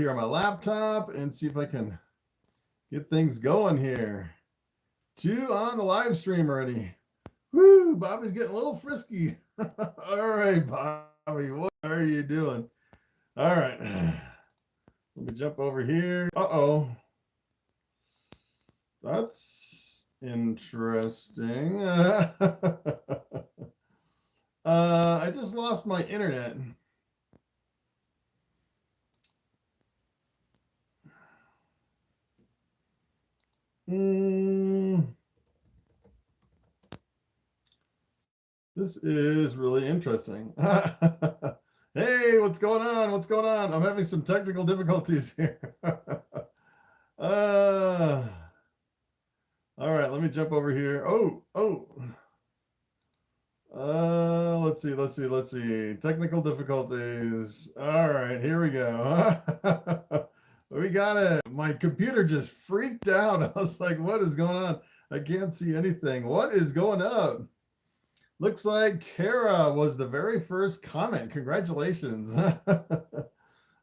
here on my laptop and see if I can get things going here. 2 on the live stream already. Woo, Bobby's getting a little frisky. All right, Bobby, what are you doing? All right. Let me jump over here. Uh-oh. That's interesting. I just lost my internet. This is really interesting. Hey, what's going on? What's going on? I'm having some technical difficulties here. All right, let me jump over here. Let's see. Technical difficulties. All right, here we go. We got it. My computer just freaked out. I was like, what is going on? I can't see anything. What is going up? Looks like Kara was the very first comment. Congratulations.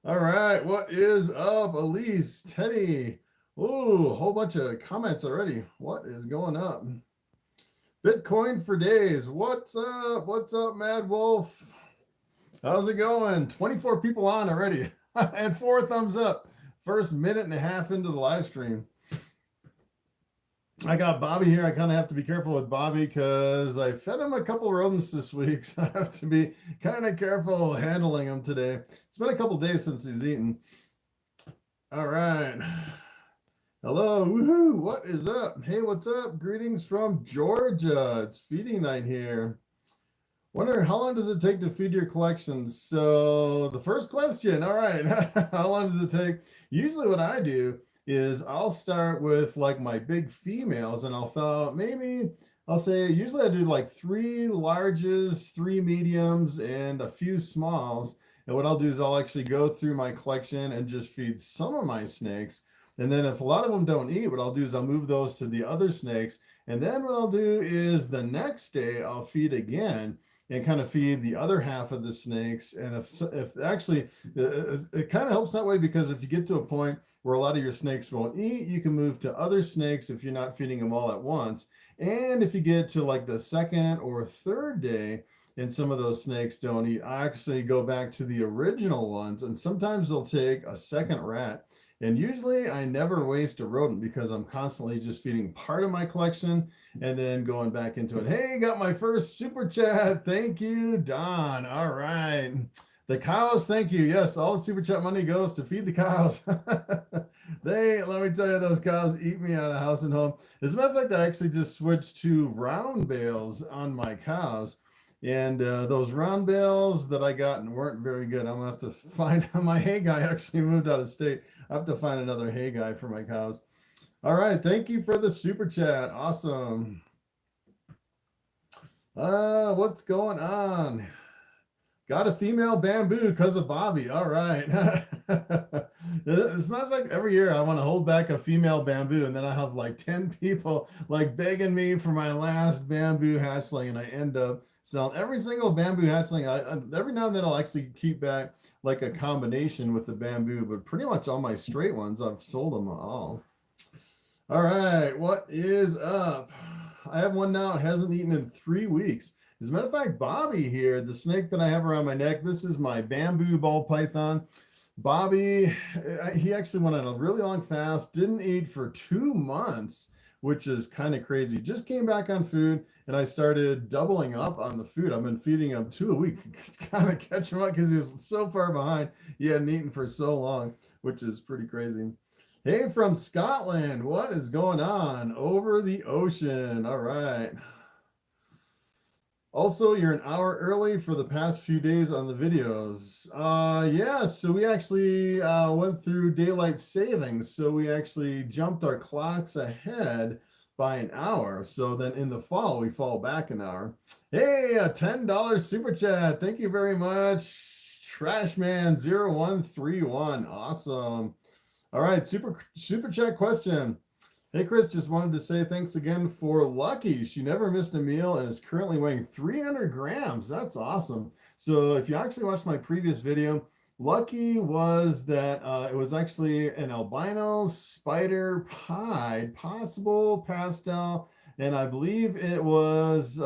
All right, what is up? Elise, Teddy. Ooh, a whole bunch of comments already. What is going up? Bitcoin for days. What's up? What's up, Mad Wolf? How's it going? 24 people on already. And 4 thumbs up. First minute and a half into the live stream. I got Bobby here. I kind of have to be careful with Bobby because I fed him a couple rodents this week. So I have to be kind of careful handling him today. It's been a couple days since he's eaten. All right. Hello. Woohoo. What is up? Hey, what's up? Greetings from Georgia. It's feeding night here. Wonder how long does it take to feed your collection? So the first question. All right. How long does it take? Usually what I do is I'll start with like my big females and I'll say usually I do like 3 larges, 3 mediums, and a few smalls. And what I'll do is I'll actually go through my collection and just feed some of my snakes. And then if a lot of them don't eat, what I'll do is I'll move those to the other snakes. And then what I'll do is the next day I'll feed again and kind of feed the other half of the snakes. And if actually, it kind of helps that way because if you get to a point where a lot of your snakes won't eat, you can move to other snakes if you're not feeding them all at once. And if you get to like the 2nd or 3rd day and some of those snakes don't eat, I actually go back to the original ones. And sometimes they'll take a 2nd rat. And usually I never waste a rodent because I'm constantly just feeding part of my collection and then going back into it. Hey, got my first super chat. Thank you, Don. All right. The cows, thank you. Yes, all the super chat money goes to feed the cows. Let me tell you, those cows eat me out of house and home. As a matter of fact, I actually just switched to round bales on my cows. And those round bales that I got weren't very good. I'm going to have to find my hay guy actually moved out of state. I have to find another hay guy for my cows. All right. Thank you for the super chat. Awesome. What's going on? Got a female bamboo because of Bobby. All right. It's not like every year I want to hold back a female bamboo and then I have like 10 people like begging me for my last bamboo hatchling and I end up selling every single bamboo hatchling. Every now and then I'll actually keep back like a combination with the bamboo, but pretty much all my straight ones, I've sold them all. All right, what is up? I have one now. It hasn't eaten in 3 weeks. As a matter of fact, Bobby here, the snake that I have around my neck, this is my bamboo ball python. Bobby, he actually went on a really long fast, didn't eat for 2 months, which is kind of crazy. Just came back on food and I started doubling up on the food. I've been feeding him 2 a week to kind of catch him up because he was so far behind. He hadn't eaten for so long, which is pretty crazy. Hey, from Scotland, what is going on over the ocean? All right. Also, you're an hour early for the past few days on the videos. Yeah, so we actually went through daylight savings. So we actually jumped our clocks ahead by an hour. So then in the fall, we fall back an hour. Hey, a $10 super chat. Thank you very much. Trashman0131. Awesome. All right, super chat question. Hey, Chris, just wanted to say thanks again for Lucky. She never missed a meal and is currently weighing 300 grams. That's awesome. So if you actually watched my previous video, Lucky was that it was actually an albino spider pied, possible pastel, and I believe it was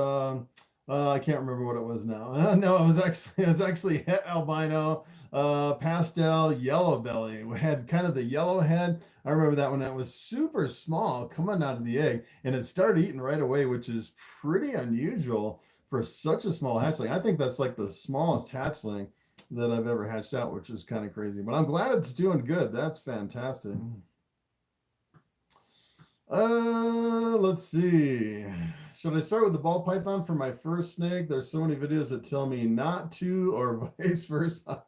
I can't remember what it was now. No, it was actually het albino pastel yellow belly. It had kind of the yellow head. I remember that one. It was super small coming out of the egg, and it started eating right away, which is pretty unusual for such a small hatchling. I think that's like the smallest hatchling that I've ever hatched out, which is kind of crazy. But I'm glad it's doing good. That's fantastic. Let's see. Should I start with the ball python for my first snake? There's so many videos that tell me not to, or vice versa.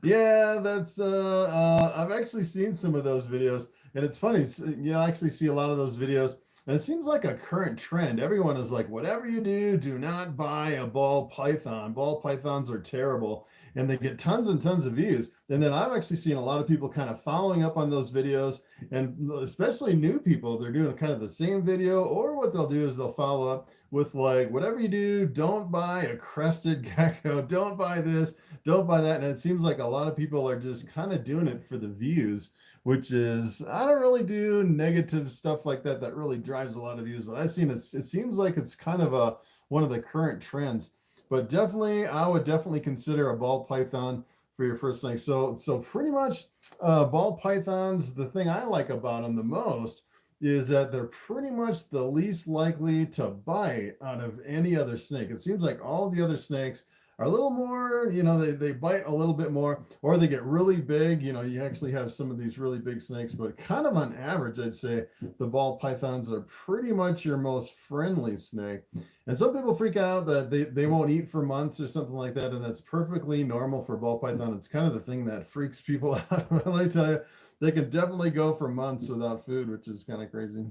Yeah, that's I've actually seen some of those videos, and it's funny. You actually see a lot of those videos, and it seems like a current trend. Everyone is like, whatever you do not buy a ball python. Ball pythons are terrible, and they get tons and tons of views. And then I've actually seen a lot of people kind of following up on those videos, and especially new people, they're doing kind of the same video, or what they'll do is they'll follow up with like, whatever you do, don't buy a crested gecko, don't buy this, don't buy that. And it seems like a lot of people are just kind of doing it for the views, which is, I don't really do negative stuff like that that really drives a lot of views, but I've seen it seems like it's kind of one of the current trends. But definitely, I would definitely consider a ball python for your first thing. So pretty much ball pythons, the thing I like about them the most is that they're pretty much the least likely to bite out of any other snake. It seems like all the other snakes are a little more, they bite a little bit more, or they get really big. You actually have some of these really big snakes, but kind of on average, I'd say the ball pythons are pretty much your most friendly snake. And some people freak out that they won't eat for months or something like that, and that's perfectly normal for ball python. It's kind of the thing that freaks people out. Let me tell you, they can definitely go for months without food, which is kind of crazy.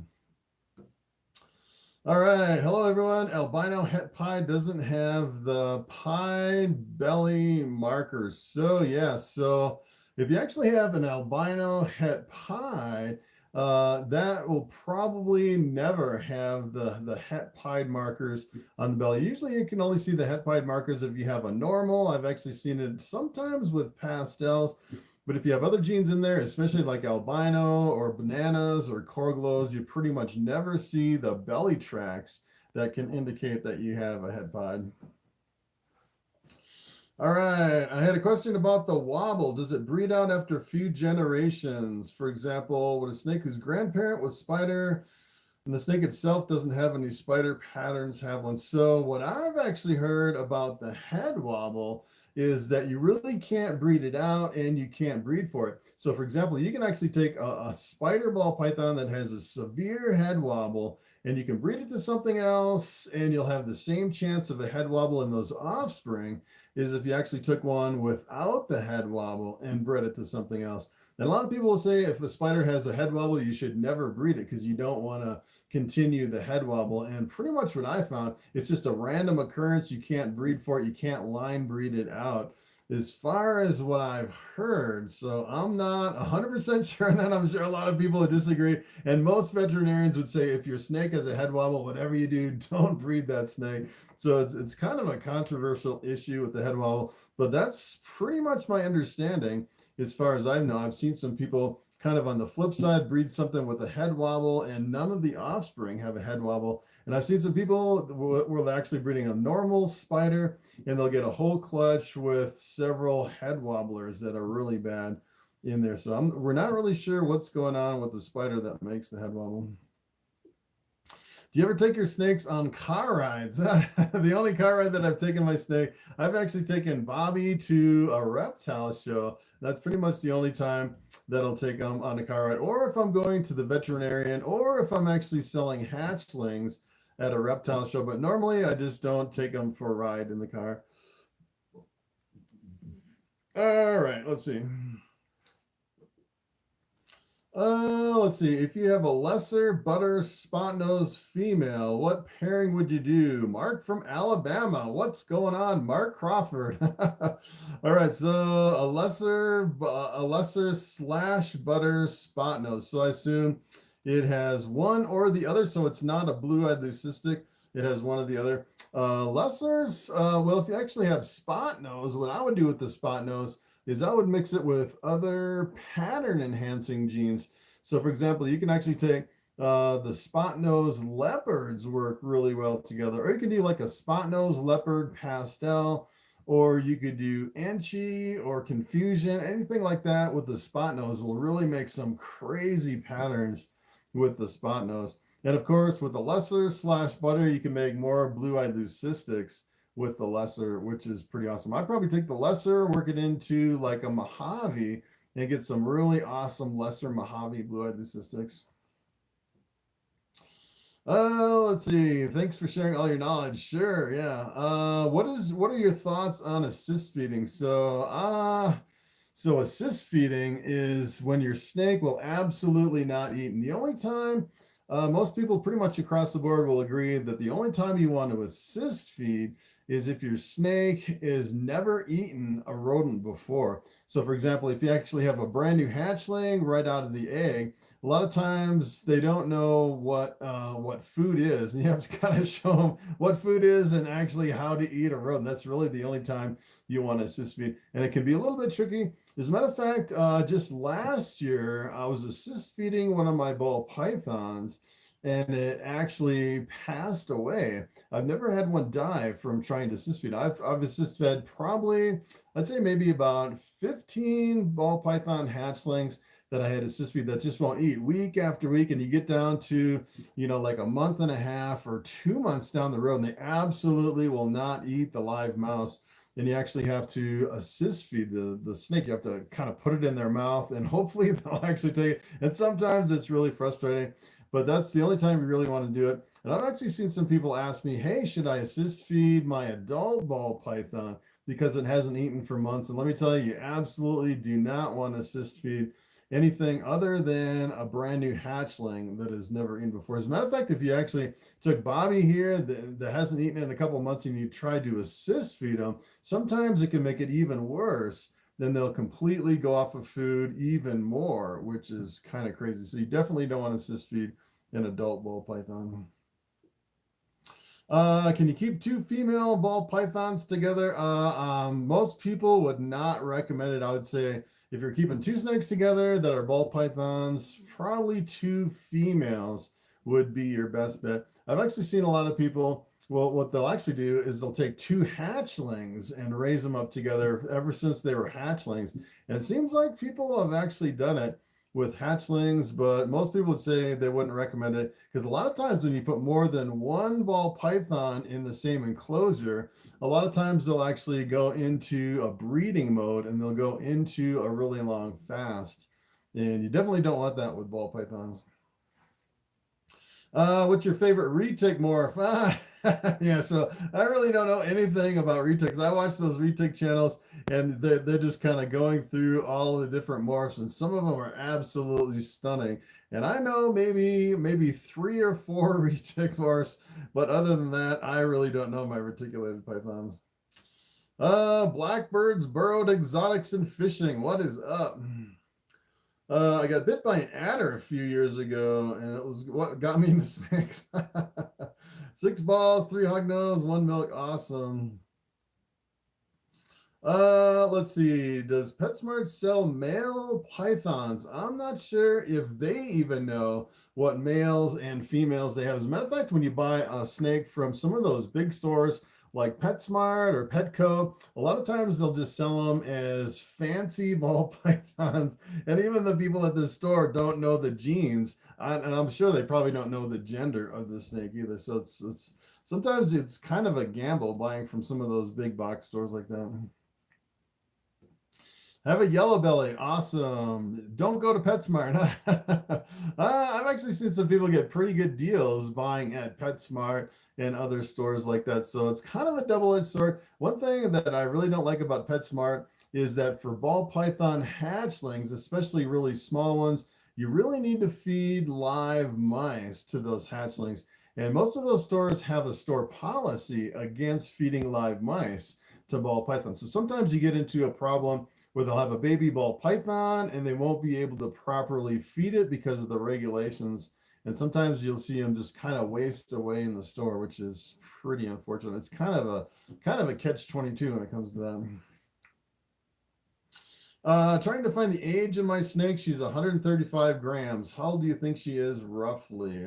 All right, hello everyone. Albino het pied doesn't have the pied belly markers. So yeah, so if you actually have an albino het pied, that will probably never have the het pied markers on the belly. Usually you can only see the het pied markers if you have a normal. I've actually seen it sometimes with pastels. But if you have other genes in there, especially like albino or bananas or corglows, you pretty much never see the belly tracks that can indicate that you have a het pied. All right, I had a question about the wobble. Does it breed out after a few generations? For example, would a snake whose grandparent was spider and the snake itself doesn't have any spider patterns have one? So what I've actually heard about the head wobble is that you really can't breed it out and you can't breed for it. So for example, you can actually take a spider ball python that has a severe head wobble and you can breed it to something else and you'll have the same chance of a head wobble in those offspring is if you actually took one without the head wobble and bred it to something else. And a lot of people will say if a spider has a head wobble, you should never breed it because you don't want to continue the head wobble. And pretty much what I found, it's just a random occurrence. You can't breed for it. You can't line breed it out as far as what I've heard. So I'm not 100% sure on that. I'm sure a lot of people would disagree. And most veterinarians would say if your snake has a head wobble, whatever you do, don't breed that snake. So it's kind of a controversial issue with the head wobble, but that's pretty much my understanding. As far as I know, I've seen some people kind of on the flip side breed something with a head wobble and none of the offspring have a head wobble. And I've seen some people where they're actually breeding a normal spider and they'll get a whole clutch with several head wobblers that are really bad in there. So we're not really sure what's going on with the spider that makes the head wobble. Do you ever take your snakes on car rides? The only car ride that I've taken my snake, I've actually taken Bobby to a reptile show. That's pretty much the only time that I'll take them on a car ride. Or if I'm going to the veterinarian, or if I'm actually selling hatchlings at a reptile show. But normally I just don't take them for a ride in the car. All right, let's see. Let's see. If you have a lesser butter spot nose female, what pairing would you do? Mark from Alabama. What's going on, Mark Crawford? All right, so a lesser slash butter spot nose. So I assume it has one or the other. So it's not a blue-eyed leucistic. It has one or the other. Lessers, well, if you actually have spot nose, what I would do with the spot nose is I would mix it with other pattern enhancing genes. So for example, you can actually take the spot nose leopards work really well together, or you can do like a spot nose leopard pastel, or you could do Enchi or confusion, anything like that with the spot nose will really make some crazy patterns with the spot nose. And of course, with the lesser slash butter, you can make more blue-eyed leucistics with the lesser, which is pretty awesome. I'd probably take the lesser, work it into like a Mojave, and get some really awesome lesser Mojave blue-eyed leucistics. Let's see. Thanks for sharing all your knowledge. Sure, yeah. What are your thoughts on assist feeding? So assist feeding is when your snake will absolutely not eat. And the only time most people pretty much across the board will agree that the only time you want to assist feed is if your snake is never eaten a rodent before. So for example, if you actually have a brand new hatchling right out of the egg, a lot of times they don't know what food is, and you have to kind of show them what food is and actually how to eat a rodent. That's really the only time you want to assist feed, and it can be a little bit tricky. As a matter of fact, just last year I was assist feeding one of my Ball Pythons, and it actually passed away. I've never had one die from trying to assist feed. I've assist fed probably, I'd say maybe about 15 Ball Python hatchlings that I had assist feed that just won't eat week after week. And you get down to, like a month and a half or 2 months down the road, and they absolutely will not eat the live mouse. And you actually have to assist feed the snake. You have to kind of put it in their mouth, and hopefully they'll actually take it. And sometimes it's really frustrating, but that's the only time you really want to do it. And I've actually seen some people ask me, hey, should I assist feed my adult Ball Python because it hasn't eaten for months? And let me tell you, you absolutely do not want to assist feed anything other than a brand new hatchling that has never eaten before. As a matter of fact, if you actually took Bobby here that hasn't eaten in a couple of months and you tried to assist feed them, sometimes it can make it even worse. Then they'll completely go off of food even more, which is kind of crazy. So you definitely don't want to assist feed an adult Ball Python. Can you keep two female Ball Pythons together? Most people would not recommend it. I would say if you're keeping two snakes together that are Ball Pythons, probably two females would be your best bet. I've actually seen a lot of people, well, what they'll actually do is they'll take two hatchlings and raise them up together ever since they were hatchlings. And it seems like people have actually done it with hatchlings, but most people would say they wouldn't recommend it because a lot of times when you put more than one Ball Python in the same enclosure, a lot of times they'll actually go into a breeding mode and they'll go into a really long fast. And you definitely don't want that with Ball Pythons. What's your favorite retic morph? Yeah, so I really don't know anything about retics. I watch those retic channels and they're just kind of going through all the different morphs, and some of them are absolutely stunning. And I know maybe 3 or 4 retic morphs, but other than that, I really don't know my reticulated pythons. Blackbirds, burrowed exotics, and fishing. What is up? I got bit by an adder a few years ago, and it was what got me into snakes. 6 balls, 3 hognose, 1 milk. Awesome. Let's see. Does PetSmart sell male pythons? I'm not sure if they even know what males and females they have. As a matter of fact, when you buy a snake from some of those big stores like PetSmart or Petco, a lot of times they'll just sell them as fancy ball pythons, and even the people at the store don't know the genes, and I'm sure they probably don't know the gender of the snake either. So it's sometimes it's kind of a gamble buying from some of those big box stores like that. Have a yellow belly. Awesome. Don't go to PetSmart. I've actually seen some people get pretty good deals buying at PetSmart and other stores like that. So it's kind of a double-edged sword. One thing that I really don't like about PetSmart is that for ball python hatchlings, especially really small ones, you really need to feed live mice to those hatchlings. And most of those stores have a store policy against feeding live mice to ball python. So sometimes you get into a problem where they'll have a baby ball python and they won't be able to properly feed it because of the regulations. And sometimes you'll see them just kind of waste away in the store, which is pretty unfortunate. It's kind of a catch-22 when it comes to that. Trying to find the age of my snake. She's 135 grams. How old do you think she is roughly?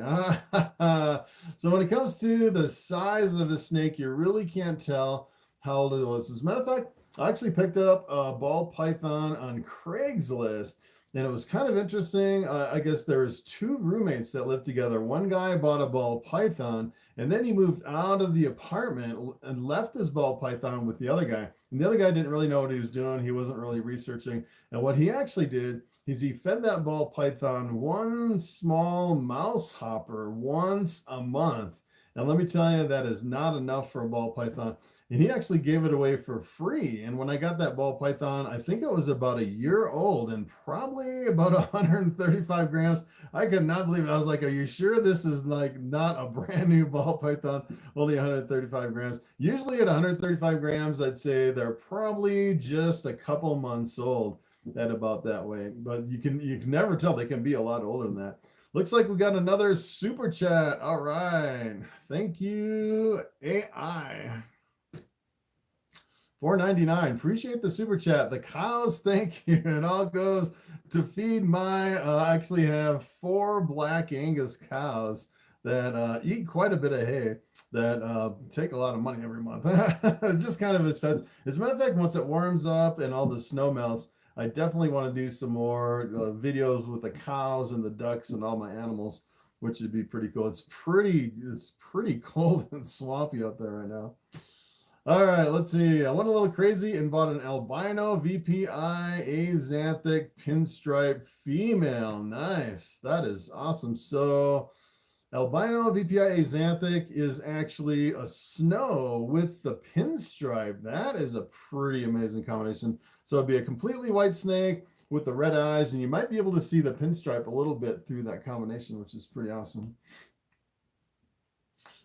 So when it comes to the size of a snake, you really can't tell how old it was. As a matter of fact, I actually picked up a ball python on Craigslist, and it was kind of interesting. I guess there was two roommates that lived together. One guy bought a ball python, and then he moved out of the apartment and left his ball python with the other guy. And the other guy didn't really know what he was doing. He wasn't really researching. And what he actually did is he fed that ball python one small mouse hopper once a month. And let me tell you, that is not enough for a ball python. And he actually gave it away for free. And when I got that ball python, I think it was about a year old and probably about 135 grams. I could not believe it. I was like, are you sure this is like not a brand new ball python, only 135 grams? Usually at 135 grams, I'd say they're probably just a couple months old at about that way. But you can never tell. They can be a lot older than that. Looks like we got another super chat. All right. Thank you, AI. $4.99. Appreciate the super chat. The cows, thank you. It all goes to feed my, I actually have 4 black Angus cows that eat quite a bit of hay that take a lot of money every month. Just kind of as pets. As a matter of fact, once it warms up and all the snow melts, I definitely want to do some more videos with the cows and the ducks and all my animals, which would be pretty cool. It's pretty cold and swampy out there right now. All right, let's see. I went a little crazy and bought an albino VPI axanthic pinstripe female. Nice. That is awesome. So albino VPI axanthic is actually a snow with the pinstripe. That is a pretty amazing combination. So it'd be a completely white snake with the red eyes, and you might be able to see the pinstripe a little bit through that combination, which is pretty awesome.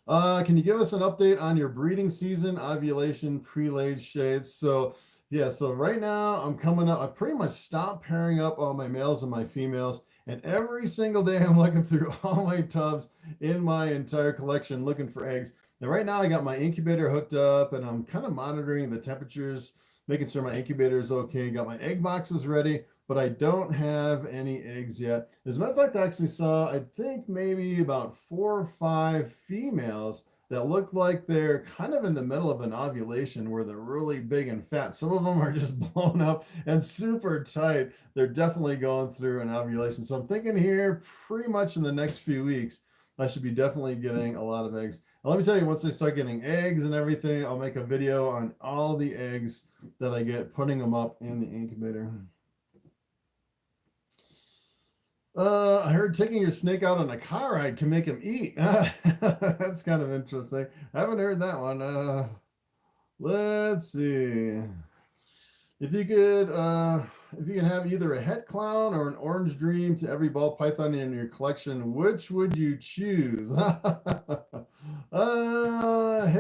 Can you give us an update on your breeding season, ovulation, pre-laid shades? So yeah, so right now I'm coming up. I pretty much stopped pairing up all my males and my females, and every single day I'm looking through all my tubs in my entire collection looking for eggs. And right now I got my incubator hooked up, and I'm kind of monitoring the temperatures, making sure my incubator is okay. Got my egg boxes ready, but I don't have any eggs yet. As a matter of fact, I actually saw, I think maybe about 4 or 5 females that look like they're kind of in the middle of an ovulation where they're really big and fat. Some of them are just blown up and super tight. They're definitely going through an ovulation. So I'm thinking here pretty much in the next few weeks, I should be definitely getting a lot of eggs. And let me tell you, once they start getting eggs and everything, I'll make a video on all the eggs that I get, putting them up in the incubator. I heard taking your snake out on a car ride can make him eat. That's kind of interesting. I haven't heard that one. Let's see. If you can have either a het clown or an orange dream to every ball python in your collection, which would you choose? Het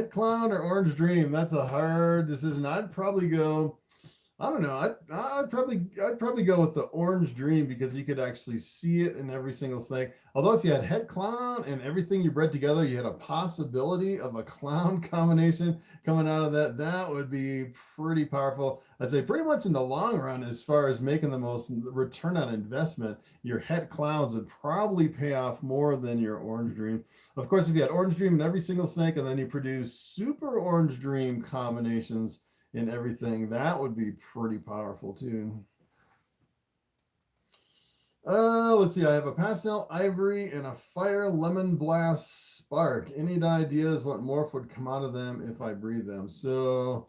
clown or orange dream? That's a hard decision. I'd probably go, I don't know. I'd probably go with the orange dream because you could actually see it in every single snake. Although if you had het clown and everything you bred together, you had a possibility of a clown combination coming out of that. That would be pretty powerful. I'd say pretty much in the long run, as far as making the most return on investment, your het clowns would probably pay off more than your orange dream. Of course, if you had orange dream in every single snake and then you produce super orange dream combinations in everything, that would be pretty powerful too. Let's see. I have a pastel ivory and a fire lemon blast spark. Any ideas what morph would come out of them if I breed them? So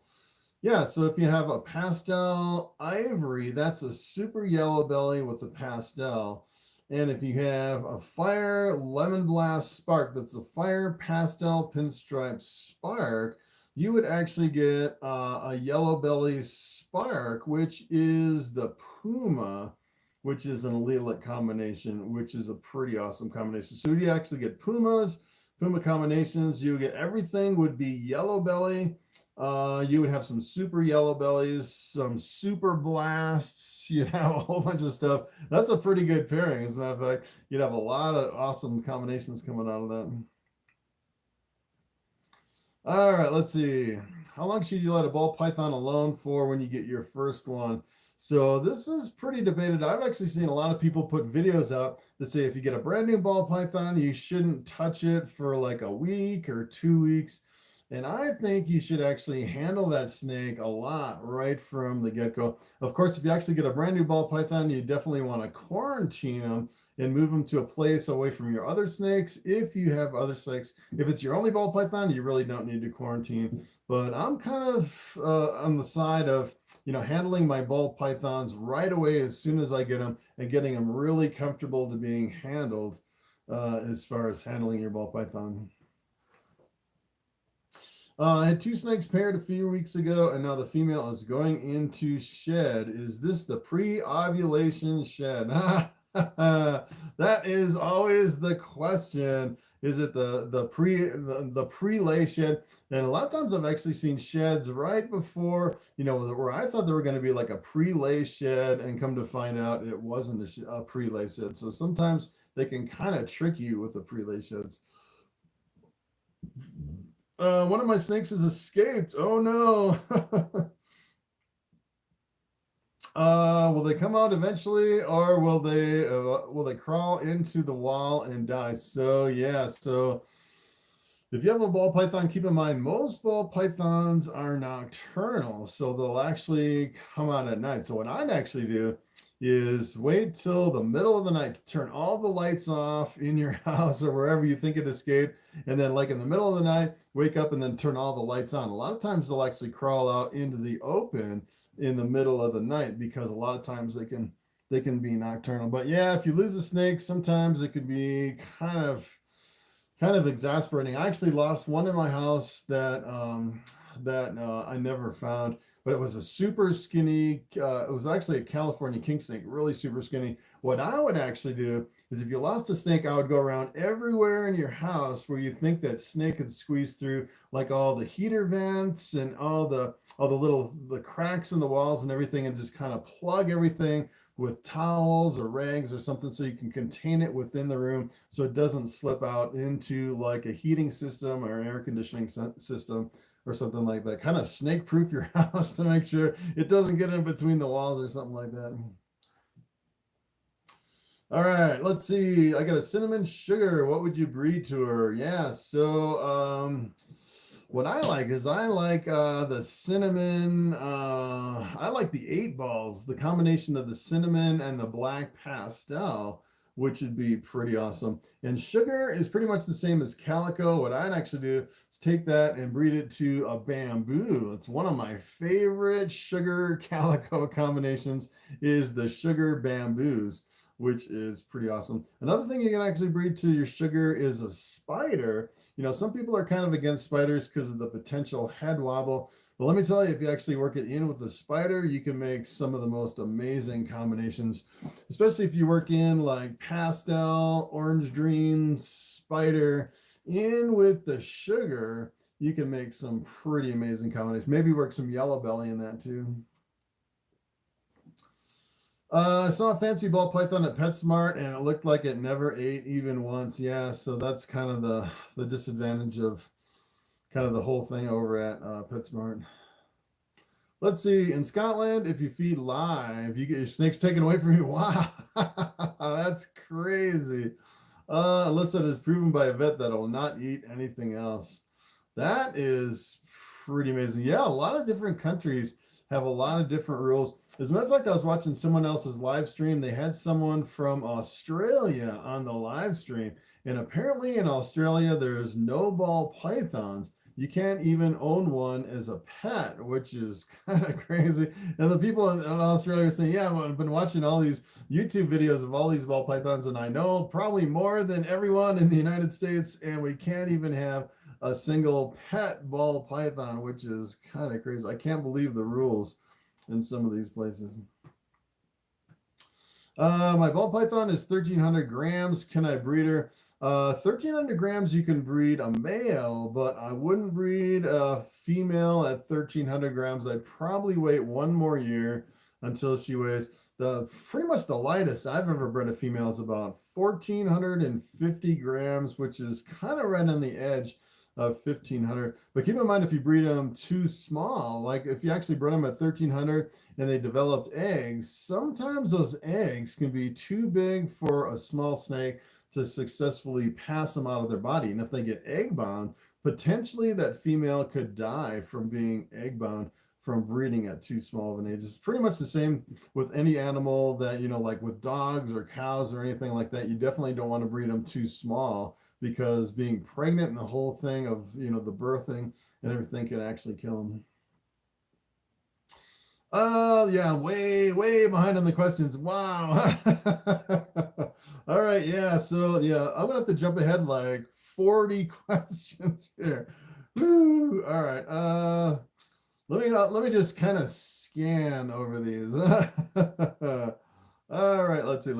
yeah, so if you have a pastel ivory, that's a super yellow belly with the pastel. And if you have a fire lemon blast spark, that's a fire pastel pinstripe spark, you would actually get a yellow belly spark, which is the Puma, which is an allelic combination, which is a pretty awesome combination. So you actually get Puma combinations. You get everything would be yellow belly. You would have some super yellow bellies, some super blasts. You'd have a whole bunch of stuff. That's a pretty good pairing. As a matter of fact, you'd have a lot of awesome combinations coming out of that. All right, let's see. How long should you let a ball python alone for when you get your first one? So this is pretty debated. I've actually seen a lot of people put videos out that say if you get a brand new ball python, you shouldn't touch it for like a week or 2 weeks. And I think you should actually handle that snake a lot right from the get-go. Of course, if you actually get a brand new ball python, you definitely want to quarantine them and move them to a place away from your other snakes. If you have other snakes, if it's your only ball python, you really don't need to quarantine. But I'm kind of on the side of, handling my ball pythons right away as soon as I get them and getting them really comfortable to being handled as far as handling your ball python. I had 2 snakes paired a few weeks ago, and now the female is going into shed. Is this the pre-ovulation shed? That is always the question. Is it the pre-lay shed? And a lot of times I've actually seen sheds right before, where I thought they were going to be like a pre-lay shed, and come to find out it wasn't a pre-lay shed. So sometimes they can kind of trick you with the pre-lay sheds. One of my snakes has escaped. Oh no. Will they come out eventually, or will they crawl into the wall and die? So yeah, so if you have a ball python, keep in mind most ball pythons are nocturnal, so they'll actually come out at night. So what I'd actually do is wait till the middle of the night, turn all the lights off in your house or wherever you think it escaped, and then like in the middle of the night, wake up and then turn all the lights on. A lot of times they'll actually crawl out into the open in the middle of the night, because a lot of times they can be nocturnal. But yeah, if you lose a snake, sometimes it could be kind of exasperating. I actually lost one in my house that I never found, but it was a super skinny, it was actually a California king snake, really super skinny. What I would actually do is, if you lost a snake, I would go around everywhere in your house where you think that snake could squeeze through, like all the heater vents and all the cracks in the walls and everything, and just kind of plug everything with towels or rags or something, so you can contain it within the room so it doesn't slip out into like a heating system or an air conditioning system or something like that. Kind of snake proof your house to make sure it doesn't get in between the walls or something like that. All right, let's see. I got a cinnamon sugar. What would you breed to her? Yeah, so what I like is the cinnamon. I like the 8 balls, the combination of the cinnamon and the black pastel, which would be pretty awesome. And sugar is pretty much the same as calico. What I'd actually do is take that and breed it to a bamboo. It's one of my favorite sugar calico combinations, is the sugar bamboos, which is pretty awesome. Another thing you can actually breed to your sugar is a spider. Some people are kind of against spiders because of the potential head wobble. But let me tell you, if you actually work it in with the spider, you can make some of the most amazing combinations, especially if you work in like pastel, orange dream, spider, in with the sugar. You can make some pretty amazing combinations. Maybe work some yellow belly in that too. I saw a fancy ball python at PetSmart, and it looked like it never ate even once. Yeah, so that's kind of the disadvantage of kind of the whole thing over at PetSmart. Let's see. In Scotland, if you feed live, you get your snakes taken away from you. Wow, that's crazy. Unless it is proven by a vet that it will not eat anything else. That is pretty amazing. Yeah, a lot of different countries have a lot of different rules. As a matter of fact, I was watching someone else's live stream. They had someone from Australia on the live stream. And apparently in Australia, there's no ball pythons. You can't even own one as a pet, which is kind of crazy. And the people in Australia are saying, yeah, I've been watching all these YouTube videos of all these ball pythons, and I know probably more than everyone in the United States, and we can't even have a single pet ball python, which is kind of crazy. I can't believe the rules in some of these places. My ball python is 1,300 grams. Can I breed her? 1,300 grams, you can breed a male, but I wouldn't breed a female at 1,300 grams. I'd probably wait one more year until she weighs pretty much the lightest I've ever bred a female is about 1,450 grams, which is kind of right on the edge of 1,500. But keep in mind, if you breed them too small, like if you actually bred them at 1,300 and they developed eggs, sometimes those eggs can be too big for a small snake to successfully pass them out of their body. And if they get egg bound, potentially that female could die from being egg bound from breeding at too small of an age. It's pretty much the same with any animal that, you know, like with dogs or cows or anything like that. You definitely don't want to breed them too small, because being pregnant and the whole thing of, you know, the birthing and everything can actually kill them. Yeah, way behind on the questions. Wow. All right, yeah, so yeah, I'm gonna have to jump ahead like 40 questions here. Woo. All right, let me just kind of scan over these. All right, let's see.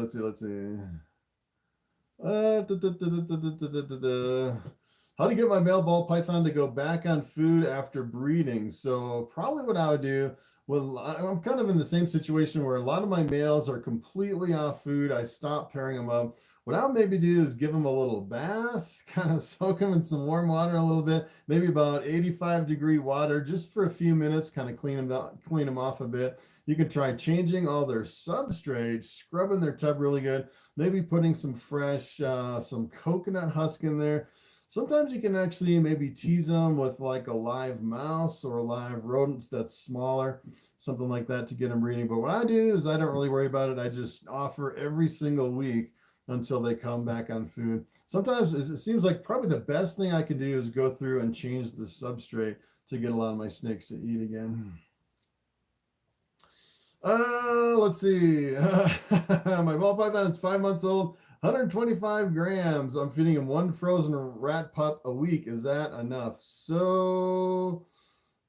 How to get my male ball python to go back on food after breeding. So probably what I would do, well, I'm kind of in the same situation where a lot of my males are completely off food. I stopped pairing them up. What I would maybe do is give them a little bath, kind of soak them in some warm water a little bit, maybe about 85-degree water, just for a few minutes, kind of clean them off a bit. You can try changing all their substrate, scrubbing their tub really good, maybe putting some fresh, some coconut husk in there. Sometimes you can actually maybe tease them with like a live mouse or a live rodent that's smaller, something like that, to get them breeding. But what I do is I don't really worry about it. I just offer every single week until they come back on food. Sometimes it seems like probably the best thing I can do is go through and change the substrate to get a lot of my snakes to eat again. Let's see. My ball python is 5 months old, 125 grams. I'm feeding him one frozen rat pup a week. Is that enough? So,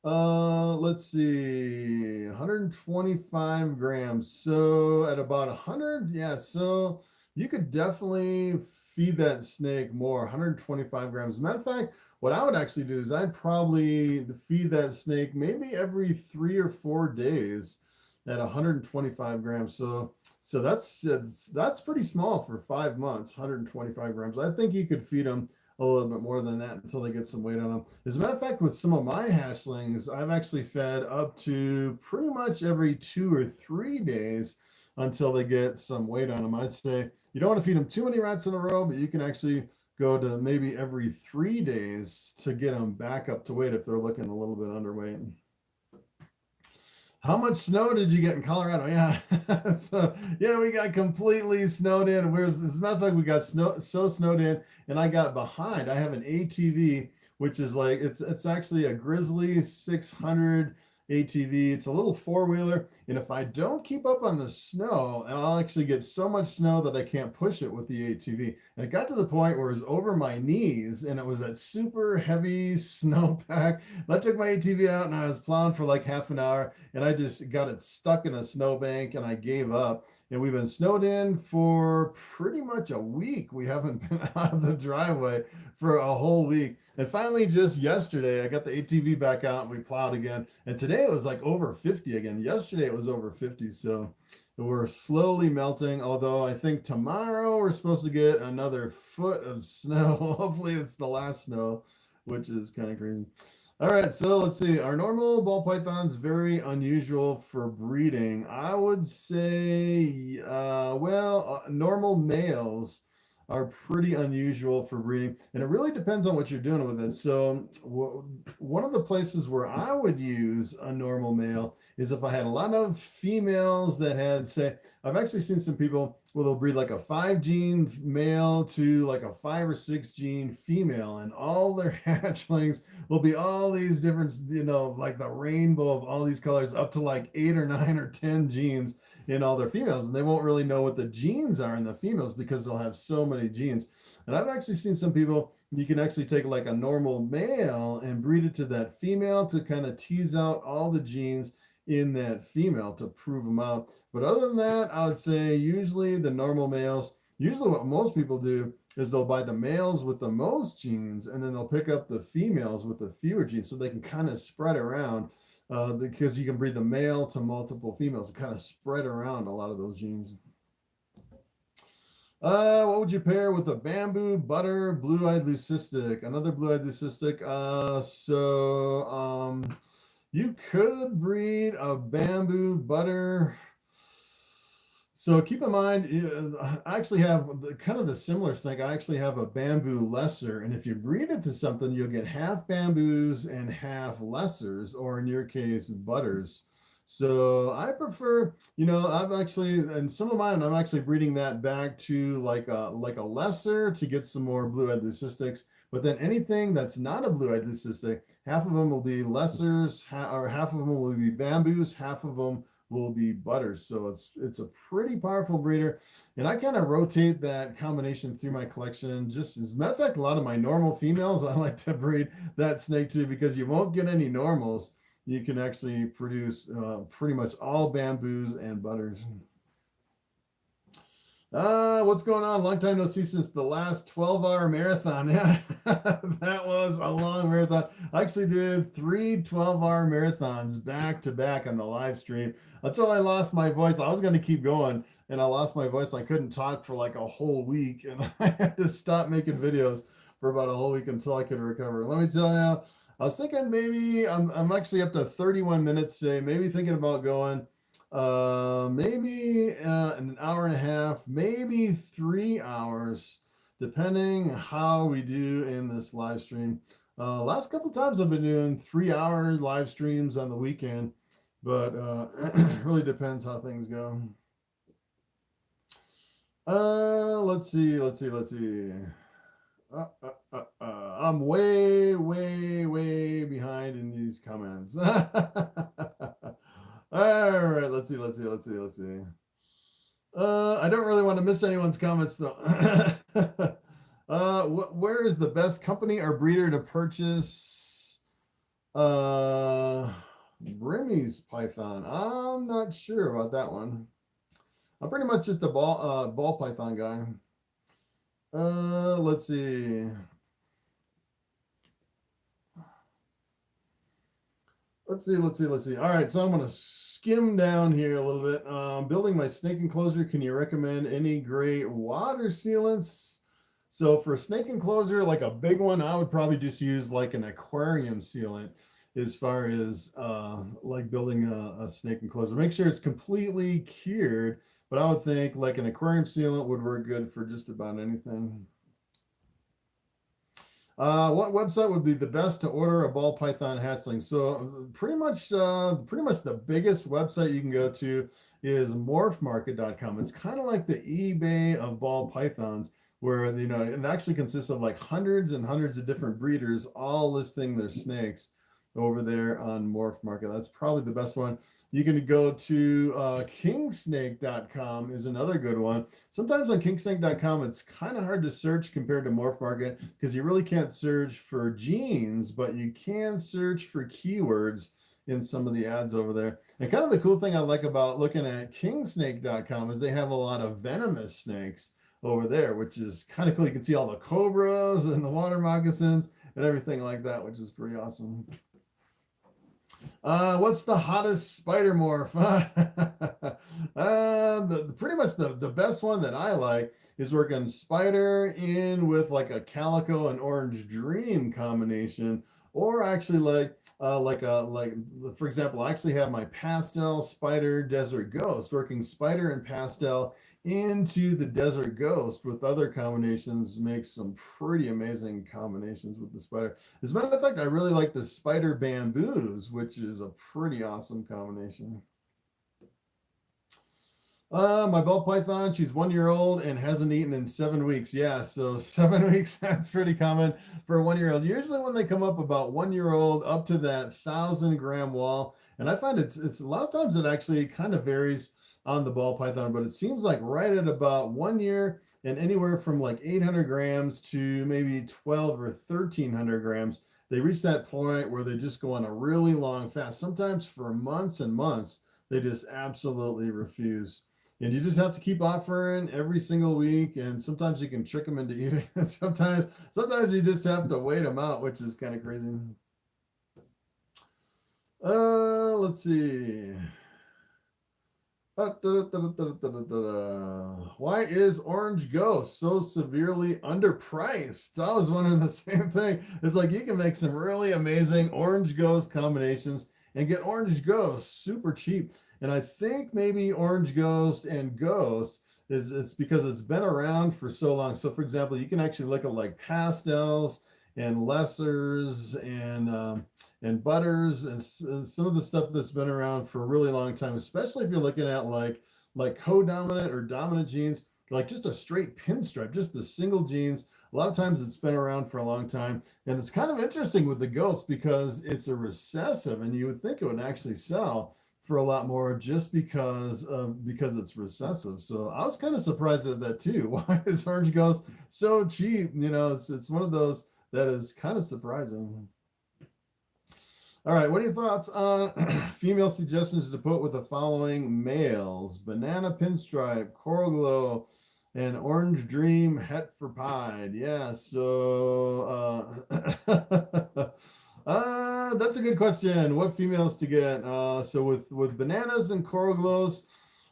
let's see, 125 grams. So at about 100, yeah, so you could definitely feed that snake more, 125 grams. As a matter of fact, what I would actually do is I'd probably feed that snake maybe every 3 or 4 days at 125 grams. So that's pretty small for 5 months, 125 grams. I think you could feed them a little bit more than that until they get some weight on them. As a matter of fact, with some of my hatchlings, I've actually fed up to pretty much every 2 or 3 days until they get some weight on them. I'd say you don't want to feed them too many rats in a row, but you can actually go to maybe every 3 days to get them back up to weight if they're looking a little bit underweight. How much snow did you get in Colorado? Yeah. So yeah, we got completely snowed in. As a matter of fact, we got so snowed in, and I got behind. I have an ATV, which is like, it's actually a Grizzly 600 ATV. It's a little 4-wheeler, and if I don't keep up on the snow, I'll actually get so much snow that I can't push it with the ATV. And it got to the point where it was over my knees, and it was that super heavy snowpack. And I took my ATV out, and I was plowing for like half an hour, and I just got it stuck in a snowbank, and I gave up. And we've been snowed in for pretty much a week. We haven't been out of the driveway for a whole week. And finally, just yesterday, I got the ATV back out and we plowed again. And today it was like over 50 again. Yesterday it was over 50. So we're slowly melting. Although I think tomorrow we're supposed to get another foot of snow. Hopefully it's the last snow, which is kind of crazy. All right, so let's see. Our normal ball python's very unusual for breeding. I would say, normal males are pretty unusual for breeding, and it really depends on what you're doing with it. So one of the places where I would use a normal male is if I had a lot of females that had, say, I've actually seen some people where they'll breed like a 5-gene male to like a 5 or 6-gene female, and all their hatchlings will be all these different, you know, like the rainbow of all these colors, up to like 8 or 9 or 10 genes in all their females, and they won't really know what the genes are in the females because they'll have so many genes. And I've actually seen some people, you can actually take like a normal male and breed it to that female to kind of tease out all the genes in that female to prove them out. But other than that, I would say usually the normal males, usually what most people do is they'll buy the males with the most genes, and then they'll pick up the females with the fewer genes, so they can kind of spread around, because you can breed the male to multiple females and kind of spread around a lot of those genes. What would you pair with a bamboo, butter, blue-eyed leucistic? Another blue-eyed leucistic. You could breed a bamboo butter. So keep in mind, I actually have kind of the similar snake. I actually have a bamboo lesser, and if you breed it to something, you'll get half bamboos and half lessers, or in your case, butters. So I prefer, I've actually, and some of mine, I'm actually breeding that back to like a lesser to get some more blue-eyed leucistics. But then anything that's not a blue-eyed leucistic, half of them will be lessers, or half of them will be bamboos, half of them will be butters. So it's a pretty powerful breeder. And I kind of rotate that combination through my collection. Just as a matter of fact, a lot of my normal females, I like to breed that snake too, because you won't get any normals. You can actually produce pretty much all bamboos and butters. What's going on? Long time no see since the last 12-hour marathon. Yeah, that was a long marathon. I actually did 3 12-hour marathons back to back on the live stream until I lost my voice. I was going to keep going, and I lost my voice. I couldn't talk for like a whole week, and I had to stop making videos for about a whole week until I could recover. Let me tell you, I was thinking maybe I'm actually up to 31 minutes today, maybe thinking about going maybe an hour and a half, maybe 3 hours, depending how we do in this live stream. Last couple times I've been doing 3-hour live streams on the weekend, but it really depends how things go. Let's see. I'm way behind in these comments. All right, let's see. I don't really want to miss anyone's comments though. Where is the best company or breeder to purchase Míč Python? I'm not sure about that one. I'm pretty much just a Ball Python guy. Let's see. Let's see. All right, so I'm going to skim down here a little bit. Building my snake enclosure, can you recommend any great water sealants? So for a snake enclosure, like a big one, I would probably just use like an aquarium sealant as far as like building a snake enclosure. Make sure it's completely cured, but I would think like an aquarium sealant would work good for just about anything. What website would be the best to order a ball python hatchling? So pretty much the biggest website you can go to is morphmarket.com. It's kind of like the eBay of ball pythons, where it actually consists of like hundreds and hundreds of different breeders all listing their snakes over there on Morph Market. That's probably the best one. You can go to kingsnake.com is another good one. Sometimes on kingsnake.com, it's kind of hard to search compared to Morph Market because you really can't search for genes, but you can search for keywords in some of the ads over there. And kind of the cool thing I like about looking at kingsnake.com is they have a lot of venomous snakes over there, which is kind of cool. You can see all the cobras and the water moccasins and everything like that, which is pretty awesome. What's the hottest spider morph? Pretty much the best one that I like is working spider in with like a calico and orange dream combination, or actually for example, I actually have my pastel spider desert ghost working spider and pastel into the desert ghost with other combinations. Makes some pretty amazing combinations with the spider. As a matter of fact, I really like the spider bamboos, which is a pretty awesome combination. My Boll Python, she's 1 year old and hasn't eaten in 7 weeks. Yeah, so 7 weeks, that's pretty common for a 1 year old. Usually when they come up about 1 year old up to that 1,000-gram wall, and I find it's a lot of times it actually kind of varies on the Ball Python, but it seems like right at about 1 year and anywhere from like 800 grams to maybe 12 or 1,300 grams, they reach that point where they just go on a really long fast. Sometimes for months and months, they just absolutely refuse. And you just have to keep offering every single week, and sometimes you can trick them into eating. sometimes you just have to wait them out, which is kind of crazy. Let's see. Why is Orange Ghost so severely underpriced? I was wondering the same thing. It's like you can make some really amazing Orange Ghost combinations and get Orange Ghost super cheap. And I think maybe Orange Ghost and Ghost is it's because it's been around for so long. So for example, you can actually look at like pastels and lessers and butters and some of the stuff that's been around for a really long time, especially if you're looking at like co-dominant or dominant genes, like just a straight pinstripe, just the single genes. A lot of times it's been around for a long time, and it's kind of interesting with the Ghost because it's a recessive, and you would think it would actually sell for a lot more just because it's recessive. So I was kind of surprised at that too. Why is Orange Ghost so cheap? You know, it's one of those that is kind of surprising. All right, what are your thoughts on female suggestions to put with the following males? Banana Pinstripe, Coral Glow, and Orange Dream Het for Pied. Yeah, so that's a good question. What females to get? So with bananas and Coral Glows,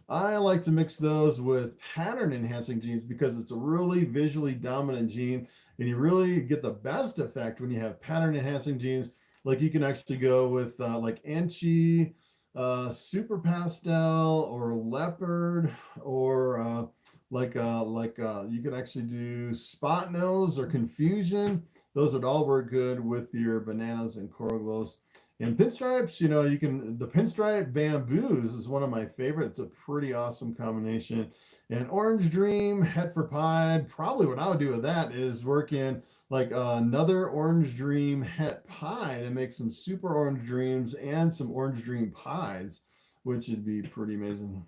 I like to mix those with pattern enhancing genes because it's a really visually dominant gene, and you really get the best effect when you have pattern enhancing genes. Like you can actually go with like Anchi, Super Pastel, or Leopard, or you could actually do Spot Nose or Confusion. Those would all work good with your bananas and Coral Glows. And pinstripes, you know, you can, the pinstripe bamboos is one of my favorite. It's a pretty awesome combination. And Orange Dream, Het for Pied, probably what I would do with that is work in like another Orange Dream Het Pied and make some super Orange Dreams and some Orange Dream Pies, which would be pretty amazing.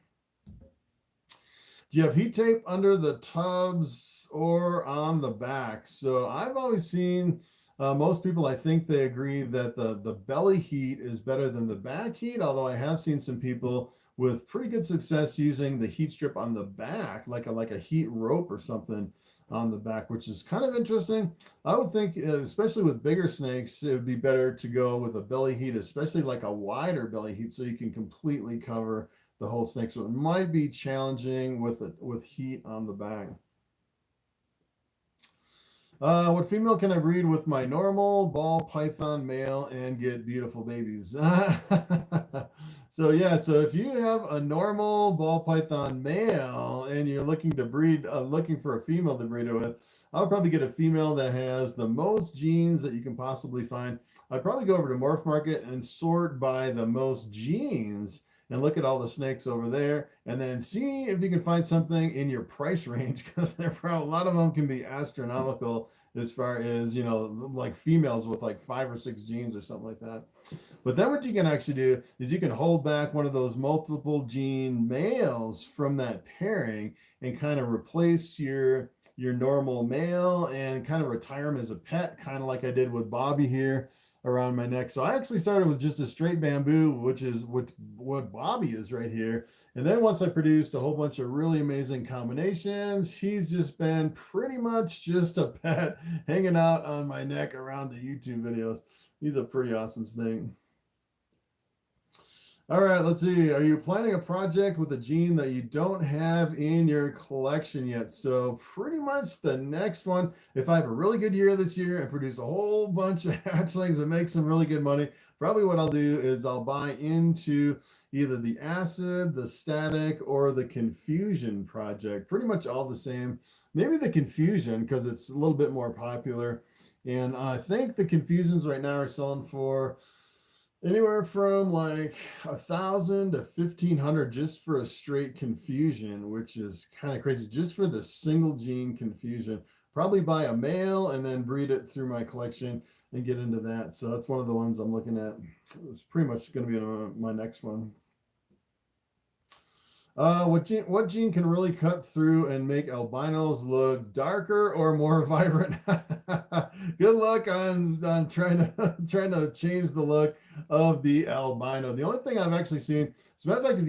Do you have heat tape under the tubs or on the back? So I've always seen most people, I think they agree that the belly heat is better than the back heat, although I have seen some people with pretty good success using the heat strip on the back, like a heat rope or something on the back, which is kind of interesting. I would think, especially with bigger snakes, it would be better to go with a belly heat, especially like a wider belly heat, so you can completely cover the whole snake. So it might be challenging with heat on the back. What female can I breed with my normal ball python male and get beautiful babies? So yeah, so if you have a normal ball python male and you're looking to breed, looking for a female to breed it with, I'll probably get a female that has the most genes that you can possibly find. I'd probably go over to Morph Market and sort by the most genes and look at all the snakes over there and then see if you can find something in your price range, because a lot of them can be astronomical as far as, you know, like females with like 5 or 6 genes or something like that. But then what you can actually do is you can hold back one of those multiple gene males from that pairing and kind of replace your normal male and kind of retire him as a pet, kind of like I did with Bobby here around my neck. So I actually started with just a straight bamboo, which is what Bobby is right here. And then once I produced a whole bunch of really amazing combinations, he's just been pretty much just a pet hanging out on my neck around the YouTube videos. He's a pretty awesome snake. All right, let's see. Are you planning a project with a gene that you don't have in your collection yet? So pretty much the next one, if I have a really good year this year and produce a whole bunch of hatchlings and make some really good money, probably what I'll do is I'll buy into either the acid, the static, or the confusion project. Pretty much all the same. Maybe the confusion because it's a little bit more popular. And I think the confusions right now are selling for anywhere from like 1,000 to 1,500 just for a straight confusion, which is kind of crazy, just for the single gene confusion. Probably buy a male and then breed it through my collection and get into that. So that's one of the ones I'm looking at. It's pretty much going to be my next one. What gene can really cut through and make albinos look darker or more vibrant? Good luck on trying to change the look of the albino. The only thing I've actually seen, as a matter of fact, if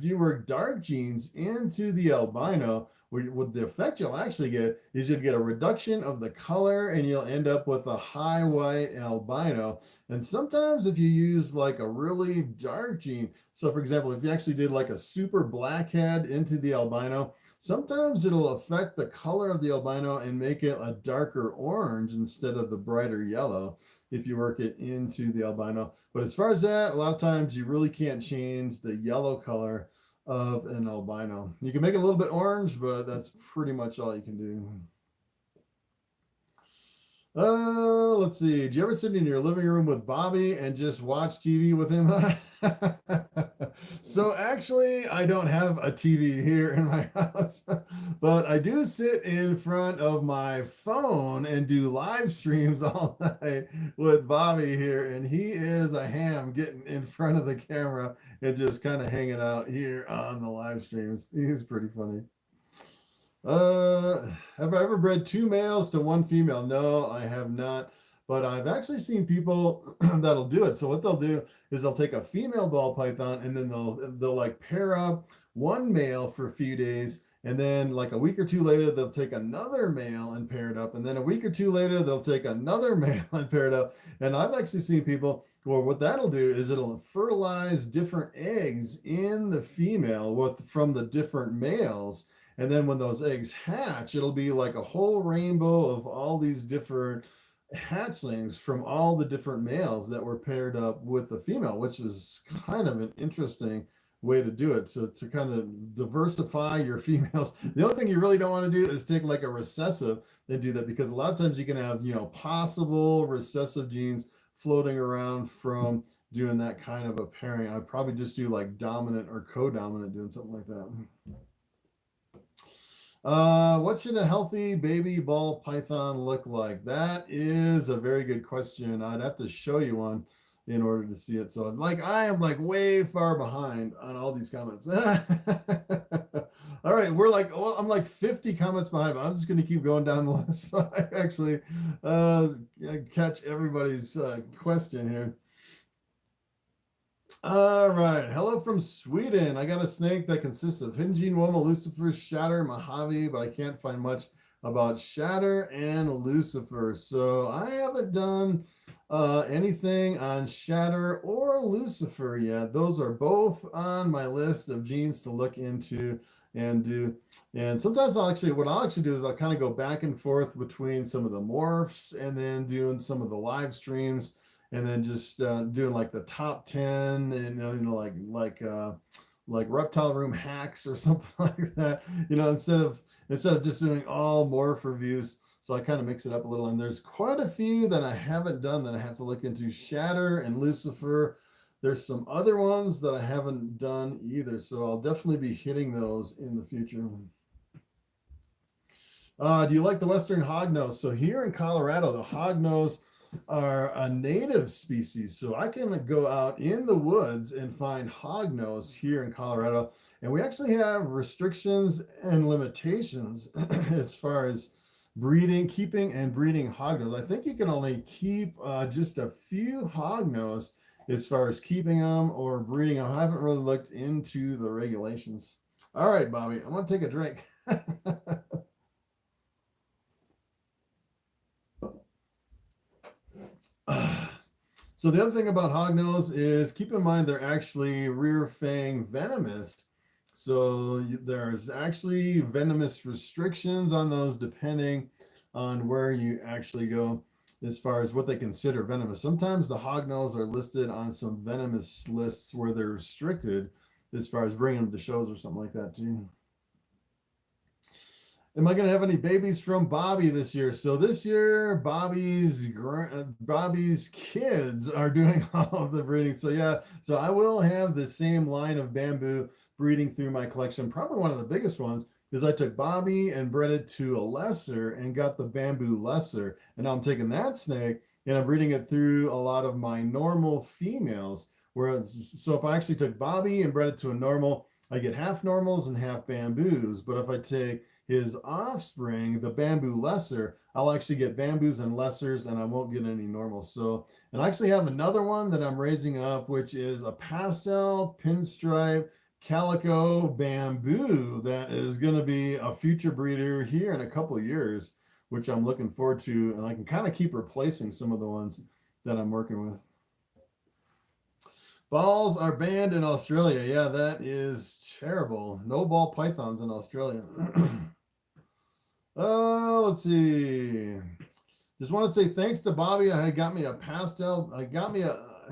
you work dark genes into the albino, what the effect you'll actually get is you'll get a reduction of the color and you'll end up with a high white albino. And sometimes if you use like a really dark gene, So for example, if you actually did like a super black head into the albino, sometimes it'll affect the color of the albino and make it a darker orange instead of the brighter yellow if you work it into the albino. But as far as that, a lot of times you really can't change the yellow color of an albino. You can make it a little bit orange, but that's pretty much all you can do. Let's see. Do you ever sit in your living room with Bobby and just watch TV with him? So actually, I don't have a TV here in my house, but I do sit in front of my phone and do live streams all night with Bobby here, and he is a ham getting in front of the camera and just kind of hanging out here on the live streams. He's pretty funny. Have I ever bred 2 males to 1 female? No, I have not, but I've actually seen people that'll do it. So what they'll do is they'll take a female ball python and then they'll like pair up 1 male for a few days, and then like a week or 2 later they'll take another male and pair it up, and then a week or 2 later they'll take another male and pair it up. And I've actually seen people, well, what that'll do is it'll fertilize different eggs in the female from the different males. And then when those eggs hatch, it'll be like a whole rainbow of all these different hatchlings from all the different males that were paired up with the female, which is kind of an interesting way to do it. So to kind of diversify your females. The only thing you really don't want to do is take like a recessive and do that, because a lot of times you can have, you know, possible recessive genes floating around from doing that kind of a pairing. I'd probably just do like dominant or co-dominant, doing something like that. What should a healthy baby ball python look like? That is a very good question. I'd have to show you one in order to see it. So like I am like way far behind on all these comments. All right, we're like, well, I'm like 50 comments behind, but I'm just going to keep going down the list so I actually catch everybody's question here. All right, hello from Sweden. I got a snake that consists of Hingine, Woma, Lucifer, Shatter, Mojave, but I can't find much about Shatter and Lucifer. So I haven't done anything on Shatter or Lucifer yet. Those are both on my list of genes to look into and do. And sometimes what I'll actually do is I'll kind of go back and forth between some of the morphs and then doing some of the live streams, and then just doing like the top 10 and like reptile room hacks or something like that, instead of just doing all morph reviews. So I kind of mix it up a little, and there's quite a few that I haven't done that I have to look into. Shatter and Lucifer. There's some other ones that I haven't done either, so I'll definitely be hitting those in the future. Do you like the Western hognose? So here in Colorado, the hognose are a native species, so I can go out in the woods and find hognose here in Colorado, and we actually have restrictions and limitations as far as keeping and breeding hognose. I think you can only keep just a few hognose as far as keeping them or breeding them. I haven't really looked into the regulations. All right, Bobby, I'm gonna take a drink. So the other thing about hognose is keep in mind they're actually rear fang venomous. So there's actually venomous restrictions on those depending on where you actually go as far as what they consider venomous. Sometimes the hognose are listed on some venomous lists where they're restricted as far as bringing them to shows or something like that, too. Am I going to have any babies from Bobby this year? So this year, Bobby's kids are doing all of the breeding. So yeah, so I will have the same line of bamboo breeding through my collection. Probably one of the biggest ones is I took Bobby and bred it to a lesser and got the bamboo lesser. And now I'm taking that snake and I'm breeding it through a lot of my normal females. So if I actually took Bobby and bred it to a normal, I get half normals and half bamboos. But if I take his offspring, the bamboo lesser, I'll actually get bamboos and lessers, and I won't get any normals. So, and I actually have another one that I'm raising up, which is a pastel pinstripe calico bamboo that is going to be a future breeder here in a couple of years, which I'm looking forward to, and I can kind of keep replacing some of the ones that I'm working with. Balls are banned in Australia. Yeah, that is terrible. No ball pythons in Australia. Let's see. Just want to say thanks to Bobby. I got me a pastel.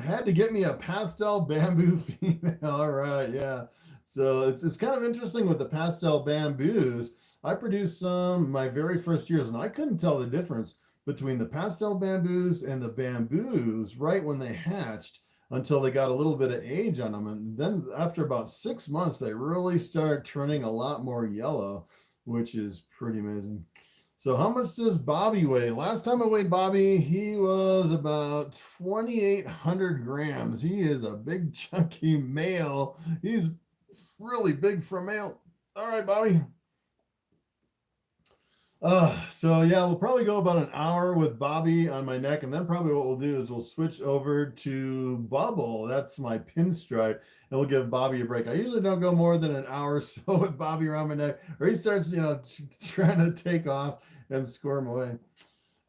Had to get me a pastel bamboo female. All right, yeah. So it's kind of interesting with the pastel bamboos. I produced some my very first years, and I couldn't tell the difference between the pastel bamboos and the bamboos right when they hatched until they got a little bit of age on them. And then after about 6 months, they really start turning a lot more yellow, which is pretty amazing. So how much does Bobby weigh? Last time I weighed Bobby, he was about 2,800 grams. He is a big chunky male. He's really big for a male. All right, Bobby. So yeah, we'll probably go about an hour with Bobby on my neck, and then probably what we'll do is we'll switch over to Bubble. That's my pinstripe, and we'll give Bobby a break. I usually don't go more than an hour or so with Bobby around my neck, or he starts, trying to take off and squirm away.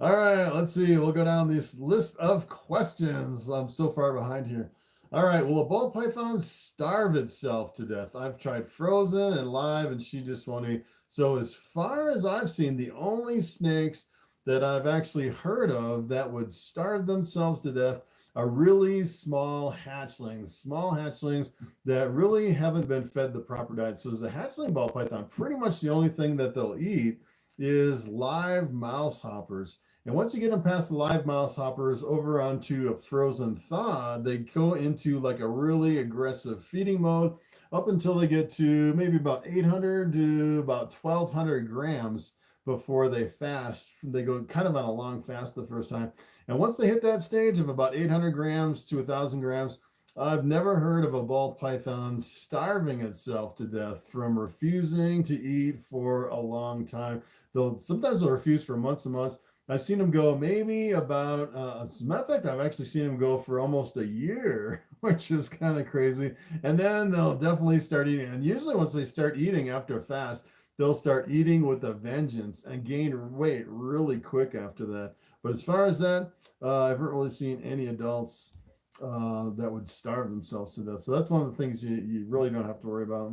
All right, let's see. We'll go down this list of questions. I'm so far behind here. All right, will a ball python starve itself to death? I've tried frozen and live, and she just won't eat. So as far as I've seen, the only snakes that I've actually heard of that would starve themselves to death are really small hatchlings that really haven't been fed the proper diet. So as a hatchling ball python, pretty much the only thing that they'll eat is live mouse hoppers. And once you get them past the live mouse hoppers over onto a frozen thaw, they go into like a really aggressive feeding mode up until they get to maybe about 800 to about 1,200 grams before they fast. They go kind of on a long fast the first time. And once they hit that stage of about 800 grams to 1,000 grams, I've never heard of a ball python starving itself to death from refusing to eat for a long time. Sometimes they'll refuse for months and months. I've seen them go maybe about, as a matter of fact, I've actually seen them go for almost a year, which is kind of crazy. And then they'll definitely start eating. And usually once they start eating after a fast, they'll start eating with a vengeance and gain weight really quick after that. But as far as that, I haven't really seen any adults that would starve themselves to death. So that's one of the things you really don't have to worry about.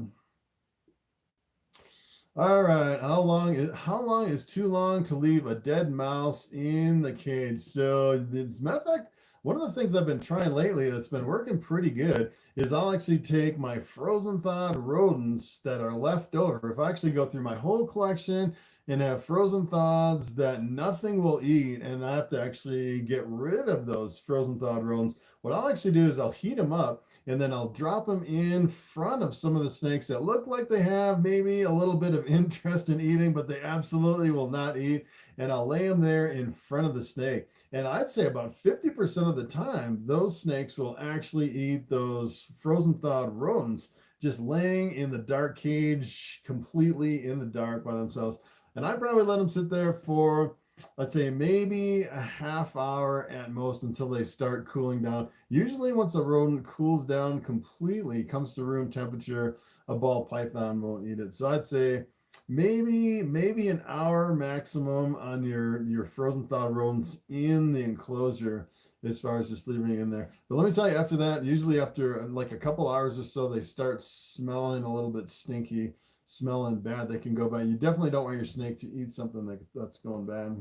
All right, how long is too long to leave a dead mouse in the cage? So as a matter of fact, one of the things I've been trying lately that's been working pretty good is I'll actually take my frozen thawed rodents that are left over. If I actually go through my whole collection and have frozen thaws that nothing will eat, and I have to actually get rid of those frozen thawed rodents, what I'll actually do is I'll heat them up, and then I'll drop them in front of some of the snakes that look like they have maybe a little bit of interest in eating, but they absolutely will not eat. And I'll lay them there in front of the snake. And I'd say about 50% of the time, those snakes will actually eat those frozen thawed rodents just laying in the dark cage, completely in the dark by themselves. And I probably let them sit there for, let's say, maybe a half hour at most until they start cooling down. Usually once a rodent cools down completely, comes to room temperature, a ball python won't eat it. So I'd say maybe an hour maximum on your frozen thawed rodents in the enclosure as far as just leaving it in there. But let me tell you, after that, usually after like a couple hours or so, they start smelling a little bit stinky, smelling bad. They can go bad. You definitely don't want your snake to eat something that's going bad.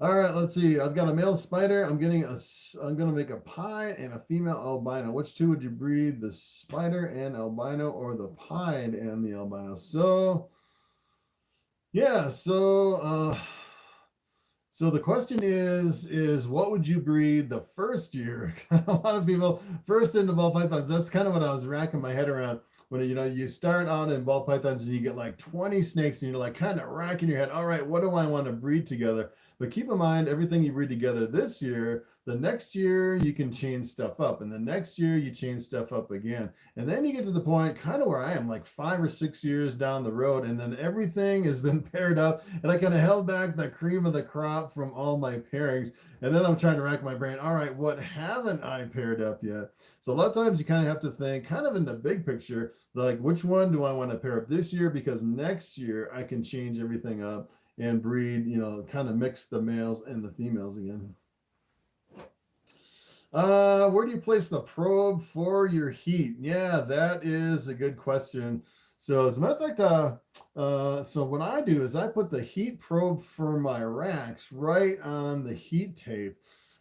All right, let's see. I've got a male spider. I'm gonna make a pied and a female albino. Which two would you breed? The spider and albino, or the pied and the albino? So yeah, so the question is what would you breed the first year? A lot of people first into ball pythons. That's kind of what I was racking my head around. When you start out in ball pythons and you get like 20 snakes and you're like kind of racking your head, all right, what do I want to breed together? But keep in mind, everything you breed together this year, the next year you can change stuff up, and the next year you change stuff up again. And then you get to the point kind of where I am, like 5 or 6 years down the road, and then everything has been paired up, and I kind of held back the cream of the crop from all my pairings. And then I'm trying to rack my brain, all right, what haven't I paired up yet? So a lot of times you kind of have to think kind of in the big picture, like which one do I want to pair up this year? Because next year I can change everything up and breed, kind of mix the males and the females again. Where do you place the probe for your heat? Yeah, that is a good question. So as a matter of fact, so what I do is I put the heat probe for my racks right on the heat tape.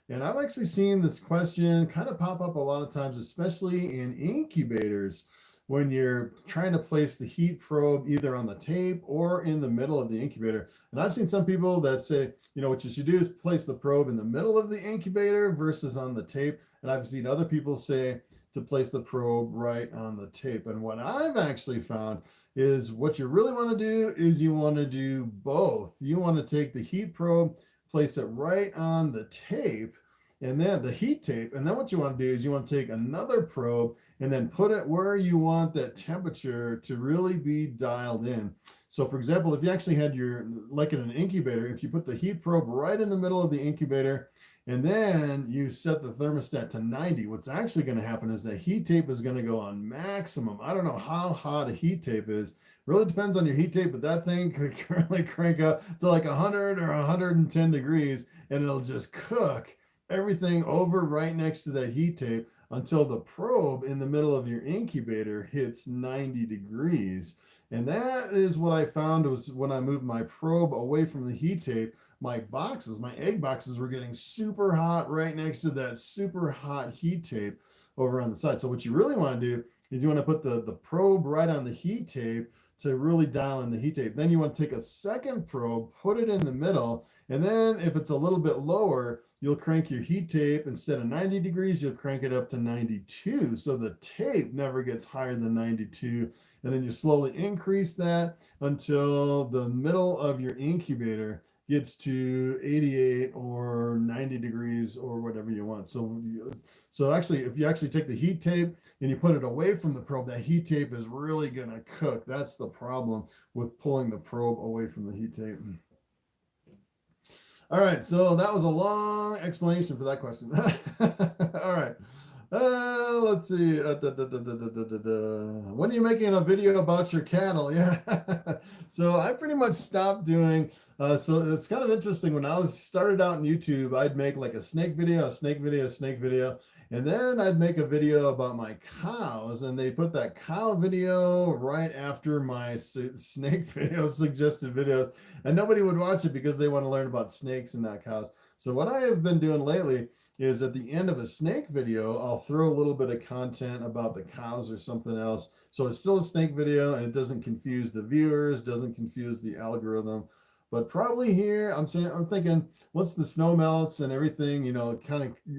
And I've actually seen this question kind of pop up a lot of times, especially in incubators, when you're trying to place the heat probe either on the tape or in the middle of the incubator. And I've seen some people that say, you know, what you should do is place the probe in the middle of the incubator versus on the tape. And I've seen other people say to place the probe right on the tape. And what I've actually found is what you really want to do is you want to do both. You want to take the heat probe, place it right on the tape, and then the heat tape. And then what you want to do is you want to take another probe and then put it where you want that temperature to really be dialed in. So for example, if you actually had your, like in an incubator, if you put the heat probe right in the middle of the incubator, and then you set the thermostat to 90, what's actually going to happen is that heat tape is going to go on maximum. I don't know how hot a heat tape is. Really depends on your heat tape, but that thing could currently crank up to like 100 or 110 degrees, and it'll just cook everything over right next to that heat tape until the probe in the middle of your incubator hits 90 degrees. And that is what I found was when I moved my probe away from the heat tape, my boxes, my egg boxes were getting super hot right next to that super hot heat tape over on the side. So what you really want to do is you want to put the probe right on the heat tape to really dial in the heat tape. Then you want to take a second probe, put it in the middle, and then if it's a little bit lower, you'll crank your heat tape. Instead of 90 degrees, you'll crank it up to 92. So the tape never gets higher than 92. And then you slowly increase that until the middle of your incubator gets to 88 or 90 degrees or whatever you want. So actually, if you actually take the heat tape and you put it away from the probe, that heat tape is really going to cook. That's the problem with pulling the probe away from the heat tape. All right, so that was a long explanation for that question. All right. Let's see. When are you making a video about your cattle? Yeah. So I pretty much stopped doing. So it's kind of interesting. When I started out in YouTube, I'd make like a snake video, a snake video, a snake video, and then I'd make a video about my cows, and they put that cow video right after my snake video, suggested videos, and nobody would watch it because they want to learn about snakes and not cows. So what I have been doing lately is at the end of a snake video, I'll throw a little bit of content about the cows or something else. So it's still a snake video and it doesn't confuse the viewers, doesn't confuse the algorithm. But probably here, I'm thinking once the snow melts and everything, you know,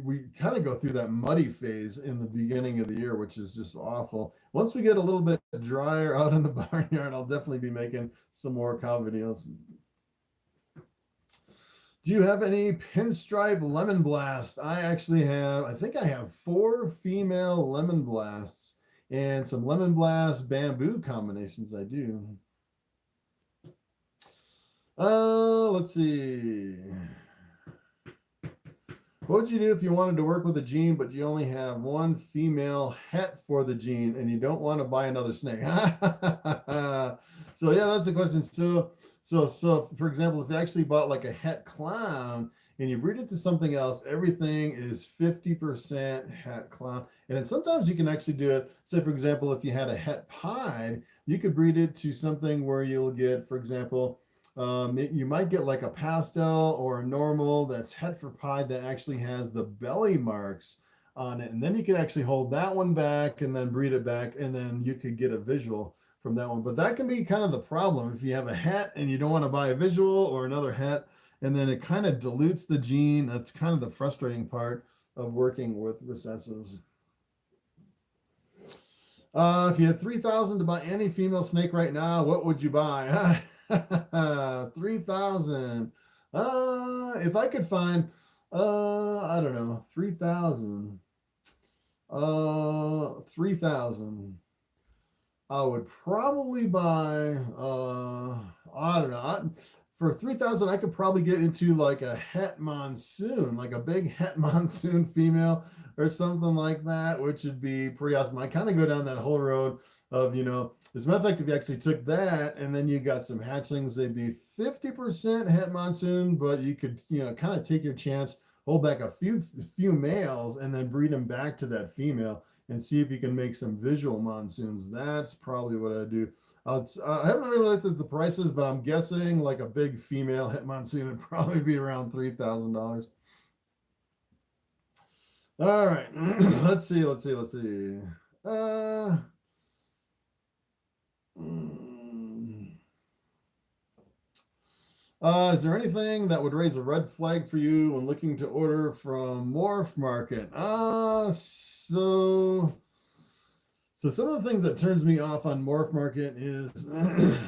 we kind of go through that muddy phase in the beginning of the year, which is just awful. Once we get a little bit drier out in the barnyard, I'll definitely be making some more cow videos. Do you have any pinstripe lemon blast? I actually have, I think I have 4 female lemon blasts and some lemon blast bamboo combinations. I do. Let's see. What would you do if you wanted to work with a gene, but you only have 1 female het for the gene and you don't want to buy another snake? So yeah, that's the question. So for example, if you actually bought like a het clown and you breed it to something else, everything is 50% het clown. And then sometimes you can actually do it. Say, for example, if you had a het pied, you could breed it to something where you'll get, for example, you might get like a pastel or a normal that's het for pied that actually has the belly marks on it. And then you could actually hold that one back and then breed it back, and then you could get a visual from that one. But that can be kind of the problem if you have a het and you don't want to buy a visual or another het, and then it kind of dilutes the gene. That's kind of the frustrating part of working with recessives. If you had $3,000 to buy any female snake right now, what would you buy? 3,000. If I could find, I don't know, 3,000. 3,000. I would probably buy, I don't know. For 3,000, I could probably get into like a het monsoon, like a big het monsoon female or something like that, which would be pretty awesome. I kind of go down that whole road of, you know, as a matter of fact, if you actually took that and then you got some hatchlings, they'd be 50% het monsoon, but you could, you know, kind of take your chance hold back a few males and then breed them back to that female and see if you can make some visual monsoons. That's probably what I do. I haven't really looked at the prices, but I'm guessing like a big female het monsoon would probably be around $3,000. All right, let's see. Is there anything that would raise a red flag for you when looking to order from Morph Market? So some of the things that turns me off on Morph Market is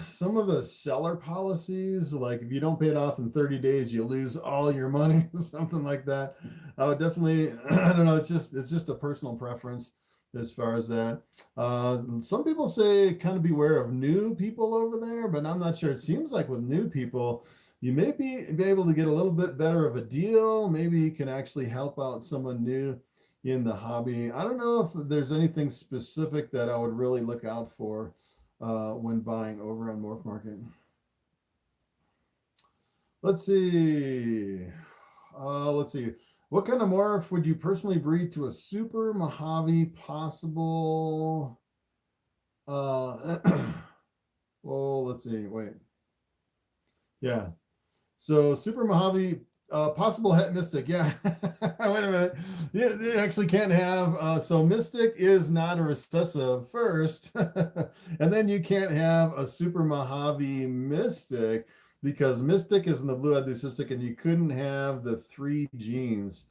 some of the seller policies, like if you don't pay it off in 30 days, you lose all your money, something like that. I would definitely, I don't know, it's just a personal preference as far as that. Some people say kind of beware of new people over there, but I'm not sure. It seems like with new people, you may be able to get a little bit better of a deal. Maybe you can actually help out someone new in the hobby. I don't know if there's anything specific that I would really look out for when buying over on Morph Market. Let's see. What kind of morph would you personally breed to a super Mojave possible? Well, let's see. Wait. Yeah. So super Mojave possible het mystic. Yeah. Wait a minute. You actually can't have so mystic is not a recessive first, and then you can't have a super Mojave mystic because mystic is in the blue-eyed leucistic, and you couldn't have the 3 genes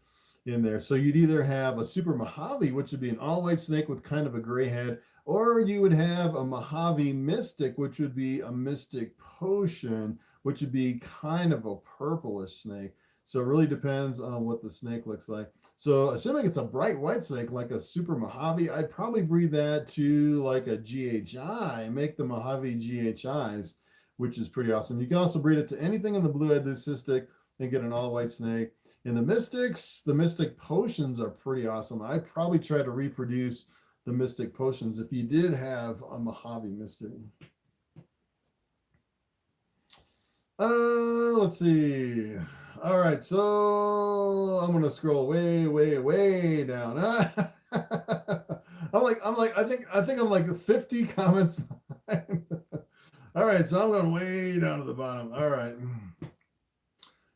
in there. So you'd either have a super Mojave, which would be an all-white snake with kind of a gray head, or you would have a Mojave mystic, which would be a mystic potion, which would be kind of a purplish snake. So it really depends on what the snake looks like. So assuming it's a bright white snake, like a super Mojave, I'd probably breed that to like a GHI, make the Mojave GHIs, which is pretty awesome. You can also breed it to anything in the blue-eyed leucistic and get an all-white snake. In the mystics, the mystic potions are pretty awesome. I'd probably try to reproduce the mystic potions if you did have a Mojave mystic. Let's see. All right, so I'm gonna scroll way down. I think I'm like 50 comments behind. All right, so I'm going way down to the bottom. All right.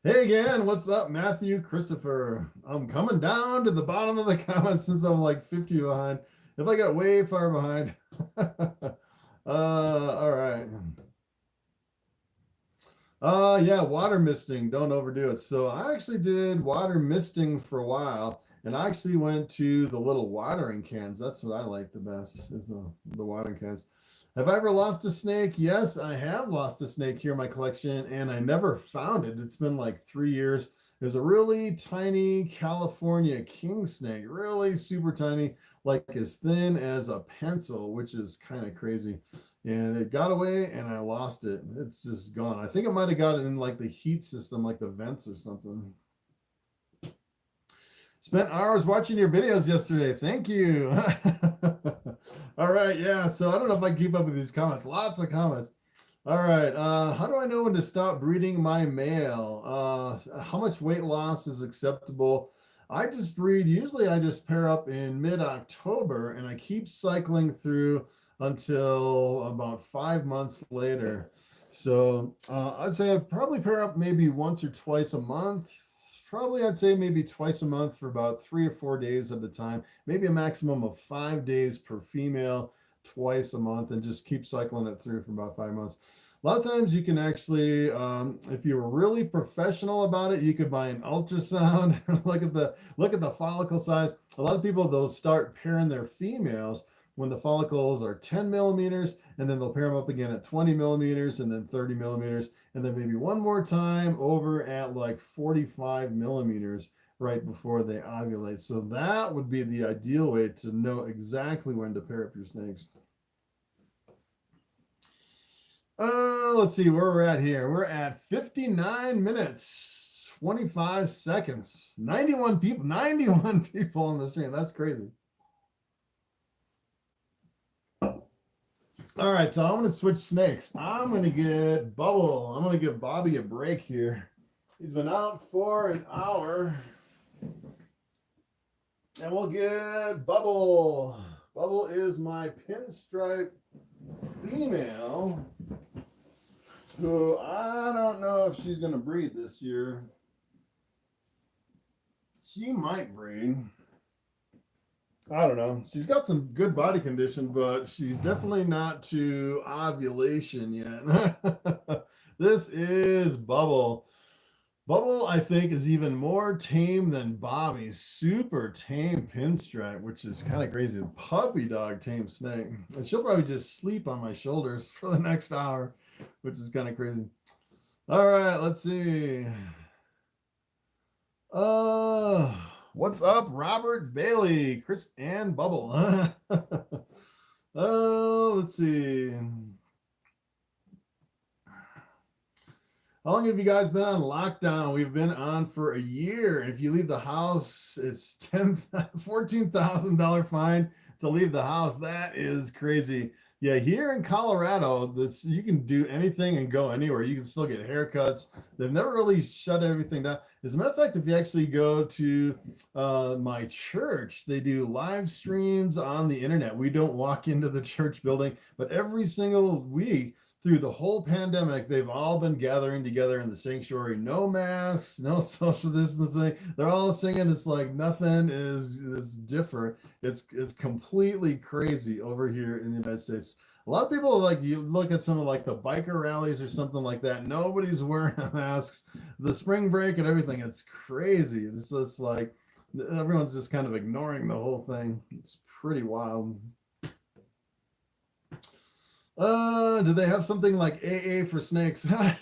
Hey again, what's up, Matthew Christopher? I'm coming down to the bottom of the comments since I'm like 50 behind. If I got way far behind. All right. Yeah, water misting, don't overdo it. So I actually did water misting for a while, and I actually went to the little watering cans. That's what I like the best, is the watering cans. Have I ever lost a snake? Yes, I have lost a snake here in my collection, and I never found it. It's been like 3 years. There's a really tiny California king snake, really super tiny, like as thin as a pencil, which is kind of crazy. And it got away, and I lost it. It's just gone. I think I might have got it in like the heat system, like the vents or something. Spent hours watching your videos yesterday. Thank you. All right, yeah. So I don't know if I can keep up with these comments. Lots of comments. All right. How do I know when to stop breeding my male? How much weight loss is acceptable? I just breed. Usually I just pair up in mid-October, and I keep cycling through until about 5 months later. So I'd say I'd probably pair up maybe once or twice a month. Probably I'd say maybe twice a month for about 3 or 4 days at a time, maybe a maximum of 5 days per female, twice a month, and just keep cycling it through for about 5 months. A lot of times you can actually, if you're really professional about it, you could buy an ultrasound, look at the follicle size. A lot of people, they'll start pairing their females when the follicles are 10 millimeters, and then they'll pair them up again at 20 millimeters, and then 30 millimeters, and then maybe one more time over at like 45 millimeters right before they ovulate. So that would be the ideal way to know exactly when to pair up your snakes. Let's see where we're at here. We're at 59 minutes, 25 seconds, 91 people on the stream. That's crazy. All right, so I'm going to switch snakes. I'm going to get Bubble. I'm going to give Bobby a break here. He's been out for an hour. And we'll get Bubble. Bubble is my pinstripe female, who I don't know if she's going to breed this year. She might breed. I don't know. She's got some good body condition, but she's definitely not to ovulation yet. This is Bubble. Bubble, I think, is even more tame than Bobby's super tame pinstripe, which is kind of crazy. Puppy dog tame snake. And she'll probably just sleep on my shoulders for the next hour, which is kind of crazy. All right, let's see. What's up, Robert Bailey, Chris and Bubble? Let's see. How long have you guys been on lockdown? We've been on for a year. And if you leave the house, it's $14,000 fine to leave the house. That is crazy. Yeah, here in Colorado, you can do anything and go anywhere. You can still get haircuts. They've never really shut everything down. As a matter of fact, if you actually go to my church, they do live streams on the internet. We don't walk into the church building, but every single week through the whole pandemic, they've all been gathering together in the sanctuary. No masks, no social distancing. They're all singing. It's like nothing is different. It's completely crazy over here in the United States. A lot of people, like, you look at some of like the biker rallies or something like that. Nobody's wearing masks. The spring break and everything. It's crazy. It's like everyone's just kind of ignoring the whole thing. It's pretty wild. Do they have something like AA for snakes? Yeah,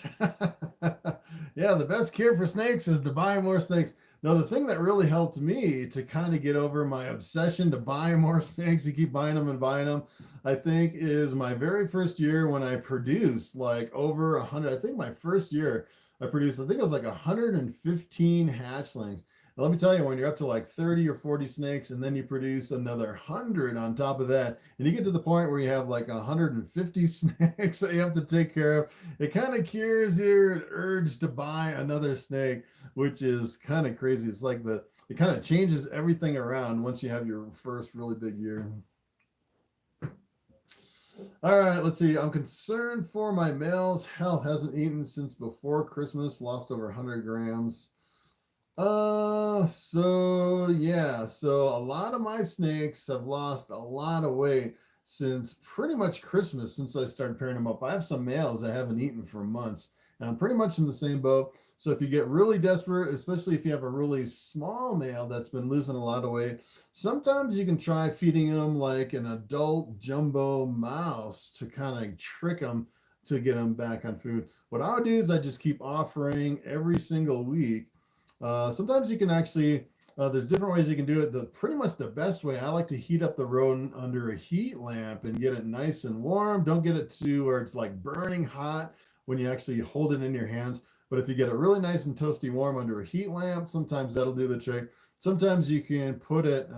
the best cure for snakes is to buy more snakes. Now, the thing that really helped me to kind of get over my obsession to buy more snakes, to keep buying them and buying them, I think, is my very first year when I produced like over 100. I think my first year I produced, I think it was like 115 hatchlings. Let me tell you, when you're up to like 30 or 40 snakes and then you produce another 100 on top of that, and you get to the point where you have like 150 snakes that you have to take care of, it kind of cures your urge to buy another snake, which is kind of crazy. It's like it kind of changes everything around once you have your first really big year. All right, let's see. I'm concerned for my male's health. Hasn't eaten since before Christmas, lost over 100 grams. So a lot of my snakes have lost a lot of weight since pretty much Christmas, since I started pairing them up. I have some males I haven't eaten for months, and I'm pretty much in the same boat. So if you get really desperate, especially if you have a really small male that's been losing a lot of weight, sometimes you can try feeding them like an adult jumbo mouse to kind of trick them to get them back on food. What I would do is I just keep offering every single week. Sometimes you can actually, there's different ways you can do it. Pretty much the best way, I like to heat up the rodent under a heat lamp and get it nice and warm. Don't get it to where it's like burning hot when you actually hold it in your hands. But if you get it really nice and toasty warm under a heat lamp, sometimes that'll do the trick. Sometimes you can put it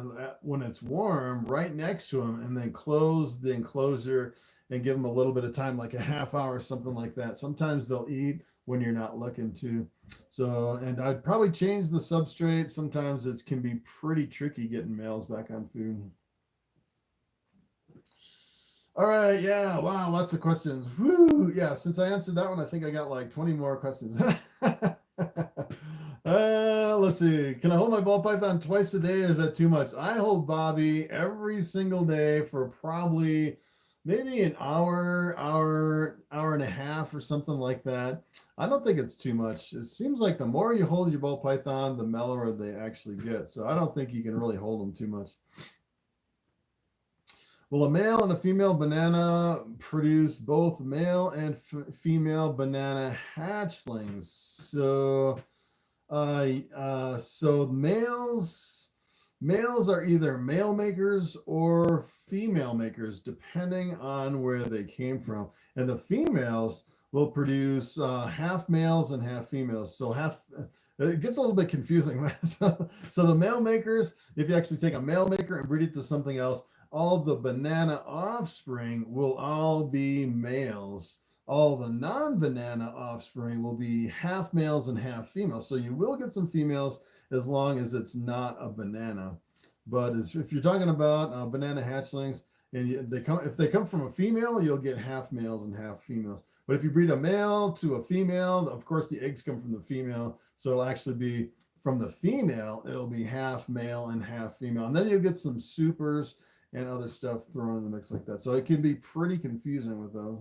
when it's warm right next to them and then close the enclosure and give them a little bit of time, like a half hour, something like that. Sometimes they'll eat when you're not looking to. So, and I'd probably change the substrate. Sometimes it can be pretty tricky getting males back on food. All right, yeah, wow, lots of questions. Woo, yeah, since I answered that one, I think I got like 20 more questions. Let's see. Can I hold my ball python twice a day, or is that too much? I hold Bobby every single day for probably maybe an hour and a half or something like that. I don't think it's too much. It seems like the more you hold your ball python, the mellower they actually get. So I don't think you can really hold them too much. Will a male and a female banana produce both male and female banana hatchlings? So males are either male makers or female makers, depending on where they came from. And the females will produce half males and half females. So it gets a little bit confusing. So the male makers, if you actually take a male maker and breed it to something else, all the banana offspring will all be males. All the non-banana offspring will be half males and half females. So you will get some females as long as it's not a banana. But if you're talking about banana hatchlings, and if they come from a female, you'll get half males and half females. But if you breed a male to a female, of course the eggs come from the female, so it'll actually be from the female, it'll be half male and half female. And then you'll get some supers and other stuff thrown in the mix like that. So it can be pretty confusing with those.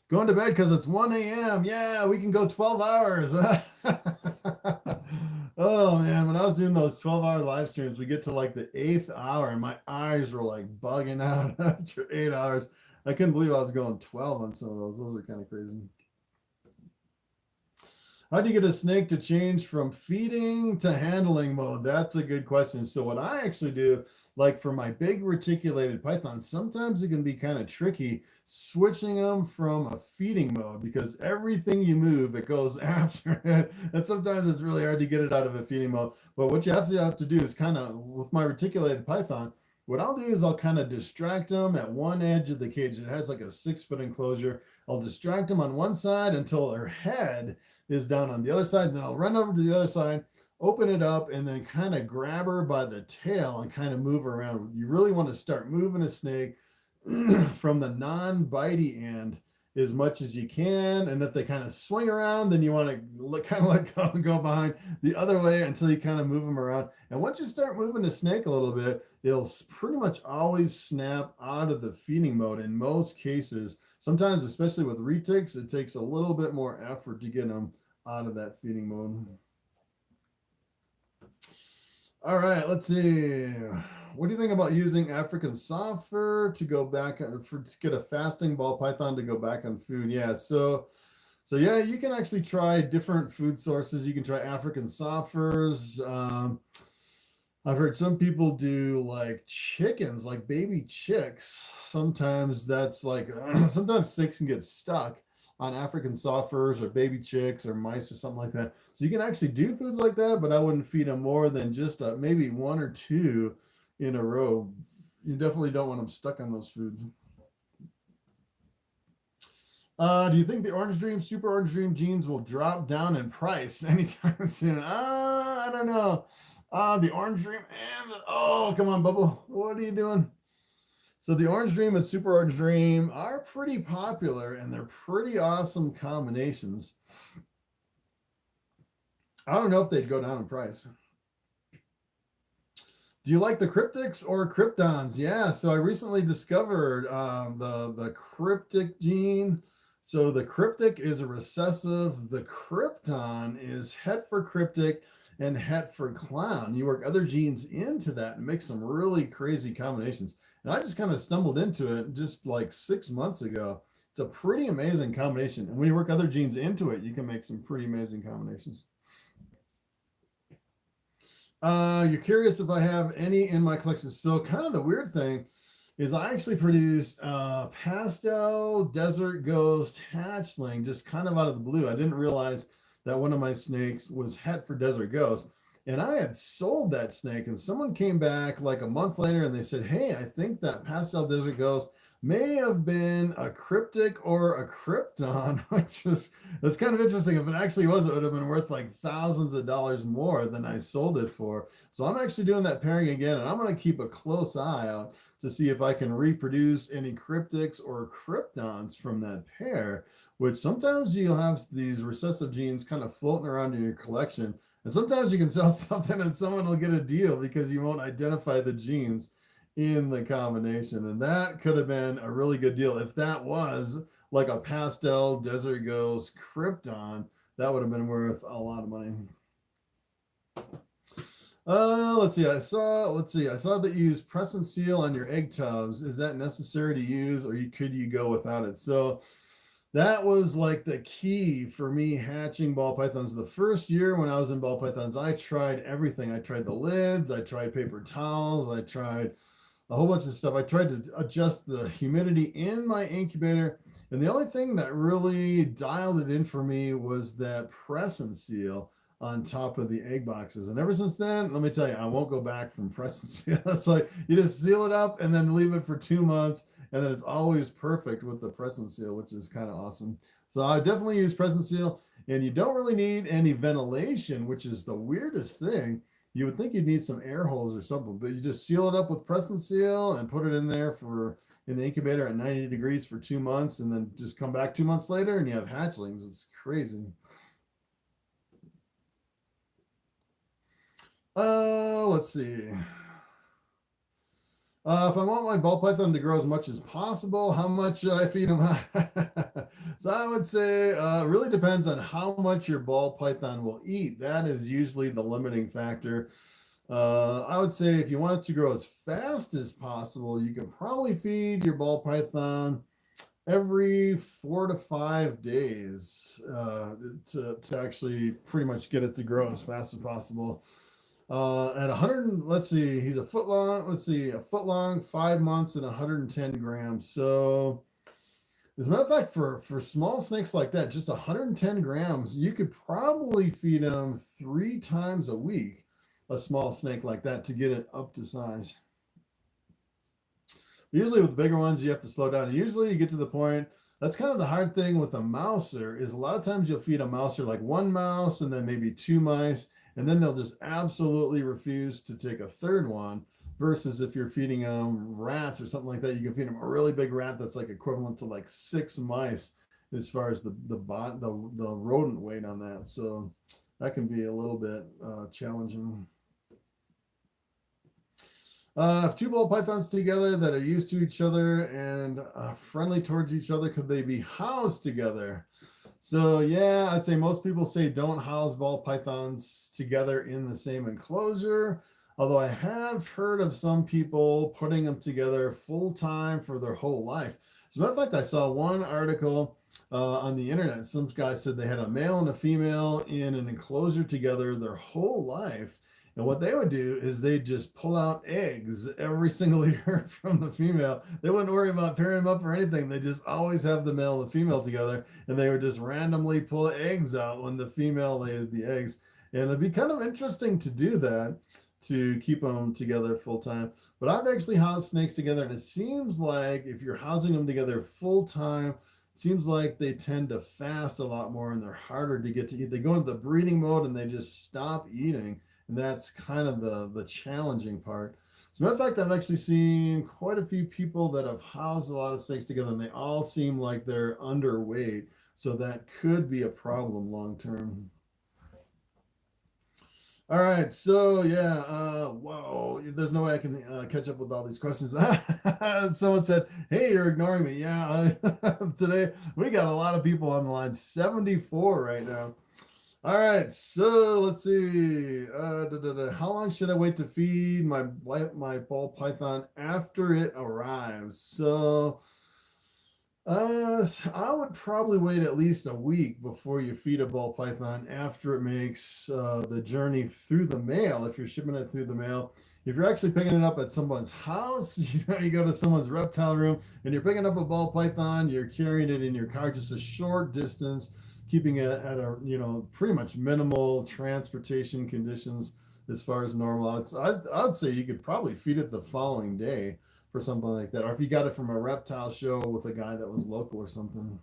Going to bed because it's 1 a.m. Yeah, we can go 12 hours. Oh man, when I was doing those 12-hour live streams, we get to like the 8th hour and my eyes were like bugging out after 8 hours. I couldn't believe I was going 12 on some of those. Those are kind of crazy. How do you get a snake to change from feeding to handling mode? That's a good question. So what I actually do, like for my big reticulated pythons, sometimes it can be kind of tricky switching them from a feeding mode because everything you move, it goes after it. And sometimes it's really hard to get it out of a feeding mode. But what you have to do is kind of, with my reticulated python, what I'll do is I'll kind of distract them at one edge of the cage. It has like a 6-foot enclosure. I'll distract them on one side until their head is down on the other side. Then I'll run over to the other side, open it up, and then kind of grab her by the tail and kind of move her around. You really want to start moving a snake from the non-bitey end as much as you can. And if they kind of swing around, then you want to kind of let go behind the other way until you kind of move them around. And once you start moving the snake a little bit, it'll pretty much always snap out of the feeding mode in most cases. Sometimes, especially with retics, it takes a little bit more effort to get them out of that feeding mode. All right, let's see. What do you think about using African soft fur to go back to get a fasting ball python to go back on food? Yeah, so yeah, you can actually try different food sources. You can try African soft furs. I've heard some people do like chickens, like baby chicks. Sometimes that's like, sometimes snakes can get stuck on African soft furs or baby chicks or mice or something like that. So you can actually do foods like that, but I wouldn't feed them more than just maybe 1 or 2 in a row. You definitely don't want them stuck on those foods. Do you think the Orange Dream, Super Orange Dream jeans will drop down in price anytime soon? I don't know. The Orange Dream and oh, come on, Bubble. What are you doing? So the Orange Dream and Super Orange Dream are pretty popular and they're pretty awesome combinations. I don't know if they'd go down in price. Do you like the cryptics or kryptons? Yeah, so I recently discovered the cryptic gene. So the cryptic is a recessive. The krypton is het for cryptic and het for clown. You work other genes into that and make some really crazy combinations. And I just kind of stumbled into it just like 6 months ago. It's a pretty amazing combination. And when you work other genes into it, you can make some pretty amazing combinations. You're curious if I have any in my collection. So kind of the weird thing is I actually produced pastel desert ghost hatchling just kind of out of the blue. I didn't realize that one of my snakes was het for desert ghost. And I had sold that snake and someone came back like a month later and they said, hey, I think that pastel desert ghost may have been a cryptic or a krypton, which is, that's kind of interesting. If it actually was, it would have been worth like thousands of dollars more than I sold it for. So I'm actually doing that pairing again, and I'm going to keep a close eye out to see if I can reproduce any cryptics or kryptons from that pair, which sometimes you'll have these recessive genes kind of floating around in your collection. And sometimes you can sell something and someone will get a deal because you won't identify the genes in the combination. And that could have been a really good deal. If that was like a pastel desert ghost krypton, that would have been worth a lot of money. Let's see. I saw that you use press and seal on your egg tubs. Is that necessary to use, or could you go without it? So that was like the key for me hatching ball pythons. The first year when I was in ball pythons, I tried everything. I tried the lids, I tried paper towels, I tried a whole bunch of stuff. I tried to adjust the humidity in my incubator. And the only thing that really dialed it in for me was that press and seal on top of the egg boxes. And ever since then, let me tell you, I won't go back from press and seal. It's like you just seal it up and then leave it for 2 months and then it's always perfect with the present seal, which is kind of awesome. So I definitely use present seal, and you don't really need any ventilation, which is the weirdest thing. You would think you'd need some air holes or something, but you just seal it up with present seal and put it in there in the incubator at 90 degrees for 2 months, and then just come back 2 months later and you have hatchlings. It's crazy. Let's see. If I want my ball python to grow as much as possible, how much should I feed them? So I would say it really depends on how much your ball python will eat. That is usually the limiting factor. I would say if you want it to grow as fast as possible, you can probably feed your ball python every 4 to 5 days to actually pretty much get it to grow as fast as possible. At 100, let's see, he's a foot long. Let's see, a foot long, 5 months, and 110 grams. So, as a matter of fact, for small snakes like that, just 110 grams, you could probably feed them 3 times a week. A small snake like that to get it up to size. Usually with bigger ones, you have to slow down. Usually you get to the point. That's kind of the hard thing with a mouser is a lot of times you'll feed a mouser like 1 mouse and then maybe 2 mice. And then they'll just absolutely refuse to take a third one. Versus if you're feeding them rats or something like that, you can feed them a really big rat that's like equivalent to like 6 mice as far as the rodent weight on that. So that can be a little bit challenging. If 2 ball pythons together that are used to each other and friendly towards each other, could they be housed together? So yeah, I'd say most people say don't house ball pythons together in the same enclosure. Although I have heard of some people putting them together full time for their whole life. As a matter of fact, I saw one article on the internet. Some guy said they had a male and a female in an enclosure together their whole life. And what they would do is they'd just pull out eggs every single year from the female. They wouldn't worry about pairing them up or anything. They just always have the male and the female together. And they would just randomly pull eggs out when the female laid the eggs. And it'd be kind of interesting to do that, to keep them together full time. But I've actually housed snakes together, and it seems like if you're housing them together full time, it seems like they tend to fast a lot more and they're harder to get to eat. They go into the breeding mode and they just stop eating. And that's kind of the challenging part. As a matter of fact, I've actually seen quite a few people that have housed a lot of snakes together, and they all seem like they're underweight. So that could be a problem long term. All right, so yeah, whoa, there's no way I can catch up with all these questions. Someone said, hey, you're ignoring me. Yeah, today we got a lot of people on the line, 74 right now. All right, so let's see. How long should I wait to feed my ball python after it arrives? So I would probably wait at least a week before you feed a ball python after it makes the journey through the mail. If you're shipping it through the mail, if you're actually picking it up at someone's house, you go to someone's reptile room and you're picking up a ball python, you're carrying it in your car just a short distance, keeping it at a pretty much minimal transportation conditions as far as normal. I'd say you could probably feed it the following day for something like that, or if you got it from a reptile show with a guy that was local or something.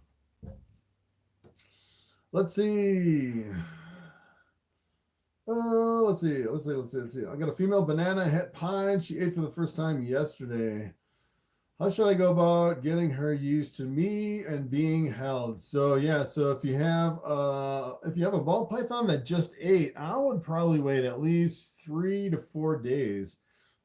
Let's see. Let's see. I got a female banana het pine. She ate for the first time yesterday. How should I go about getting her used to me and being held? So yeah, so if you have a ball python that just ate, I would probably wait at least 3 to 4 days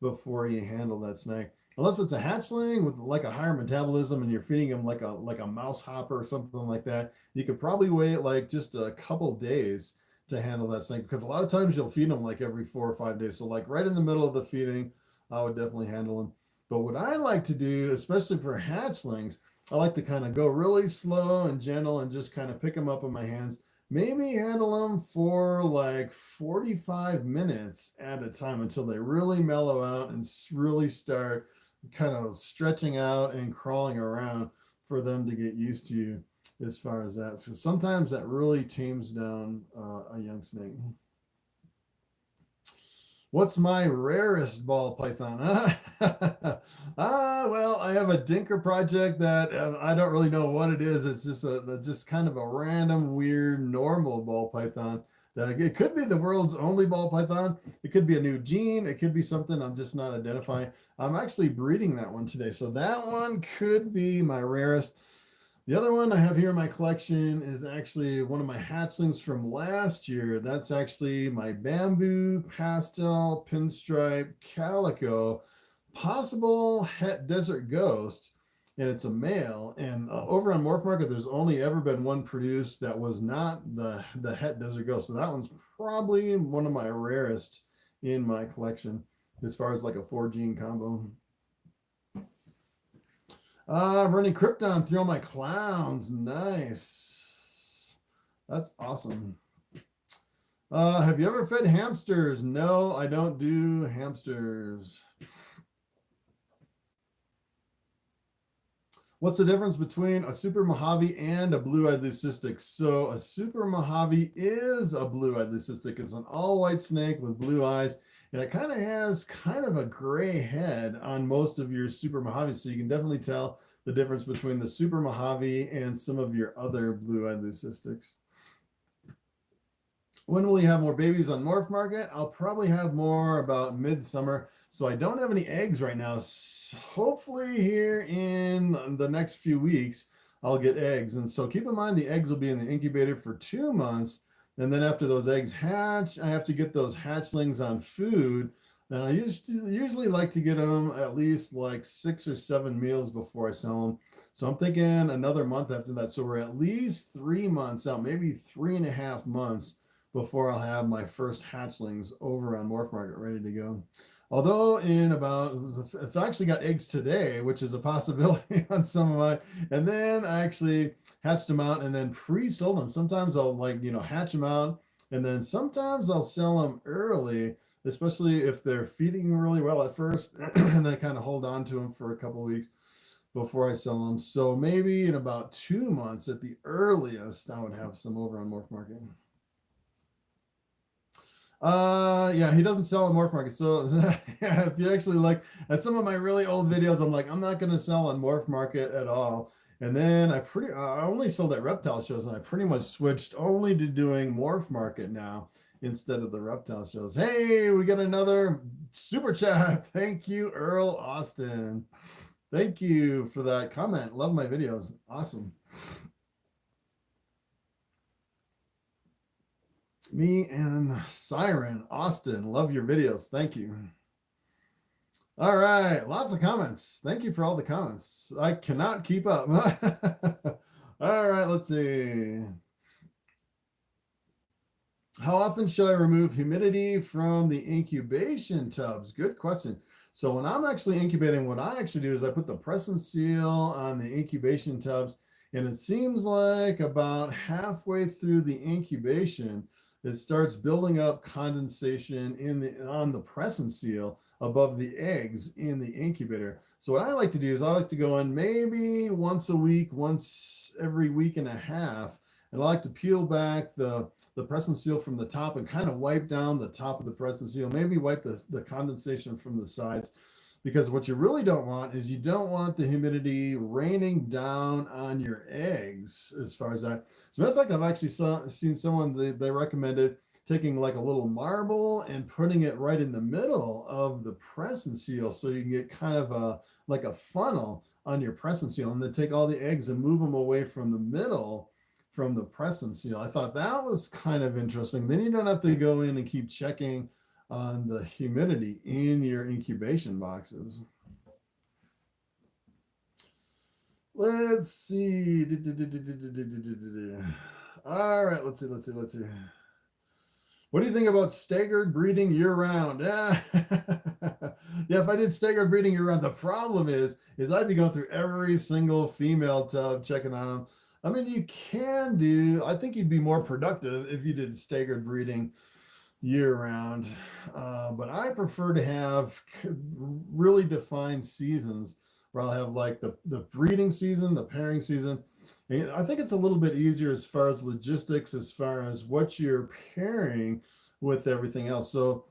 before you handle that snake. Unless it's a hatchling with like a higher metabolism and you're feeding them like a mouse hopper or something like that, you could probably wait like just a couple days to handle that snake, because a lot of times you'll feed them like every 4 or 5 days. So like right in the middle of the feeding, I would definitely handle them. But what I like to do, especially for hatchlings, I like to kind of go really slow and gentle and just kind of pick them up in my hands. Maybe handle them for like 45 minutes at a time until they really mellow out and really start kind of stretching out and crawling around for them to get used to you as far as that. So sometimes that really tames down a young snake. What's my rarest ball python? Well, I have a dinker project that I don't really know what it is. It's just kind of a random, weird, normal ball python. It could be the world's only ball python. It could be a new gene. It could be something I'm just not identifying. I'm actually breeding that one today, so that one could be my rarest. The other one I have here in my collection is actually one of my hatchlings from last year. That's actually my bamboo pastel pinstripe calico possible het desert ghost, and it's a male. And over on Morph Market, there's only ever been one produced that was not the het desert ghost. So that one's probably one of my rarest in my collection as far as like a 4-gene combo. I'm running Krypton through all my clowns. Nice. That's awesome. Have you ever fed hamsters? No, I don't do hamsters. What's the difference between a super Mojave and a blue-eyed leucistic? So a super Mojave is a blue-eyed leucistic. It's an all-white snake with blue eyes. And it kind of has kind of a gray head on most of your super Mojaves. So you can definitely tell the difference between the super Mojave and some of your other blue-eyed leucistics. When will you have more babies on Morph Market? I'll probably have more about midsummer. So I don't have any eggs right now. Hopefully here in the next few weeks, I'll get eggs. And so keep in mind the eggs will be in the incubator for 2 months. And then after those eggs hatch, I have to get those hatchlings on food. And I usually like to get them at least like 6 or 7 meals before I sell them. So I'm thinking another month after that. So we're at least 3 months out, maybe 3.5 months before I'll have my first hatchlings over on Morph Market ready to go. Although I've actually got eggs today, which is a possibility on some of mine. And then I actually hatched them out and then pre-sold them. Sometimes I'll hatch them out, and then sometimes I'll sell them early, especially if they're feeding really well at first, and then kind of hold on to them for a couple of weeks before I sell them. So maybe in about 2 months at the earliest, I would have some over on Morph Market. Yeah, he doesn't sell on Morph Market. So yeah, if you actually look at some of my really old videos, I'm like, I'm not going to sell on Morph Market at all. And then I only sold at reptile shows, and I pretty much switched only to doing Morph Market now instead of the reptile shows. Hey, we got another super chat. Thank you, Earl Austin. Thank you for that comment. Love my videos. Awesome. Me and Siren Austin, love your videos. Thank you. All right, lots of comments. Thank you for all the comments. I cannot keep up. All right, let's see. How often should I remove humidity from the incubation tubs? Good question. So when I'm actually incubating, what I actually do is I put the press and seal on the incubation tubs, and it seems like about halfway through the incubation, it starts building up condensation on the press and seal above the eggs in the incubator. So what I like to do is I like to go in maybe once a week, once every week and a half, and I like to peel back the press and seal from the top and kind of wipe down the top of the press and seal, maybe wipe the condensation from the sides. Because what you really don't want is you don't want the humidity raining down on your eggs as far as that. As a matter of fact, I've actually seen someone, they recommended taking like a little marble and putting it right in the middle of the press and seal, so you can get kind of like a funnel on your press and seal, and then take all the eggs and move them away from the middle from the press and seal. I thought that was kind of interesting. Then you don't have to go in and keep checking on the humidity in your incubation boxes. Let's see. All right, let's see. What do you think about staggered breeding year-round? Yeah, if I did staggered breeding year-round, the problem is I'd be going through every single female tub checking on them. I mean, you can do, I think you'd be more productive if you did staggered breeding year-round, but I prefer to have really defined seasons where I'll have like the breeding season, the pairing season. And I think it's a little bit easier as far as logistics, as far as what you're pairing with everything else. So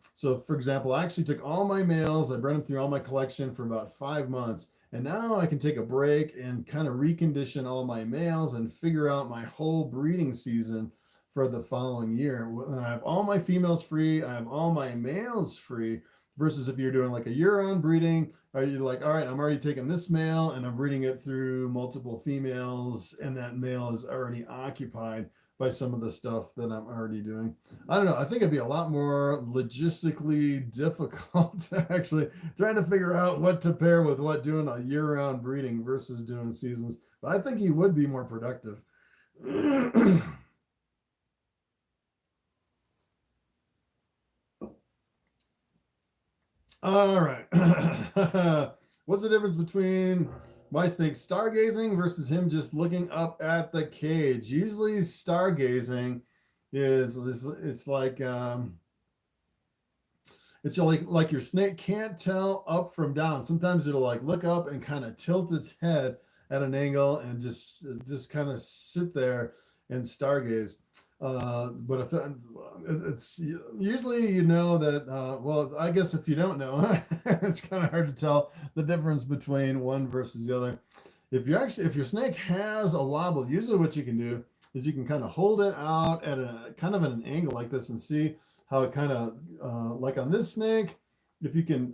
for example, I actually took all my males, I bred them through all my collection for about 5 months. And now I can take a break and kind of recondition all my males and figure out my whole breeding season for the following year. I have all my females free, I have all my males free, versus if you're doing like a year-round breeding, or you're like, all right, I'm already taking this male and I'm breeding it through multiple females, and that male is already occupied by some of the stuff that I'm already doing. I don't know. I think it'd be a lot more logistically difficult to actually trying to figure out what to pair with what, doing a year-round breeding versus doing seasons. But I think he would be more productive. All right. What's the difference between my snake stargazing versus him just looking up at the cage? Usually stargazing is it's like your snake can't tell up from down. Sometimes it'll like look up and kind of tilt its head at an angle and just kind of sit there and stargaze. But if it's usually, you know, that well, I guess if you don't know, it's kind of hard to tell the difference between one versus the other. If your snake has a wobble, usually what you can do is you can kind of hold it out at a kind of at an angle like this and see how it kind of like on this snake, if you can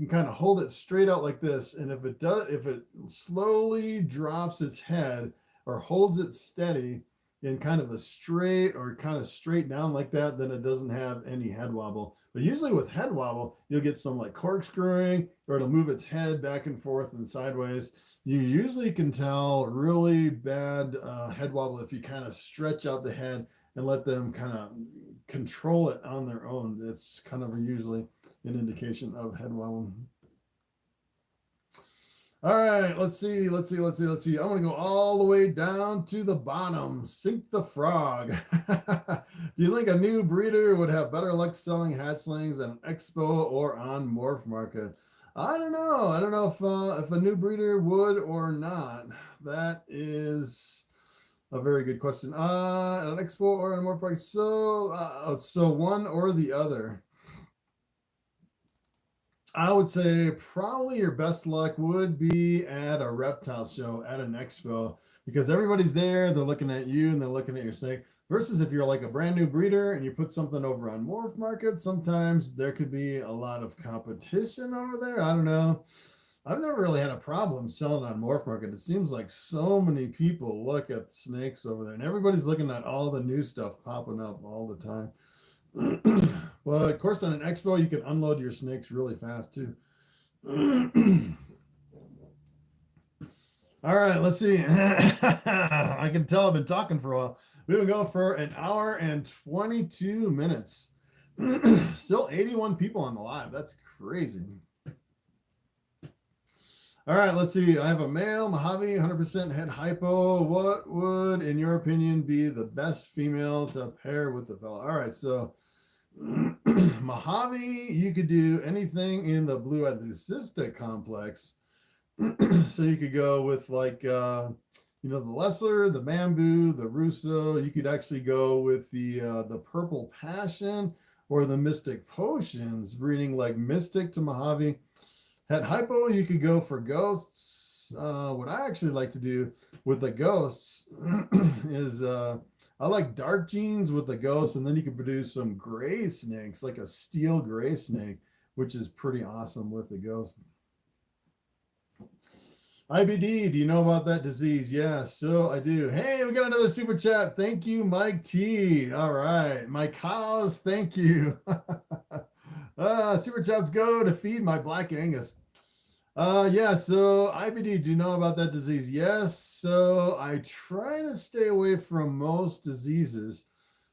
kind of hold it straight out like this, and if it slowly drops its head or holds it steady in kind of a straight or kind of straight down like that, then it doesn't have any head wobble. But usually with head wobble, you'll get some like corkscrewing, or it'll move its head back and forth and sideways. You usually can tell really bad head wobble if you kind of stretch out the head and let them kind of control it on their own. It's kind of usually an indication of head wobble. All right, let's see. I'm going to go all the way down to the bottom. Sink the frog. Do you think a new breeder would have better luck selling hatchlings at an expo or on Morph Market? I don't know. I don't know if a new breeder would or not. That is a very good question. At an expo or on Morph Market? So one or the other. I would say probably your best luck would be at a reptile show, at an expo, because everybody's there, they're looking at you and they're looking at your snake, versus if you're like a brand new breeder and you put something over on Morph Market, sometimes there could be a lot of competition over there. I don't know. I've never really had a problem selling on Morph Market. It seems like so many people look at snakes over there, and everybody's looking at all the new stuff popping up all the time. Well, of course, on an expo, you can unload your snakes really fast too. All right, let's see. I can tell I've been talking for a while. We've been going for an hour and 22 minutes. Still 81 people on the live. That's crazy. All right, let's see. I have a male Mojave, 100% head hypo. What would, in your opinion, be the best female to pair with the fella? All right, so Mojave, you could do anything in the blue-eyed leucistic complex. So you could go with like, the lesser, the bamboo, the russo. You could actually go with the purple passion or the mystic potions, breeding like mystic to Mojave. At hypo, you could go for ghosts. What I actually like to do with the ghosts is I like dark genes with the ghosts, and then you can produce some gray snakes, like a steel gray snake, which is pretty awesome with the ghost. IBD, do you know about that disease? Yes, so I do. Hey, we got another super chat. Thank you, Mike T. All right, my cows, thank you. Super chats go to feed my Black Angus. Yeah, so IBD, do you know about that disease? Yes, so I try to stay away from most diseases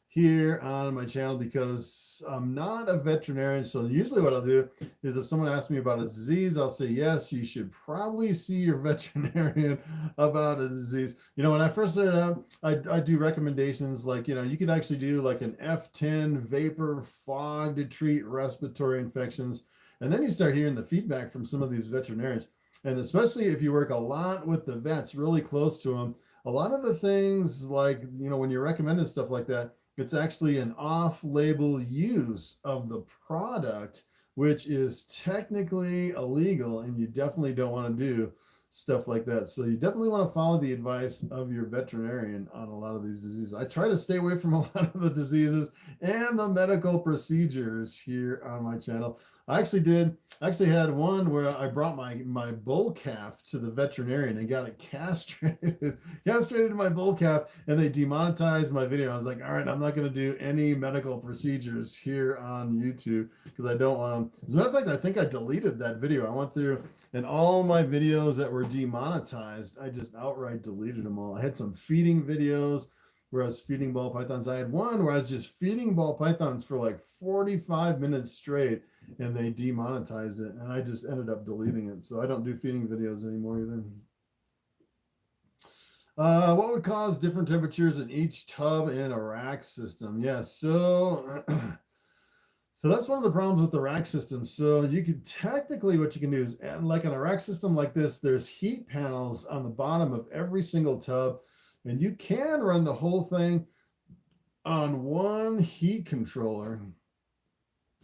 here on my channel because I'm not a veterinarian. So usually what I'll do is if someone asks me about a disease, I'll say, yes, you should probably see your veterinarian about a disease. When I first started out, I do recommendations like, you could actually do like an F10 vapor fog to treat respiratory infections. And then you start hearing the feedback from some of these veterinarians. And especially if you work a lot with the vets, really close to them, a lot of the things like, when you're recommending stuff like that, It's actually an off-label use of the product, which is technically illegal, and you definitely don't want to do stuff like that. So you definitely want to follow the advice of your veterinarian on a lot of these diseases. I try to stay away from a lot of the diseases and the medical procedures here on my channel. I actually had one where I brought my bull calf to the veterinarian and got it castrated my bull calf, and they demonetized my video. I was like, all right, I'm not going to do any medical procedures here on YouTube because I don't want them. As a matter of fact, I think I deleted that video. I went through and all my videos that were demonetized, I just outright deleted them all. I had some feeding videos where I was feeding ball pythons. I had one where I was just feeding ball pythons for like 45 minutes straight, and they demonetized it, and I just ended up deleting it. So I don't do feeding videos anymore either. What would cause different temperatures in each tub in a rack system? Yes, so that's one of the problems with the rack system. So you could technically, what you can do is, like on a rack system like this, there's heat panels on the bottom of every single tub, and you can run the whole thing on one heat controller.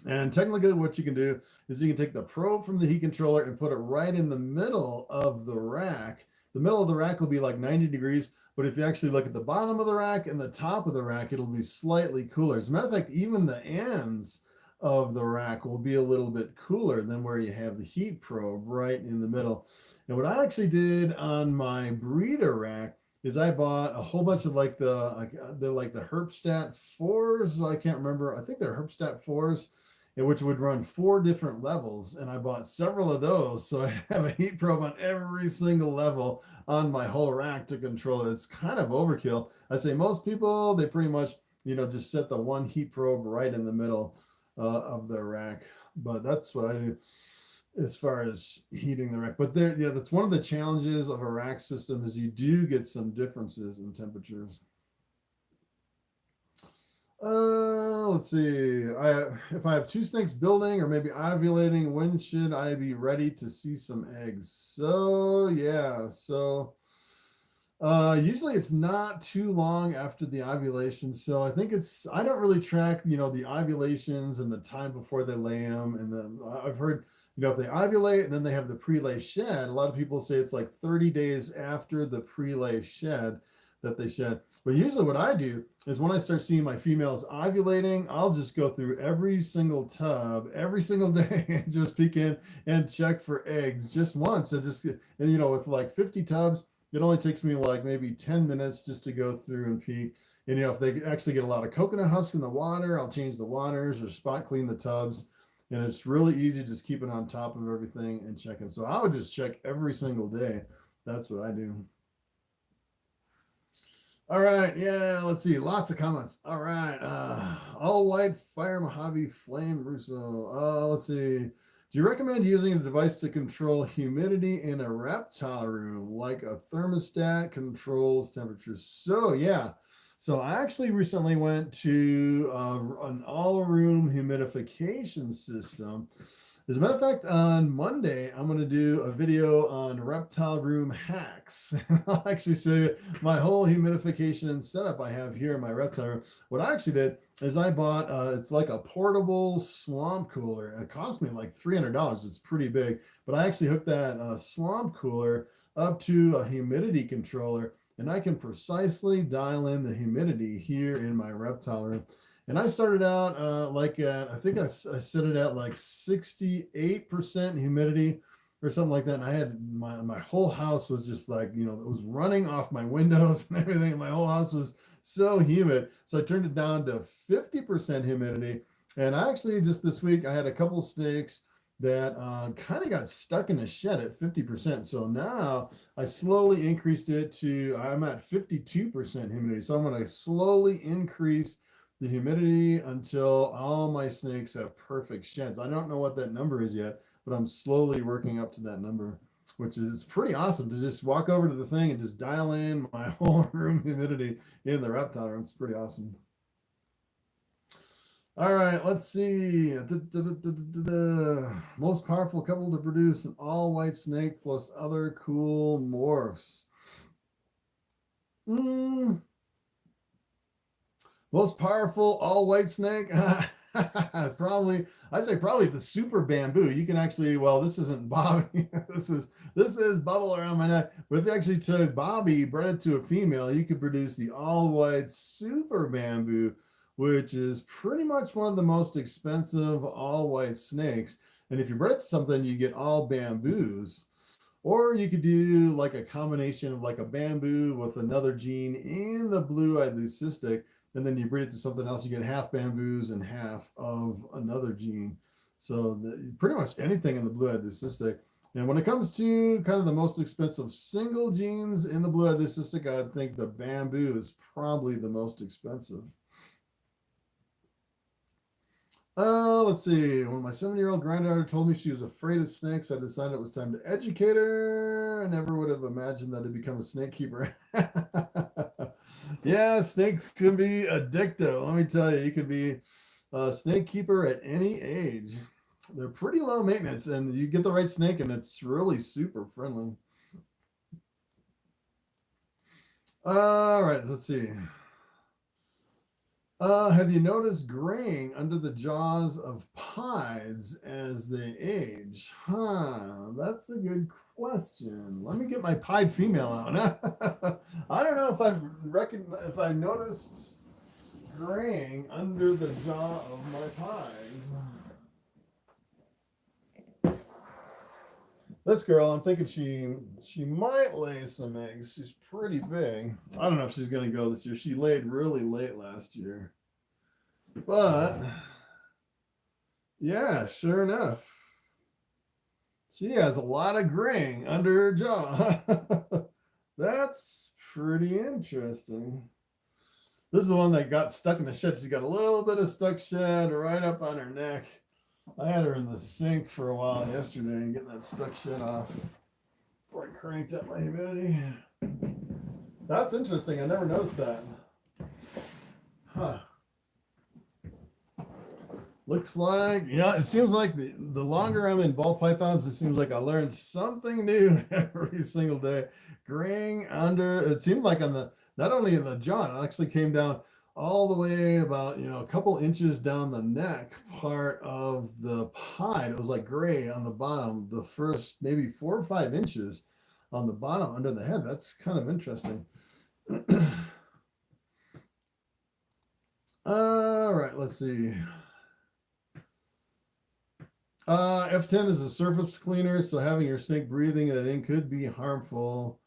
And technically what you can do is you can take the probe from the heat controller and put it right in the middle of the rack. The middle of the rack will be like 90 degrees, but if you actually look at the bottom of the rack and the top of the rack, it'll be slightly cooler. As a matter of fact, even the ends of the rack will be a little bit cooler than where you have the heat probe right in the middle. And what I actually did on my breeder rack is I bought a whole bunch of like the Herpstat 4s. I can't remember. I think they're Herpstat 4s, which would run 4 different levels. And I bought several of those. So I have a heat probe on every single level on my whole rack to control it. It's kind of overkill. I say most people, they pretty much, just set the one heat probe right in the middle of their rack. But that's what I do as far as heating the rack. But that's one of the challenges of a rack system, is you do get some differences in temperatures. Let's see. If I have 2 snakes building or maybe ovulating, when should I be ready to see some eggs? So yeah, usually it's not too long after the ovulation. So I think I don't really track, the ovulations and the time before they lay them. And then I've heard, if they ovulate and then they have the pre-lay shed, a lot of people say it's like 30 days after the pre-lay shed that they shed. But usually what I do is when I start seeing my females ovulating, I'll just go through every single tub every single day and just peek in and check for eggs just once. And with like 50 tubs, it only takes me like maybe 10 minutes just to go through and peek. And if they actually get a lot of coconut husk in the water, I'll change the waters or spot clean the tubs. And it's really easy just keeping on top of everything and checking. So I would just check every single day. That's what I do. All right, yeah, let's see. Lots of comments. All right. All white fire Mojave flame Russo. Let's see. Do you recommend using a device to control humidity in a reptile room, like a thermostat controls temperature? So yeah. So I actually recently went to an all-room humidification system. As a matter of fact, on Monday, I'm going to do a video on reptile room hacks. I'll actually show you my whole humidification setup I have here in my reptile room. What I actually did is I bought, it's like a portable swamp cooler. It cost me like $300. It's pretty big. But I actually hooked that swamp cooler up to a humidity controller, and I can precisely dial in the humidity here in my reptile room. And I started out I think I set it at like 68% humidity or something like that. And I had my whole house was just like, it was running off my windows and everything. My whole house was so humid. So I turned it down to 50% humidity. And I actually just this week, I had a couple snakes that kind of got stuck in a shed at 50%. So now I slowly increased it to, I'm at 52% humidity. So I'm going to slowly increase the humidity until all my snakes have perfect sheds. I don't know what that number is yet, but I'm slowly working up to that number, which is pretty awesome to just walk over to the thing and just dial in my whole room humidity in the reptile room. It's pretty awesome. All right, let's see. Most powerful couple to produce an all-white snake plus other cool morphs. Most powerful all white snake? Probably, I'd say probably the super bamboo. You can actually, well, this isn't Bobby. this is bubble around my neck. But if you actually took Bobby, bred it to a female, you could produce the all white super bamboo, which is pretty much one of the most expensive all white snakes. And if you bred it to something, you get all bamboos. Or you could do like a combination of like a bamboo with another gene in the blue-eyed leucistic, and then you breed it to something else, you get half bamboos and half of another gene. So pretty much anything in the blue-eyed leucistic. And when it comes to kind of the most expensive single genes in the blue-eyed leucistic, I would think the bamboo is probably the most expensive. Let's see. When my 7-year-old granddaughter told me she was afraid of snakes, I decided it was time to educate her. I never would have imagined that I'd become a snake keeper. Yeah, snakes can be addictive. Let me tell you, you could be a snake keeper at any age. They're pretty low maintenance, and you get the right snake, and it's really super friendly. All right, let's see. Have you noticed graying under the jaws of pieds as they age? That's a good question. Let me get my pied female out. I don't know if I've noticed graying under the jaw of my pieds. This girl, I'm thinking she might lay some eggs. She's pretty big. I don't know if she's going to go this year. She laid really late last year. But, yeah, sure enough. She has a lot of graying under her jaw. That's pretty interesting. This is the one that got stuck in the shed. She's got a little bit of stuck shed right up on her neck. I had her in the sink for a while yesterday and getting that stuck shit off before I cranked up my humidity. That's interesting. I never noticed that. Huh. Looks like, yeah, it seems like the longer I'm in ball pythons, it seems like I learn something new every single day. Graying under, it seemed like on the, not only in the jaw, it actually came down all the way about, a couple inches down the neck part of the pied. It was like gray on the bottom, the first maybe 4 or 5 inches on the bottom under the head. That's kind of interesting. All right, let's see. F10 is a surface cleaner, so having your snake breathing it in could be harmful.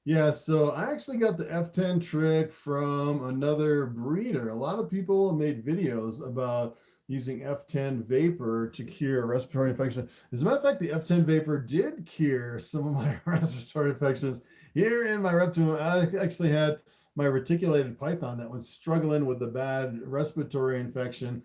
Yeah, so I actually got the F10 trick from another breeder. A lot of people made videos about using F10 vapor to cure respiratory infection. As a matter of fact, the F10 vapor did cure some of my respiratory infections. Here in my reptile, I actually had my reticulated python that was struggling with a bad respiratory infection,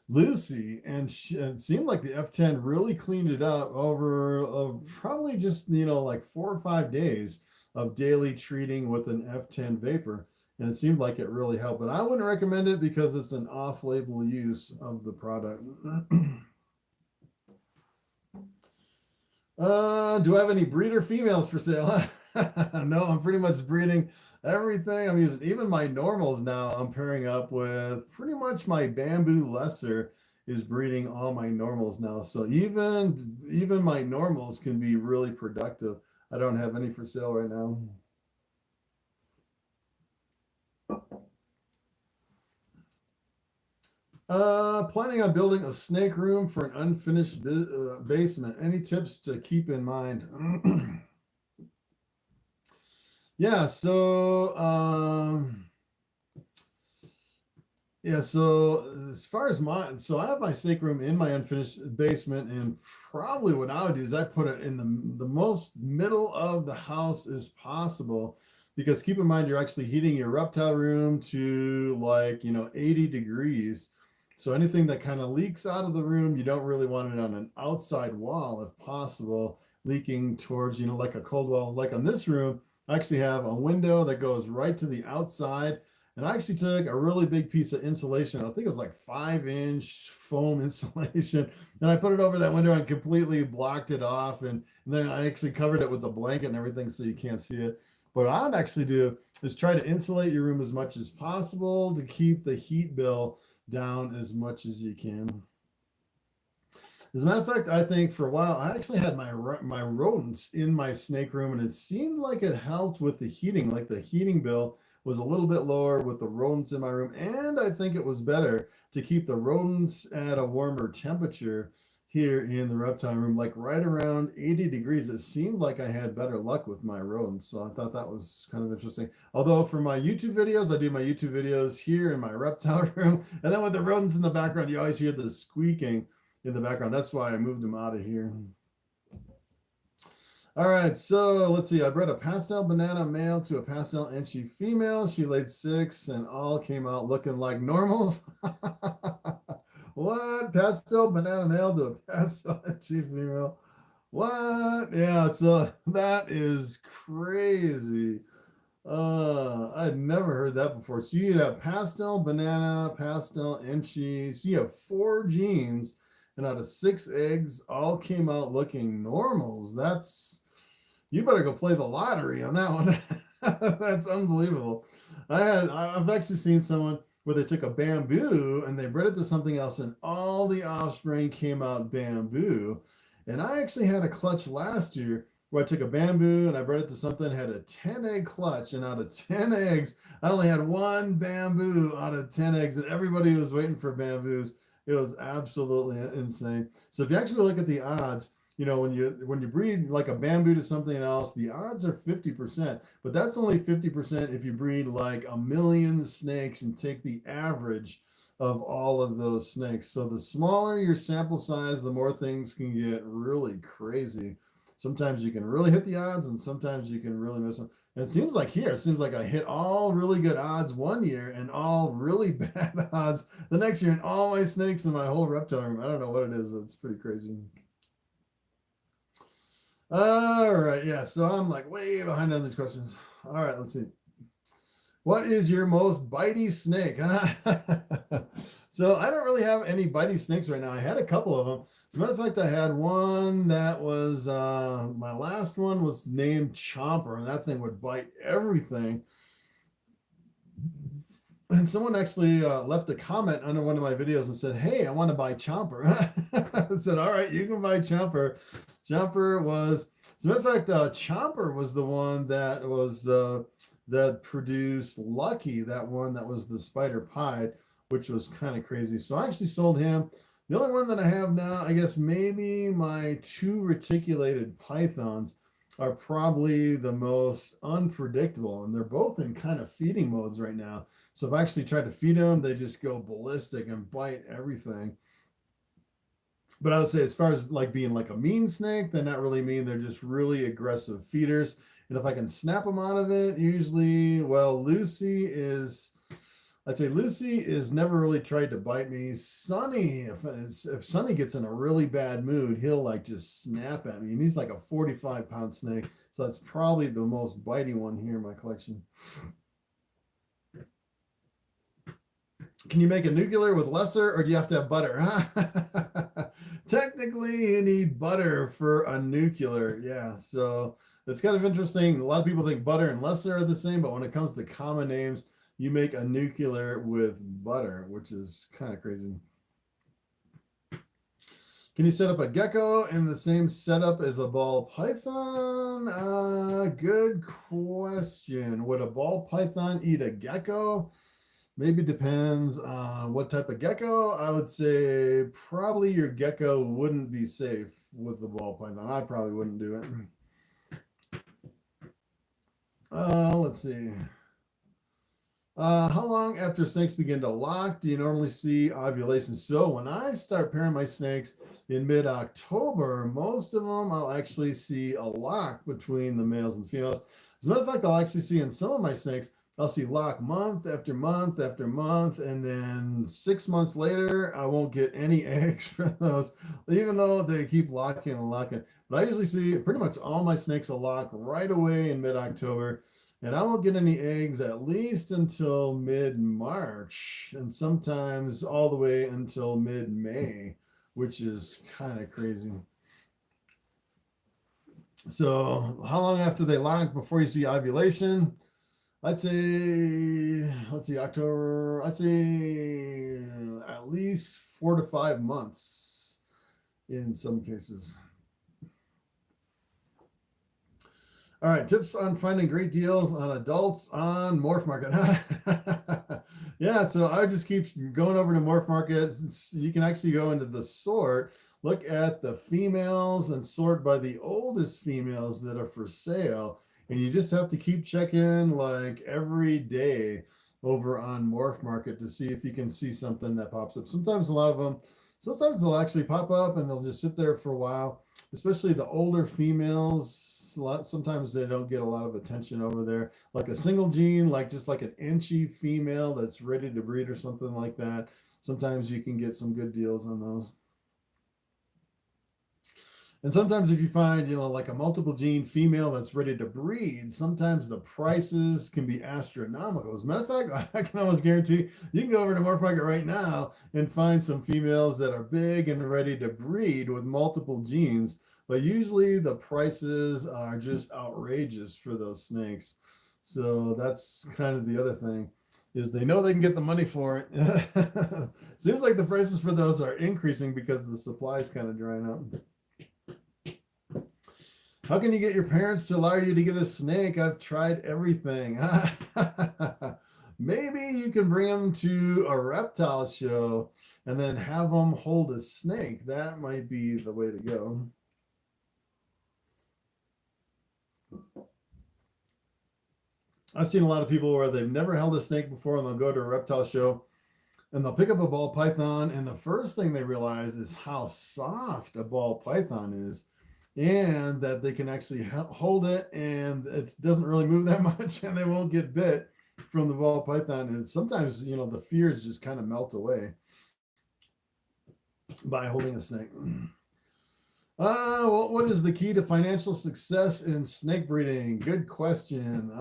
Lucy, and it seemed like the F10 really cleaned it up over probably just, like 4 or 5 days of daily treating with an F10 vapor. And it seemed like it really helped, but I wouldn't recommend it because it's an off-label use of the product. Do I have any breeder females for sale? No, I'm pretty much breeding everything. I'm using, even my normals now, I'm pairing up with pretty much my bamboo lesser is breeding all my normals now. So even my normals can be really productive. I don't have any for sale right now. Planning on building a snake room for an unfinished basement. Any tips to keep in mind? Yeah, so as far as I have my snake room in my unfinished basement, and probably what I would do is I put it in the most middle of the house as possible, because keep in mind, you're actually heating your reptile room to 80 degrees. So anything that kind of leaks out of the room, you don't really want it on an outside wall if possible, leaking towards, like a cold wall. Like on this room, I actually have a window that goes right to the outside. And I actually took a really big piece of insulation. I think it was like 5-inch foam insulation. And I put it over that window and completely blocked it off. And then I actually covered it with a blanket and everything so you can't see it. What I'd actually do is try to insulate your room as much as possible to keep the heat bill down as much as you can. As a matter of fact, I think for a while I actually had my rodents in my snake room, and it seemed like it helped with the heating. Like the heating bill was a little bit lower with the rodents in my room, and I think it was better to keep the rodents at a warmer temperature here in the reptile room, like right around 80 degrees. It seemed like I had better luck with my rodents, so I thought that was kind of interesting. Although for my YouTube videos, I do my YouTube videos here in my reptile room, and then with the rodents in the background, you always hear the squeaking in the background. That's why I moved them out of here. All right, so let's see. I bred a pastel banana male to a pastel Enchi female. She laid 6 and all came out looking like normals. What? Pastel banana male to a pastel Enchi female? What? Yeah, so that is crazy. I'd never heard that before. So you have pastel banana, pastel Enchi. So you have 4 genes, and out of 6 eggs, all came out looking normals. You better go play the lottery on that one. That's unbelievable. I've actually seen someone where they took a bamboo and they bred it to something else, and all the offspring came out bamboo. And I actually had a clutch last year where I took a bamboo and I bred it to something, had a 10-egg clutch, and out of 10 eggs, I only had 1 bamboo out of 10 eggs, and everybody was waiting for bamboos. It was absolutely insane. So if you actually look at the odds, when you breed like a bamboo to something else, the odds are 50%, but that's only 50% if you breed like 1,000,000 snakes and take the average of all of those snakes. So the smaller your sample size, the more things can get really crazy. Sometimes you can really hit the odds, and sometimes you can really miss them. And it seems like I hit all really good odds one year and all really bad odds the next year, and all my snakes in my whole reptile room. I don't know what it is, but it's pretty crazy. All right, yeah, so I'm like way behind on these questions. All right, let's see. What is your most bitey snake? So I don't really have any bitey snakes right now. I had a couple of them. As a matter of fact, I had one that was, my last one was named Chomper, and that thing would bite everything. And someone actually left a comment under one of my videos and said, "Hey, I want to buy Chomper." I said, "All right, you can buy Chomper." Chomper was, as a matter of fact, Chomper was the one that was that produced Lucky, that one that was the spider pied, which was kind of crazy. So I actually sold him. The only one that I have now, I guess maybe my 2 reticulated pythons are probably the most unpredictable, and they're both in kind of feeding modes right now. So if I actually try to feed them, they just go ballistic and bite everything. But I would say as far as like being like a mean snake, they're not really mean. They're just really aggressive feeders. And if I can snap them out of it, usually, well, I'd say Lucy is never really tried to bite me. Sonny, if Sonny gets in a really bad mood, he'll like just snap at me. And he's like a 45-pound snake. So that's probably the most bitey one here in my collection. Can you make a nuclear with lesser, or do you have to have butter? Technically, you need butter for a nuclear. Yeah, so it's kind of interesting. A lot of people think butter and lesser are the same, but when it comes to common names, you make a nuclear with butter, which is kind of crazy. Can you set up a gecko in the same setup as a ball python? Good question. Would a ball python eat a gecko? Maybe depends on what type of gecko. I would say probably your gecko wouldn't be safe with the ball python. I probably wouldn't do it. Let's see. How long after snakes begin to lock do you normally see ovulation? So when I start pairing my snakes in mid-October, most of them I'll actually see a lock between the males and females. As a matter of fact, I'll actually see in some of my snakes, I'll see lock month after month after month, and then 6 months later, I won't get any eggs from those, even though they keep locking and locking. But I usually see pretty much all my snakes will lock right away in mid-October, and I won't get any eggs at least until mid-March, and sometimes all the way until mid-May, which is kind of crazy. So how long after they lock before you see ovulation? I'd say, let's see, October, I'd say at least 4 to 5 months in some cases. All right, tips on finding great deals on adults on Morph Market. Yeah, so I just keep going over to Morph Market. You can actually go into the sort, look at the females and sort by the oldest females that are for sale. And you just have to keep checking like every day over on Morph Market to see if you can see something that pops up. Sometimes a lot of them, sometimes they'll actually pop up and they'll just sit there for a while, especially the older females. Sometimes they don't get a lot of attention over there. Like a single gene, like just like an inchy female that's ready to breed or something like that. Sometimes you can get some good deals on those. And sometimes if you find, like a multiple gene female that's ready to breed, sometimes the prices can be astronomical. As a matter of fact, I can almost guarantee you can go over to Morph Market right now and find some females that are big and ready to breed with multiple genes. But usually the prices are just outrageous for those snakes. So that's kind of the other thing, is they know they can get the money for it. Seems like the prices for those are increasing because the supply is kind of drying up. How can you get your parents to allow you to get a snake? I've tried everything. Maybe you can bring them to a reptile show and then have them hold a snake. That might be the way to go. I've seen a lot of people where they've never held a snake before and they'll go to a reptile show and they'll pick up a ball python, and the first thing they realize is how soft a ball python is, and that they can actually hold it and it doesn't really move that much and they won't get bit from the ball python. And sometimes, the fears just kind of melt away by holding a snake. What is the key to financial success in snake breeding? Good question.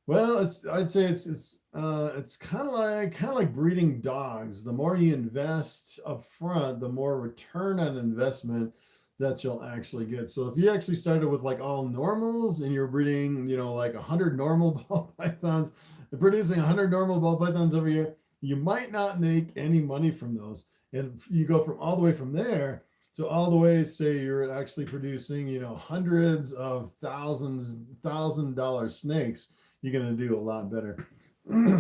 Well, I'd say it's kind of like breeding dogs. The more you invest up front, the more return on investment that you'll actually get. So if you actually started with like all normals and you're breeding, like 100 normal ball pythons, and producing 100 normal ball pythons every year, you might not make any money from those. And you go from all the way from there to all the way, say you're actually producing, hundreds of $1,000 snakes, you're going to do a lot better.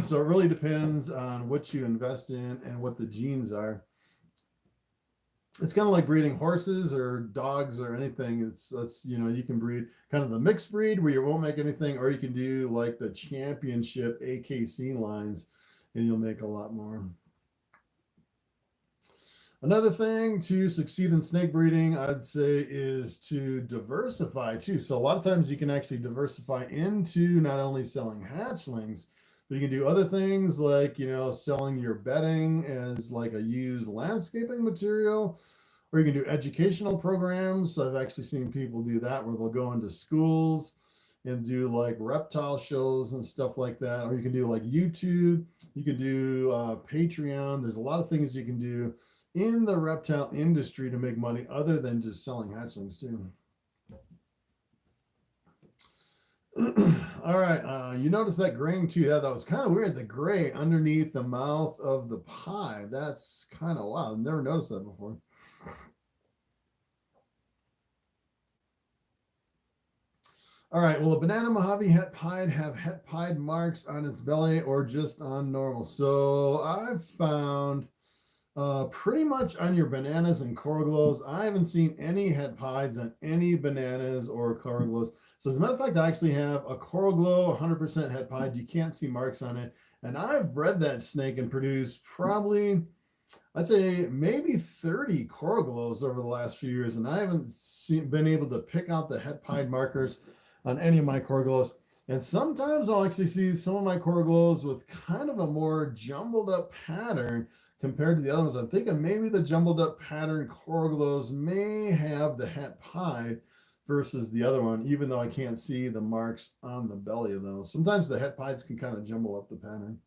So it really depends on what you invest in and what the genes are. It's kind of like breeding horses or dogs or anything. That's you can breed kind of the mixed breed where you won't make anything, or you can do like the championship AKC lines and you'll make a lot more. Another thing to succeed in snake breeding, I'd say, is to diversify too. So a lot of times you can actually diversify into not only selling hatchlings, but you can do other things like, selling your bedding as like a used landscaping material, or you can do educational programs. I've actually seen people do that where they'll go into schools and do like reptile shows and stuff like that. Or you can do like YouTube, you can do Patreon. There's a lot of things you can do in the reptile industry to make money other than just selling hatchlings too. All right, you notice that graying too. Yeah, that was kind of weird. The gray underneath the mouth of the pie. That's kind of wild. I've never noticed that before. All right, will a banana Mojave het pied have het pied marks on its belly or just on normal? So I've found pretty much on your bananas and coral glows. I haven't seen any het pieds on any bananas or coral glows. So as a matter of fact, I actually have a coral glow, 100% het pied. You can't see marks on it. And I've bred that snake and produced probably, I'd say maybe 30 coral glows over the last few years. And I haven't been able to pick out the het pied markers on any of my coral glows. And sometimes I'll actually see some of my coral glows with kind of a more jumbled up pattern compared to the other ones. I'm thinking maybe the jumbled up pattern coral glows may have the het pied versus the other one, even though I can't see the marks on the belly of those. Sometimes the het pieds can kind of jumble up the pattern.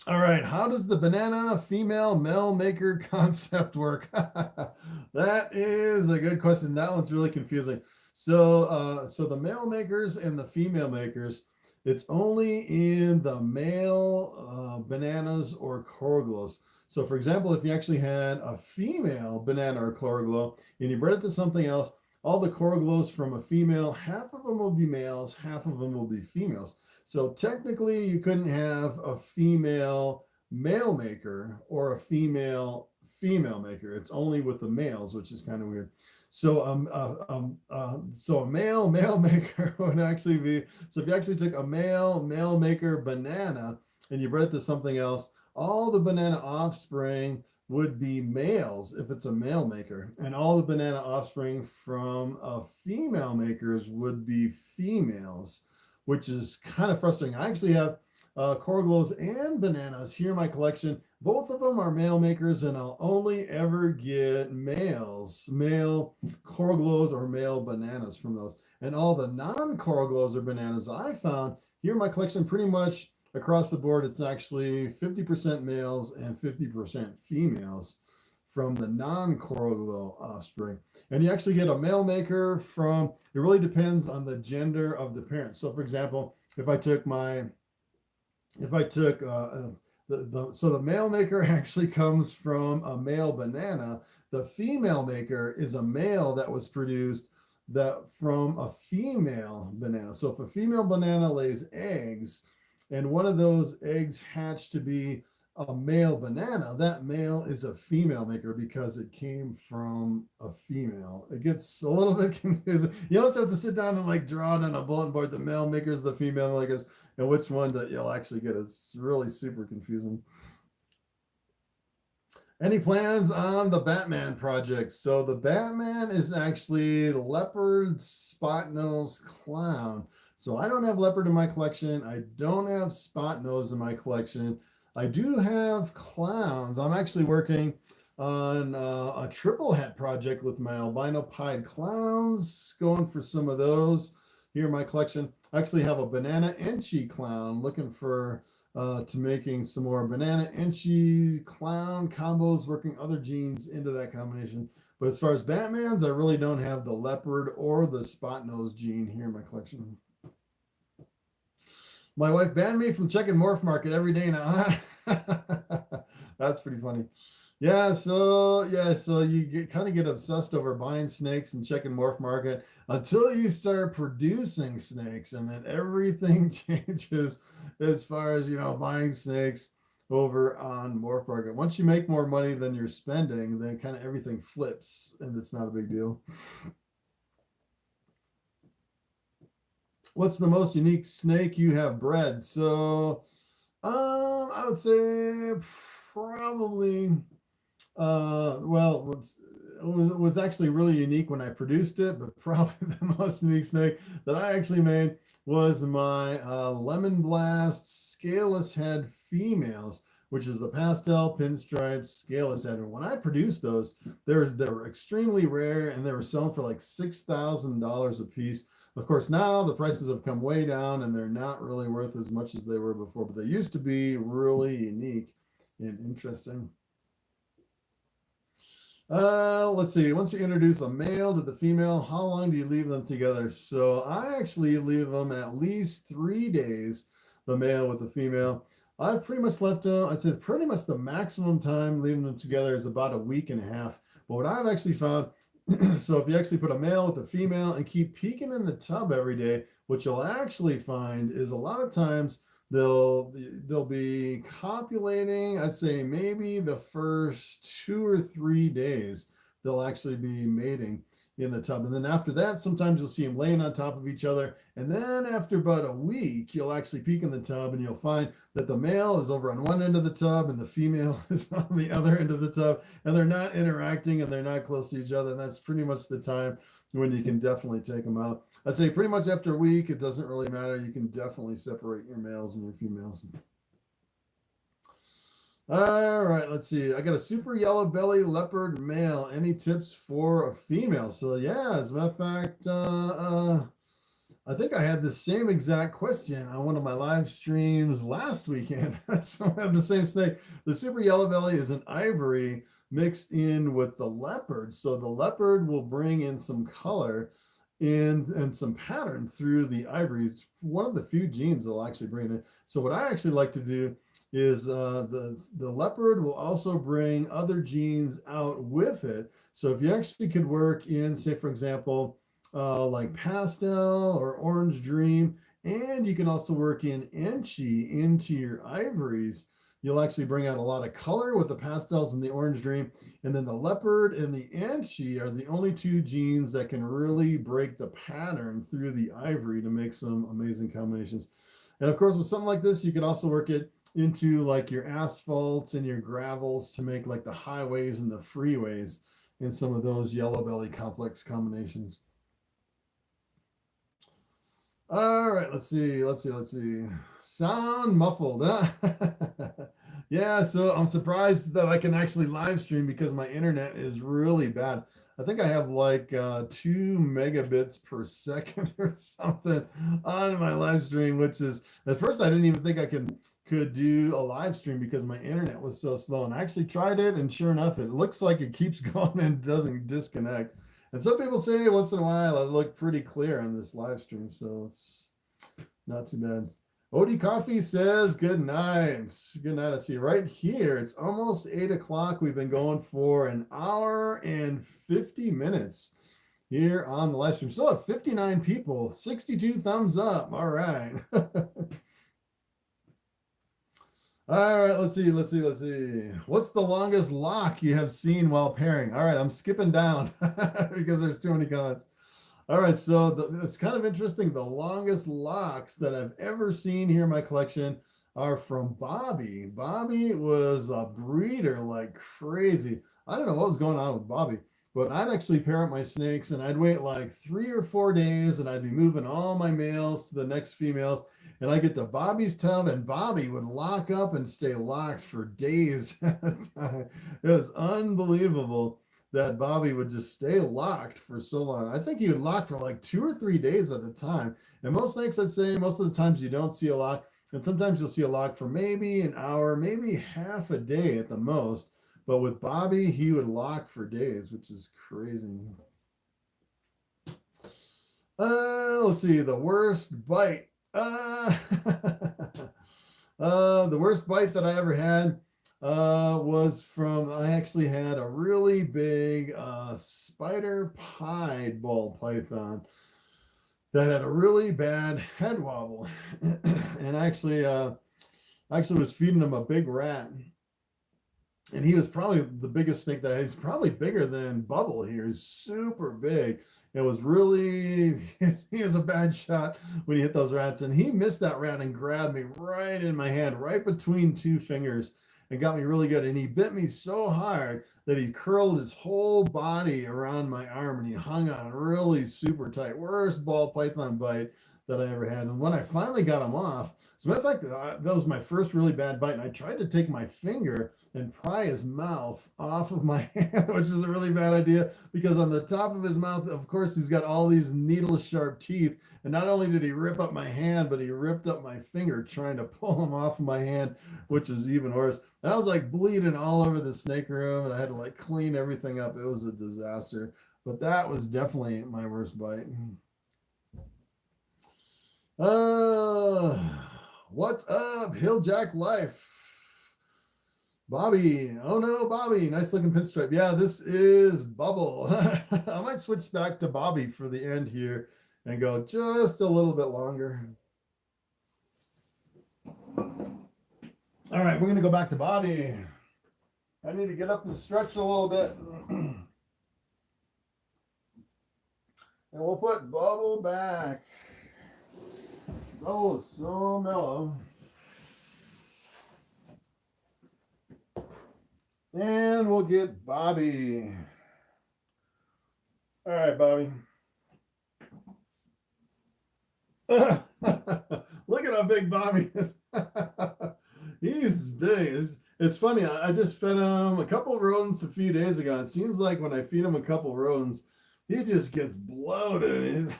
All right, how does the banana female male maker concept work? That is a good question. That one's really confusing. So the male makers and the female makers, it's only in the male bananas or coroglos. So for example, if you actually had a female banana or coroglo and you bred it to something else, all the coroglos from a female, half of them will be males, half of them will be females. So technically, you couldn't have a female male maker or a female female maker. It's only with the males, which is kind of weird. So a male male maker would actually be, so if you actually took a male male maker banana and you bred it to something else, all the banana offspring would be males if it's a male maker, and all the banana offspring from a female makers would be females, which is kind of frustrating. I actually have coroglos and bananas here in my collection. Both of them are male makers, and I'll only ever get males, male coroglos or male bananas from those. And all the non-coroglos or bananas I found here in my collection, pretty much across the board, it's actually 50% males and 50% females from the non-coroglo offspring. And you actually get a male maker from, it really depends on the gender of the parent. So for example, if I took so the male maker actually comes from a male banana. The female maker is a male that was produced that from a female banana. So if a female banana lays eggs and one of those eggs hatch to be a male banana, that male is a female maker because it came from a female. It gets a little bit confusing. You also have to sit down and like draw it on a bulletin board, the male makers, the female makers, and which one that you'll actually get. It's really super confusing. Any plans on the Batman project? So the Batman is actually leopard spot nose clown. So I don't have leopard in my collection. I don't have spot nose in my collection. I do have clowns. I'm actually working on a triple hat project with my albino pied clowns, going for some of those here in my collection. I actually have a banana enchi clown, looking for to making some more banana enchi clown combos, working other genes into that combination. But as far as Batmans, I really don't have the leopard or the spot nose gene here in my collection. My wife banned me from checking Morph Market every day now. That's pretty funny. So you kind of get obsessed over buying snakes and checking Morph Market until you start producing snakes, and then everything changes as far as, buying snakes over on Morph Market. Once you make more money than you're spending, then kind of everything flips, and it's not a big deal. What's the most unique snake you have bred? So I would say probably it was actually really unique when I produced it, but probably the most unique snake that I actually made was my Lemon Blast scaleless head females, which is the pastel pinstripe scaleless head. And when I produced those, they were extremely rare, and they were selling for like $6,000 a piece. Of course, now the prices have come way down, and they're not really worth as much as they were before, but they used to be really unique and interesting. Let's see. Once you introduce a male to the female, how long do you leave them together? So I actually leave them at least 3 days, the male with the female. I've pretty much left them, I'd say pretty much the maximum time leaving them together is about a week and a half. But what I've actually found, so if you actually put a male with a female and keep peeking in the tub every day, what you'll actually find is a lot of times they'll be copulating. I'd say maybe the first 2 or 3 days they'll actually be mating in the tub, and then after that sometimes you'll see them laying on top of each other, and then after about a week you'll actually peek in the tub and you'll find that the male is over on one end of the tub and the female is on the other end of the tub, and they're not interacting and they're not close to each other, and that's pretty much the time when you can definitely take them out. I'd say pretty much after a week, it doesn't really matter. You can definitely separate your males and your females. All right, let's see. I got a super yellow belly leopard male. Any tips for a female? So yeah, as a matter of fact, I think I had the same exact question on one of my live streams last weekend. So I have the same snake. The super yellow belly is an ivory mixed in with the leopard. So the leopard will bring in some color and some pattern through the ivory. It's one of the few genes that'll actually bring it in. So what I actually like to do is the leopard will also bring other genes out with it. So if you actually could work in, say, for example, like pastel or orange dream, and you can also work in enchi into your ivories, you'll actually bring out a lot of color with the pastels and the orange dream. And then the leopard and the enchi are the only two genes that can really break the pattern through the ivory to make some amazing combinations. And of course, with something like this, you can also work it into like your asphalts and your gravels to make like the highways and the freeways in some of those yellow belly complex combinations. All right, let's see. Sound muffled. Huh? Yeah, so I'm surprised that I can actually live stream because my internet is really bad. I think I have like 2 megabits per second or something on my live stream, which is, at first I didn't even think I could do a live stream because my internet was so slow. And I actually tried it, and sure enough, it looks like it keeps going and doesn't disconnect. And some people say once in a while I look pretty clear on this live stream, so it's not too bad. Odie Coffee says good night. Good night. I see right here. It's almost 8 o'clock. We've been going for an hour and 50 minutes here on the live stream. Still have 59 people, 62 thumbs up. All right. All right, let's see. What's the longest lock you have seen while pairing? All right, I'm skipping down because there's too many comments. All right, so it's kind of interesting. The longest locks that I've ever seen here in my collection are from Bobby. Bobby was a breeder like crazy. I don't know what was going on with Bobby, but I'd actually pair up my snakes and I'd wait like 3 or 4 days and I'd be moving all my males to the next females. And I get to Bobby's tub, and Bobby would lock up and stay locked for days at a time. It was unbelievable that Bobby would just stay locked for so long. I think he would lock for like 2 or 3 days at a time. And most snakes, I'd say, most of the times you don't see a lock. And sometimes you'll see a lock for maybe an hour, maybe half a day at the most. But with Bobby, he would lock for days, which is crazy. Let's see, the worst bite. The worst bite that I ever had was from, I actually had a really big spider pied Ball Python that had a really bad head wobble. And I actually was feeding him a big rat. And he was probably the biggest snake that I had. He's probably bigger than Bubble here. He's super big. It was really, he was a bad shot when he hit those rats. And he missed that rat and grabbed me right in my hand, right between 2 fingers, and got me really good. And he bit me so hard that he curled his whole body around my arm and he hung on really super tight. Worst ball python bite that I ever had. And when I finally got him off, as a matter of fact, that was my first really bad bite. And I tried to take my finger and pry his mouth off of my hand, which is a really bad idea because on the top of his mouth, of course, he's got all these needle sharp teeth. And not only did he rip up my hand, but he ripped up my finger trying to pull him off of my hand, which is even worse. And I was like bleeding all over the snake room and I had to like clean everything up. It was a disaster, but that was definitely my worst bite. What's up, Hilljack Life? Bobby, oh no, Bobby, nice looking pinstripe. Yeah, this is Bubble. I might switch back to Bobby for the end here and go just a little bit longer. All right, we're gonna go back to Bobby. I need to get up and stretch a little bit. And we'll put Bubble back. Oh, so mellow. And we'll get Bobby. All right, Bobby. Look at how big Bobby is. He's big. It's funny. I just fed him a couple rodents a few days ago. It seems like when I feed him a couple rodents, he just gets bloated.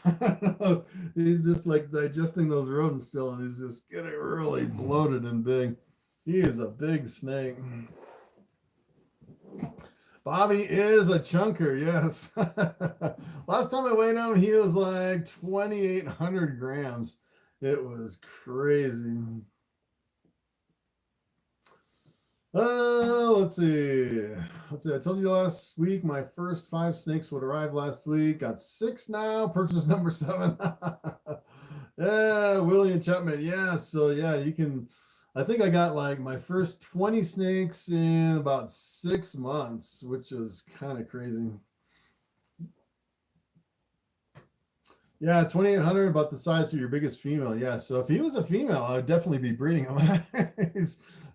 He's just like digesting those rodents still, and he's just getting really bloated and big. He is a big snake. Bobby is a chunker, yes. Last time I weighed him, he was like 2,800 grams. It was crazy. Let's see. I told you last week my first 5 snakes would arrive last week. Got 6 now. Purchase number 7. Yeah, William Chapman. Yeah, so yeah, you can. I think I got like my first 20 snakes in about 6 months, which is kind of crazy. Yeah, 2,800, about the size of your biggest female. Yeah, so if he was a female, I would definitely be breeding him.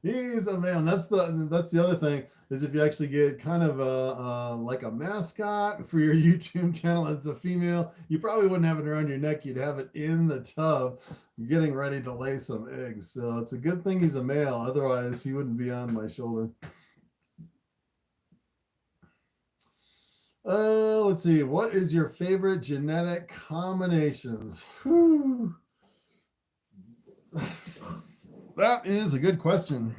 He's a man. That's the other thing, is if you actually get kind of like a mascot for your YouTube channel, it's a female, you probably wouldn't have it around your neck. You'd have it in the tub getting ready to lay some eggs. So it's a good thing he's a male. Otherwise, he wouldn't be on my shoulder. Let's see. What is your favorite genetic combinations? Whew. That is a good question.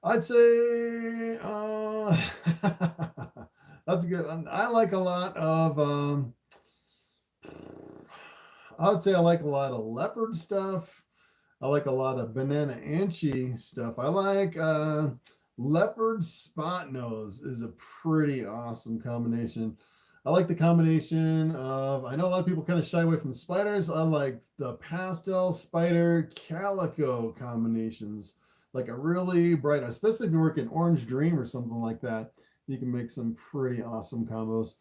I'd say that's good. I like a lot of I would say I like a lot of leopard stuff. I like a lot of banana anchi stuff. I like leopard spot nose is a pretty awesome combination. I like the combination of, I know a lot of people kind of shy away from spiders. I like the pastel spider calico combinations, like a really bright, especially if you work in Orange Dream or something like that, you can make some pretty awesome combos.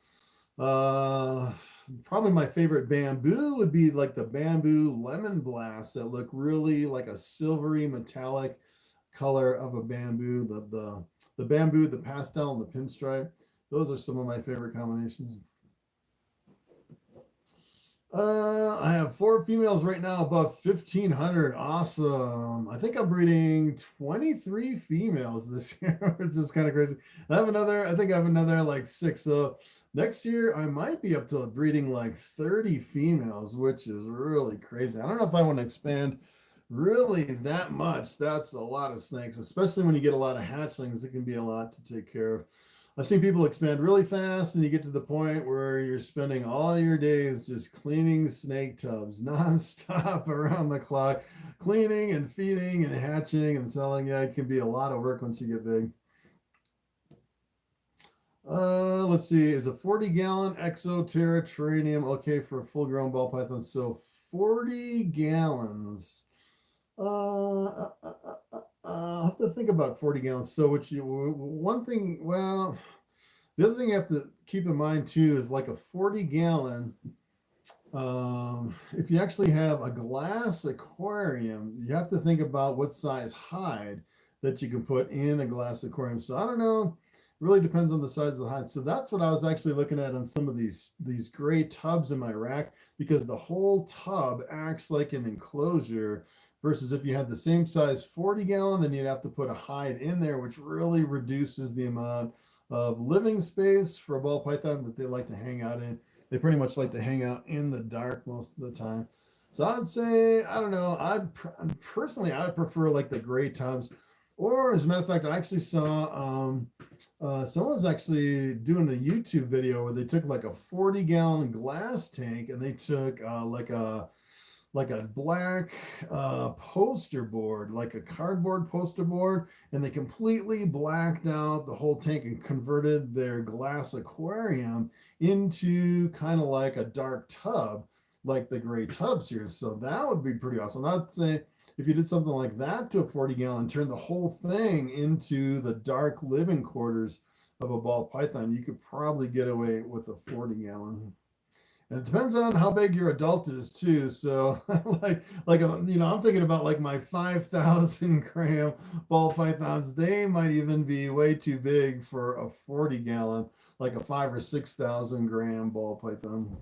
Probably my favorite bamboo would be like the bamboo lemon blast that look really like a silvery metallic color of a bamboo. The bamboo, the pastel, and the pinstripe. Those are some of my favorite combinations. I have 4 females right now above 1,500. Awesome. I think I'm breeding 23 females this year, which is kind of crazy. I think I have another like 6. So next year I might be up to breeding like 30 females, which is really crazy. I don't know if I want to expand really that much. That's a lot of snakes, especially when you get a lot of hatchlings. It can be a lot to take care of. I've seen people expand really fast, and you get to the point where you're spending all your days just cleaning snake tubs nonstop around the clock, cleaning and feeding and hatching and selling. Yeah, it can be a lot of work once you get big. Let's see. Is a 40-gallon exoterratranium okay for a full-grown ball python? So 40 gallons. I'll have to think about 40 gallons. So one thing, well, the other thing you have to keep in mind too is like a 40 gallon, if you actually have a glass aquarium, you have to think about what size hide that you can put in a glass aquarium. So I don't know, it really depends on the size of the hide. So that's what I was actually looking at on some of these gray tubs in my rack, because the whole tub acts like an enclosure. Versus if you had the same size 40 gallon, then you'd have to put a hide in there, which really reduces the amount of living space for a ball python that they like to hang out in. They pretty much like to hang out in the dark most of the time. So I'd say, I don't know, personally, I would prefer like the gray tubs. Or as a matter of fact, I actually saw someone was actually doing a YouTube video where they took like a 40-gallon glass tank, and they took like a black poster board, like a cardboard poster board, and they completely blacked out the whole tank and converted their glass aquarium into kind of like a dark tub, like the gray tubs here. So that would be pretty awesome. I'd say if you did something like that to a 40-gallon, turn the whole thing into the dark living quarters of a ball python, you could probably get away with a 40-gallon. And it depends on how big your adult is too. So I'm thinking about like my 5,000 gram ball pythons. They might even be way too big for a 40-gallon, like a 5,000 or 6,000 gram ball python.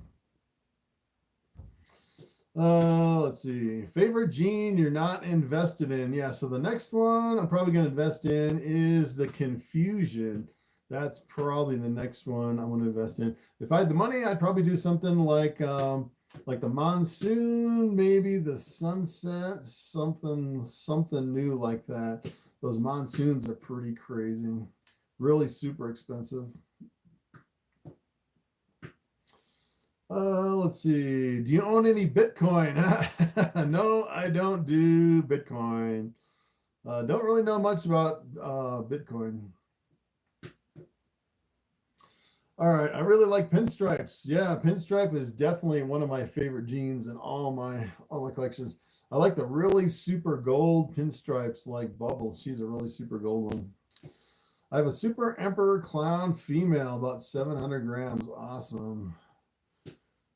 Let's see. Favorite gene you're not invested in? Yeah, so the next one I'm probably going to invest in is the confusion. That's probably the next one I want to invest in. If I had the money, I'd probably do something like the monsoon, maybe the sunset, something new like that. Those monsoons are pretty crazy, really super expensive. Let's see. Do you own any Bitcoin? No, I don't do Bitcoin. Don't really know much about Bitcoin. All right, I really like pinstripes. Yeah, pinstripe is definitely one of my favorite genes in all my collections. I like the really super gold pinstripes like Bubbles. She's a really super gold one. I have a super emperor clown female, about 700 grams. Awesome.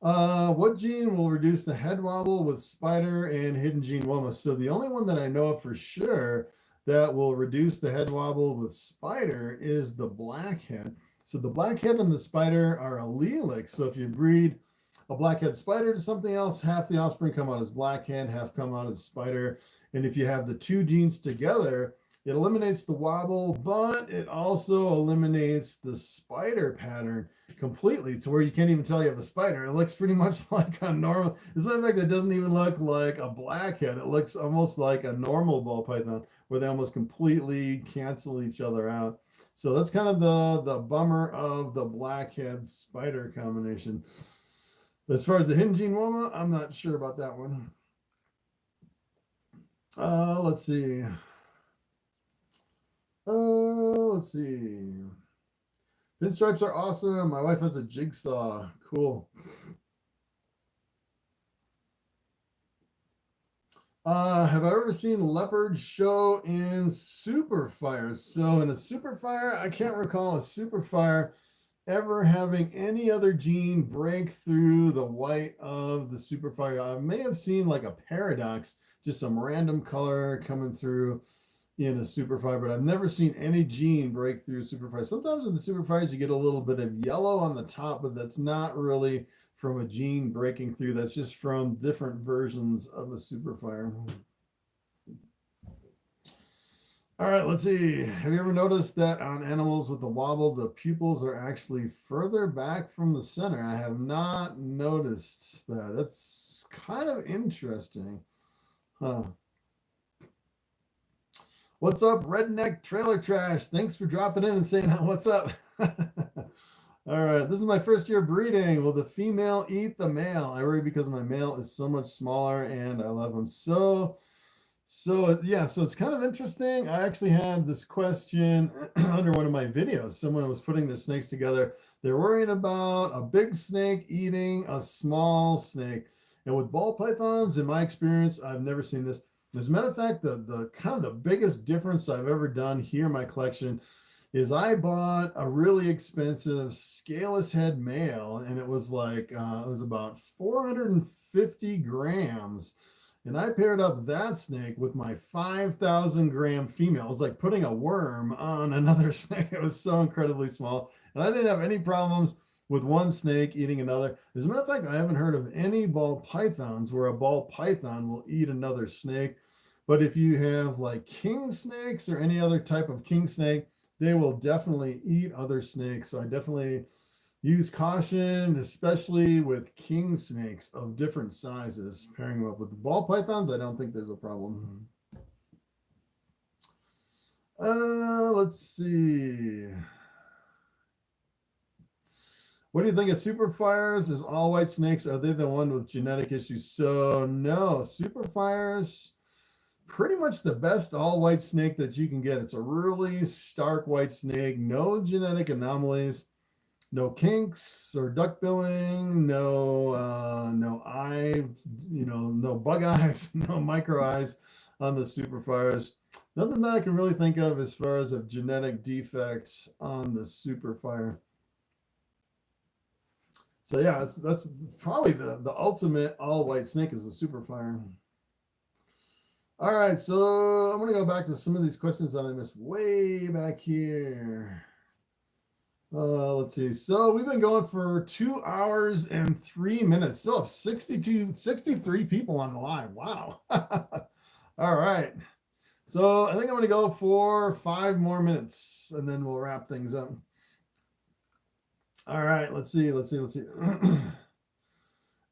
What gene will reduce the head wobble with spider and hidden gene woma? So the only one that I know of for sure that will reduce the head wobble with spider is the blackhead. So the blackhead and the spider are allelic. So if you breed a blackhead spider to something else, half the offspring come out as blackhead, half come out as spider. And if you have the two genes together, it eliminates the wobble, but it also eliminates the spider pattern completely to where you can't even tell you have a spider. It looks pretty much like a normal. As a matter of fact, it doesn't even look like a blackhead. It looks almost like a normal ball python where they almost completely cancel each other out. So that's kind of the bummer of the blackhead spider combination. As far as the hidden gene woma, I'm not sure about that one. Let's see. Let's see. Pinstripes are awesome. My wife has a jigsaw. Cool. Have I ever seen leopard show in super fires? So in a super fire, I can't recall a super fire ever having any other gene break through the white of the super fire. I may have seen like a paradox, just some random color coming through in a super fire, but I've never seen any gene break through super fire. Sometimes in the super fires, you get a little bit of yellow on the top, but that's not really from a gene breaking through. That's just from different versions of a super fire. All right, let's see. Have you ever noticed that on animals with the wobble, the pupils are actually further back from the center? I have not noticed that. That's kind of interesting. Huh. What's up, Redneck Trailer Trash? Thanks for dropping in and saying what's up. All right, this is my first year breeding. Will the female eat the male? I worry because my male is so much smaller and I love him so yeah, so it's kind of interesting. I actually had this question under one of my videos. Someone was putting their snakes together. They're worried about a big snake eating a small snake. And with ball pythons, in my experience, I've never seen this. As a matter of fact, the kind of the biggest difference I've ever done here in my collection is I bought a really expensive scaleless head male, and it was like, it was about 450 grams. And I paired up that snake with my 5,000 gram female. It was like putting a worm on another snake. It was so incredibly small. And I didn't have any problems with one snake eating another. As a matter of fact, I haven't heard of any ball pythons where a ball python will eat another snake. But if you have like king snakes or any other type of king snake, they will definitely eat other snakes. So I definitely use caution, especially with king snakes of different sizes. Pairing them up with the ball pythons, I don't think there's a problem. Let's see. What do you think of super fires? Is all white snakes, are they the one with genetic issues? So no, super fires, pretty much the best all white snake that you can get. It's a really stark white snake, no genetic anomalies, no kinks or duck billing, no eye, no bug eyes, no micro eyes on the super fires. Nothing that I can really think of as far as a genetic defects on the super fire. So yeah, that's probably the ultimate all white snake is the super fire. All right, so I'm gonna go back to some of these questions that I missed way back here. Let's see. So we've been going for 2 hours and 3 minutes. Still have 63 people on the live. Wow. All right. So I think I'm going to go for 5 more minutes and then we'll wrap things up. All right, let's see.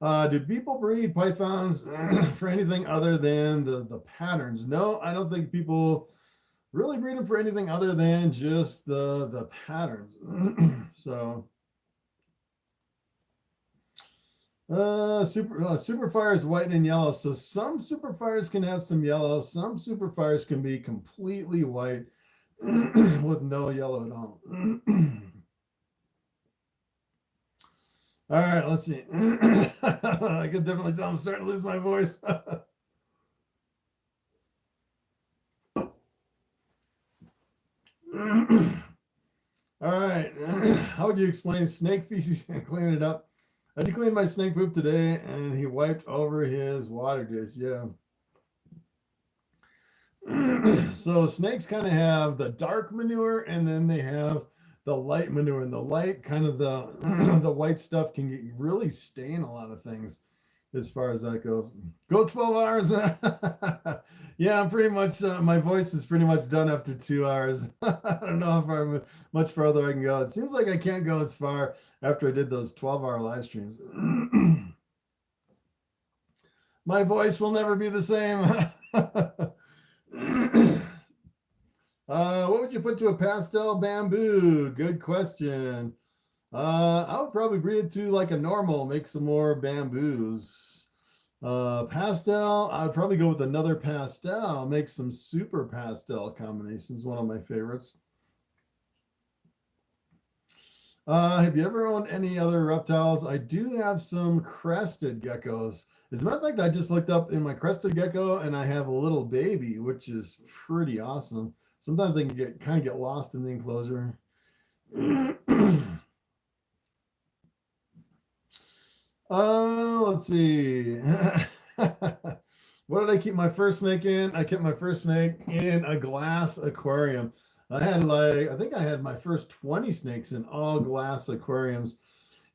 Do people breed pythons for anything other than the patterns? No, I don't think people really breed them for anything other than just the patterns. So super fire is white and yellow. So some super fires can have some yellow. Some super fires can be completely white with no yellow at all. All right, let's see. I can definitely tell I'm starting to lose my voice. All right. How would you explain snake feces and clean it up? I did clean my snake poop today and he wiped over his water dish. Yeah. So snakes kind of have the dark manure and then they have the light manure, and the light kind of the white stuff can get really stain a lot of things as far as that goes. Go 12 hours. Yeah, I'm pretty much my voice is pretty much done after 2 hours. I don't know how far much further I can go. It seems like I can't go as far after I did those 12-hour live streams. My voice will never be the same. What would you put to a pastel bamboo? Good question. I would probably breed it to like a normal, make some more bamboos. Pastel, I would probably go with another pastel, make some super pastel combinations, one of my favorites. Have you ever owned any other reptiles? I do have some crested geckos. As a matter of fact, I just looked up in my crested gecko and I have a little baby, which is pretty awesome. Sometimes they can kind of get lost in the enclosure. Let's see. What did I keep my first snake in? I kept my first snake in a glass aquarium. I think I had my first 20 snakes in all glass aquariums.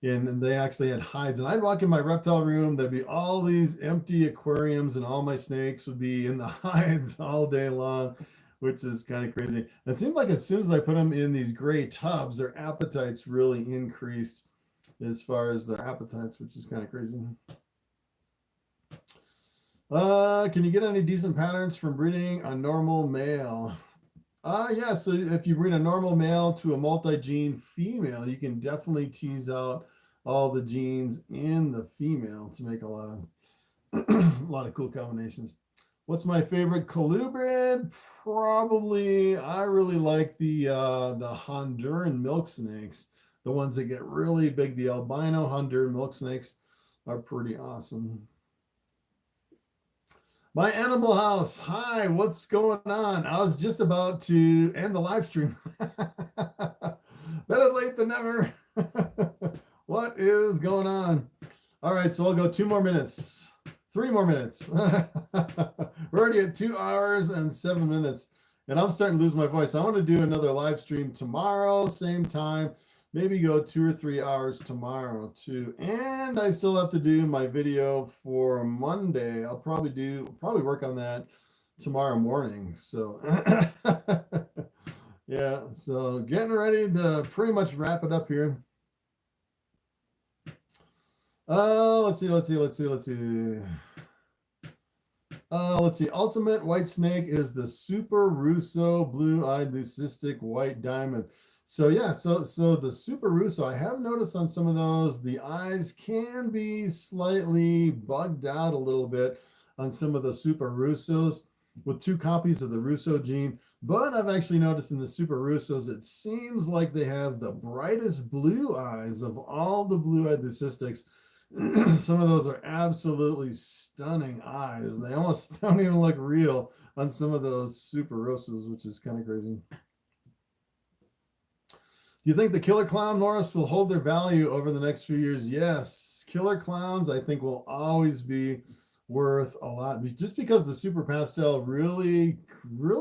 And they actually had hides. And I'd walk in my reptile room, there'd be all these empty aquariums, and all my snakes would be in the hides all day long, which is kind of crazy. It seemed like as soon as I put them in these gray tubs, their appetites really increased as far as their appetites, which is kind of crazy. Can you get any decent patterns from breeding a normal male? Yeah, so if you breed a normal male to a multi-gene female, you can definitely tease out all the genes in the female to make a lot of cool combinations. What's my favorite colubrid? Probably, I really like the Honduran milk snakes, the ones that get really big. The albino Honduran milk snakes are pretty awesome. My animal house. Hi, what's going on? I was just about to end the live stream. Better late than never. What is going on? All right, so I'll go 2 more minutes. 3 more minutes. We're already at 2 hours and 7 minutes, and I'm starting to lose my voice. I want to do another live stream tomorrow, same time. Maybe go 2 or 3 hours tomorrow too. And I still have to do my video for Monday. I'll probably work on that tomorrow morning. So yeah, so getting ready to pretty much wrap it up here. Let's see. Ultimate white snake is the Super Russo blue-eyed leucistic white diamond. So yeah, so the Super Russo, I have noticed on some of those, the eyes can be slightly bugged out a little bit on some of the Super Russos with 2 copies of the Russo gene. But I've actually noticed in the Super Russos, it seems like they have the brightest blue eyes of all the blue-eyed leucistics. Some of those are absolutely stunning eyes. They almost don't even look real on some of those Super Russos, which is kind of crazy. Do you think the killer clown morphs will hold their value over the next few years? Yes. Killer clowns, I think, will always be worth a lot, just because the super pastel really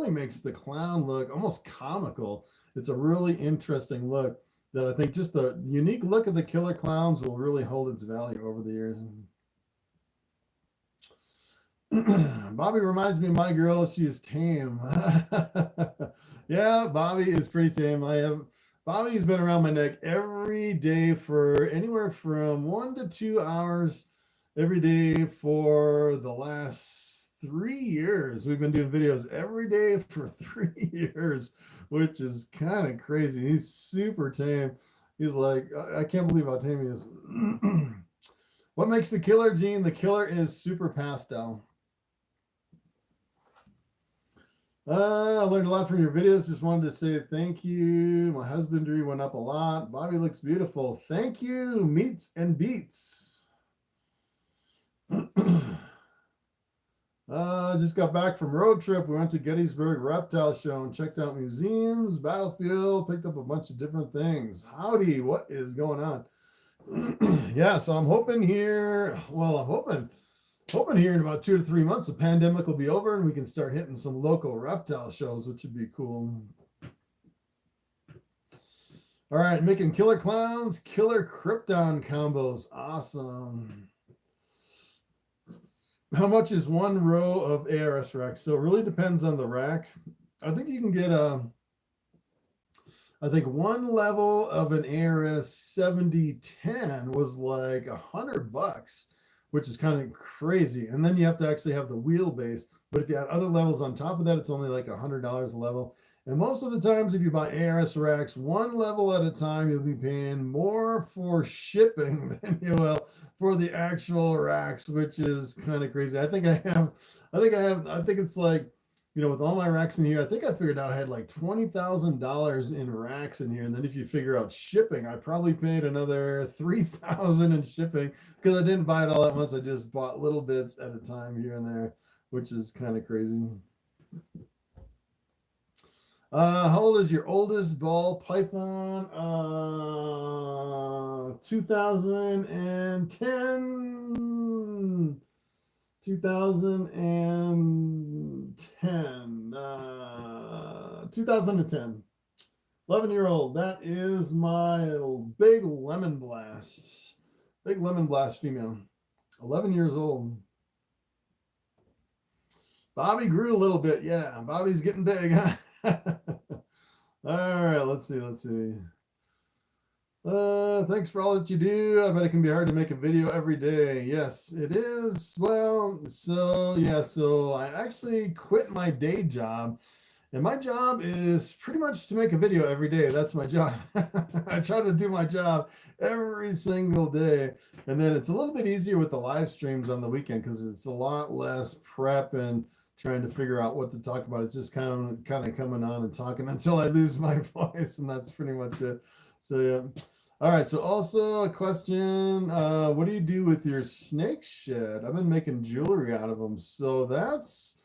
makes the clown look almost comical. It's a really interesting look that I think just the unique look of the killer clowns will really hold its value over the years. Bobby reminds me of my girl. She is tame. Yeah, Bobby is pretty tame. Bobby's been around my neck every day for anywhere from 1 to 2 hours every day for the last 3 years. We've been doing videos every day for 3 years, which is kind of crazy. He's super tame. He's like, I can't believe how tame he is. What makes the killer, Gene? The killer is super pastel. I learned a lot from your videos. Just wanted to say thank you. My husbandry went up a lot. Bobby looks beautiful. Thank you. Meets and beats. Just got back from road trip. We went to Gettysburg Reptile Show and checked out museums, battlefield, picked up a bunch of different things. Howdy, what is going on? Yeah, so I'm hoping here, well, I'm hoping here in about 2 to 3 months, the pandemic will be over and we can start hitting some local reptile shows, which would be cool. All right, making killer clowns, killer krypton combos. Awesome. How much is one row of ARS racks? So it really depends on the rack. I think you can get I think one level of an ARS 7010 was like $100, which is kind of crazy. And then you have to actually have the wheelbase. But if you add other levels on top of that, it's only like $100 a level. And most of the times, if you buy ARS racks, one level at a time, you'll be paying more for shipping than you will for the actual racks, which is kind of crazy. I think it's like, you know, with all my racks in here, I think I figured out I had like $20,000 in racks in here. And then if you figure out shipping, I probably paid another $3,000 in shipping because I didn't buy it all at once. I just bought little bits at a time here and there, which is kind of crazy. How old is your oldest Ball Python? 2010. 2010. 11-year-old. That is my big lemon blast. Big lemon blast female. 11 years old. Bobby grew a little bit. Yeah, Bobby's getting big. All right, let's see. Thanks for all that you do. I bet it can be hard to make a video every day. Yes, it is. Well, so I actually quit my day job, and my job is pretty much to make a video every day. That's my job. I try to do my job every single day, and then it's a little bit easier with the live streams on the weekend because it's a lot less prep and trying to figure out what to talk about. It's just kind of coming on and talking until I lose my voice, and that's pretty much it. So yeah. All right. So also a question, what do you do with your snake shed? I've been making jewelry out of them. So that's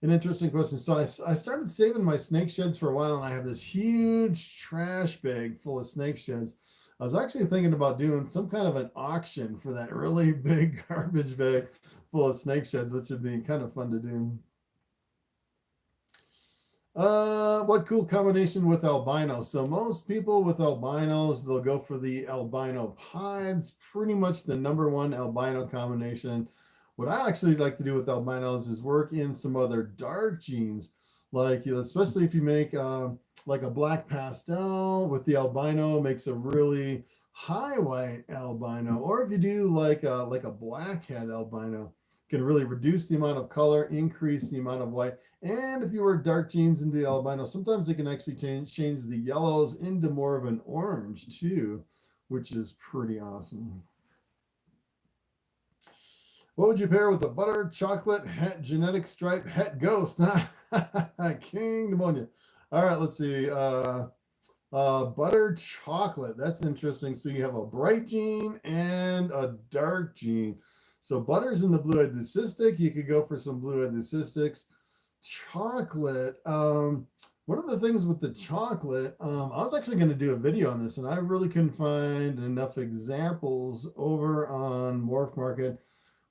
an interesting question. So I started saving my snake sheds for a while, and I have this huge trash bag full of snake sheds. I was actually thinking about doing some kind of an auction for that really big garbage bag full of snake sheds, which would be kind of fun to do. What cool combination with albino? So most people with albinos, they'll go for the albino pieds, pretty much the #1 albino combination. What I actually like to do with albinos is work in some other dark genes, like, you know, especially if you make like a black pastel with the albino, makes a really high white albino, or if you do like a blackhead albino, can really reduce the amount of color, increase the amount of white. And if you work dark genes into the albino, sometimes it can actually change the yellows into more of an orange too, which is pretty awesome. What would you pair with a butter, chocolate, het, genetic stripe, het ghost? King pneumonia. All right, let's see. Butter chocolate. That's interesting. So you have a bright gene and a dark gene. So butter's in the blue-eyed leucistic. You could go for some blue-eyed leucistics. Chocolate. One of the things with the chocolate, I was actually going to do a video on this, and I really couldn't find enough examples over on Morph Market.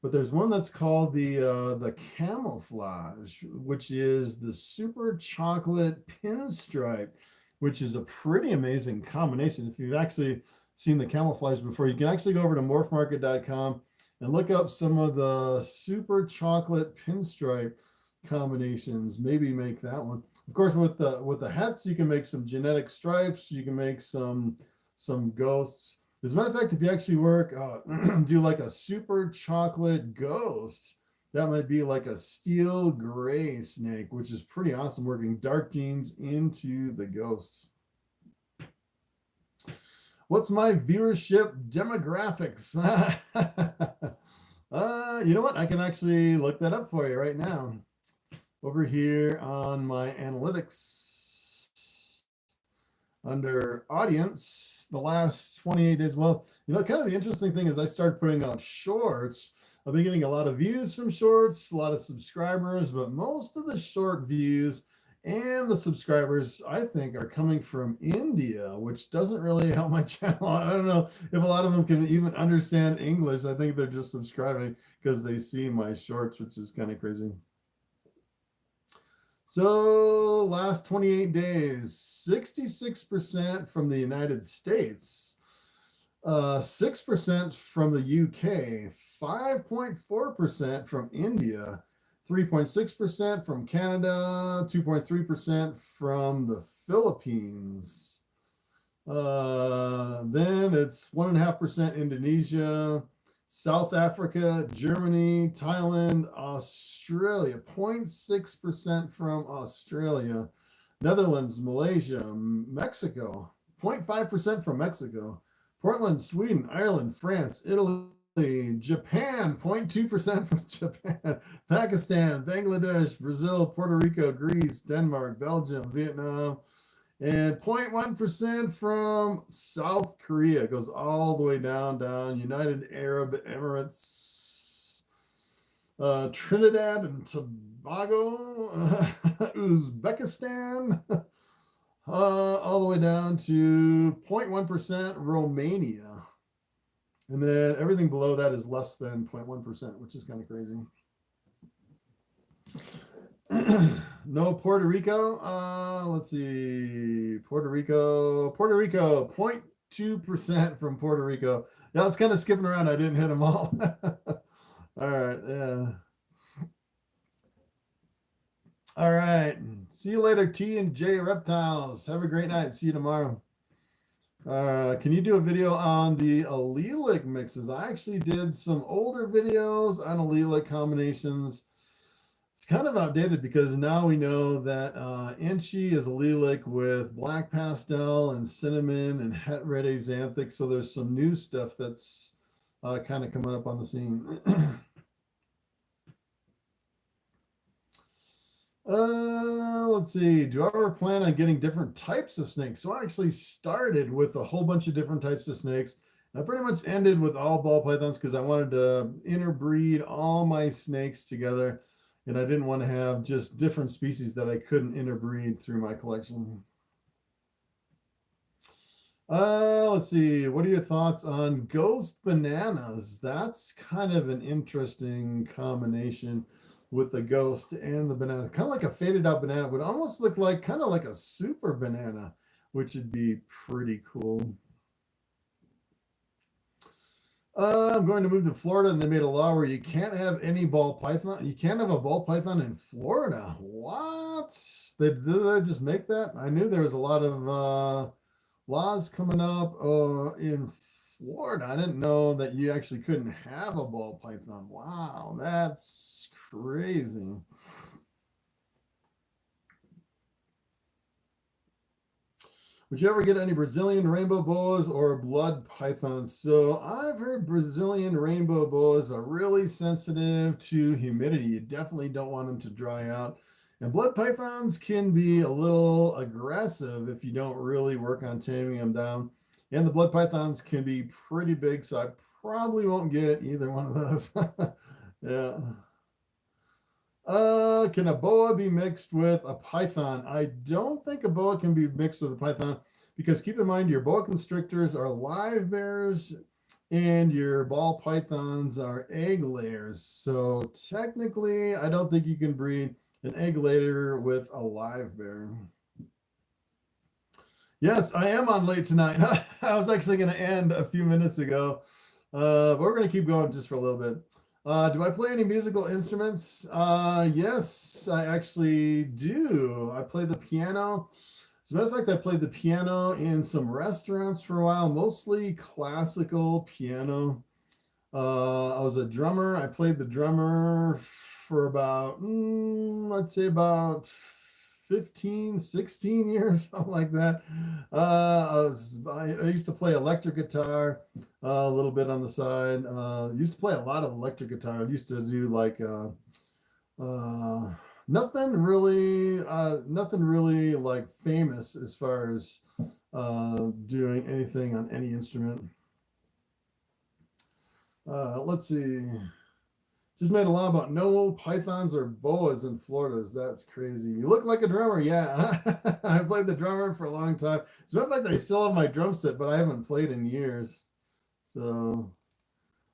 But there's one that's called the camouflage, which is the super chocolate pinstripe, which is a pretty amazing combination. If you've actually seen the camouflage before, you can actually go over to morphmarket.com and look up some of the super chocolate pinstripe combinations. Maybe make that one. Of course, with the hats, you can make some genetic stripes. You can make some ghosts. As a matter of fact, if you actually work, do like a super chocolate ghost, that might be like a steel gray snake, which is pretty awesome, working dark genes into the ghost. What's my viewership demographics? You know what? I can actually look that up for you right now. Over here on my analytics, under audience, the last 28 days. Well, you know, kind of the interesting thing is I started putting out shorts. I've been getting a lot of views from shorts, a lot of subscribers, but most of the short views and the subscribers, I think, are coming from India, which doesn't really help my channel. I don't know if a lot of them can even understand English. I think they're just subscribing because they see my shorts, which is kind of crazy. So last 28 days, 66% from the United States, 6% from the UK, 5.4% from India, 3.6% from Canada, 2.3% from the Philippines. Then it's 1.5% Indonesia, South Africa, Germany, Thailand, Australia, 0.6% from Australia, Netherlands, Malaysia, Mexico, 0.5% from Mexico, Portland, Sweden, Ireland, France, Italy, Japan, 0.2% from Japan, Pakistan, Bangladesh, Brazil, Puerto Rico, Greece, Denmark, Belgium, Vietnam, and 0.1% from South Korea. It goes all the way down, United Arab Emirates, Trinidad and Tobago, Uzbekistan, all the way down to 0.1% Romania. And then everything below that is less than 0.1%, which is kind of crazy. No Puerto Rico. Let's see. Puerto Rico, 0.2% from Puerto Rico. Yeah, I was kind of skipping around. I didn't hit them all. All right. Yeah. All right. See you later, T&J Reptiles. Have a great night. See you tomorrow. Can you do a video on the allelic mixes? I actually did some older videos on allelic combinations. It's kind of outdated because now we know that Inchi is allelic with black pastel and cinnamon and het red axanthic. So there's some new stuff that's kind of coming up on the scene. Let's see. Do I ever plan on getting different types of snakes? So I actually started with a whole bunch of different types of snakes. I pretty much ended with all ball pythons because I wanted to interbreed all my snakes together. And I didn't want to have just different species that I couldn't interbreed through my collection. Let's see. What are your thoughts on ghost bananas? That's kind of an interesting combination with the ghost and the banana. Kind of like a faded out banana. Would almost look like kind of like a super banana, which would be pretty cool. I'm going to move to Florida, and they made a law where you can't have any ball python. You can't have a ball python in Florida. What? Did they just make that? I knew there was a lot of laws coming up in Florida. I didn't know that you actually couldn't have a ball python. Wow, that's crazy. Would you ever get any Brazilian rainbow boas or blood pythons? So I've heard Brazilian rainbow boas are really sensitive to humidity. You definitely don't want them to dry out. And blood pythons can be a little aggressive if you don't really work on taming them down. And the blood pythons can be pretty big, so I probably won't get either one of those. Yeah. Can a boa be mixed with a python? I don't think a boa can be mixed with a python because keep in mind your boa constrictors are live bears and your ball pythons are egg layers. So technically, I don't think you can breed an egg layer with a live bear. Yes, I am on late tonight. I was actually going to end a few minutes ago, but we're going to keep going just for a little bit. Do I play any musical instruments? Yes, I actually do. I play the piano. As a matter of fact, I played the piano in some restaurants for a while, mostly classical piano. I was a drummer. I played the drummer for about, I'd say about 15, 16 years, something like that. I used to play electric guitar a little bit on the side. Used to play a lot of electric guitar. I used to do like nothing really like famous as far as doing anything on any instrument. Let's see. Just made a law about no pythons or boas in Florida. That's crazy. You look like a drummer. Yeah, I played the drummer for a long time. As a matter of fact, I still have my drum set, but I haven't played in years. So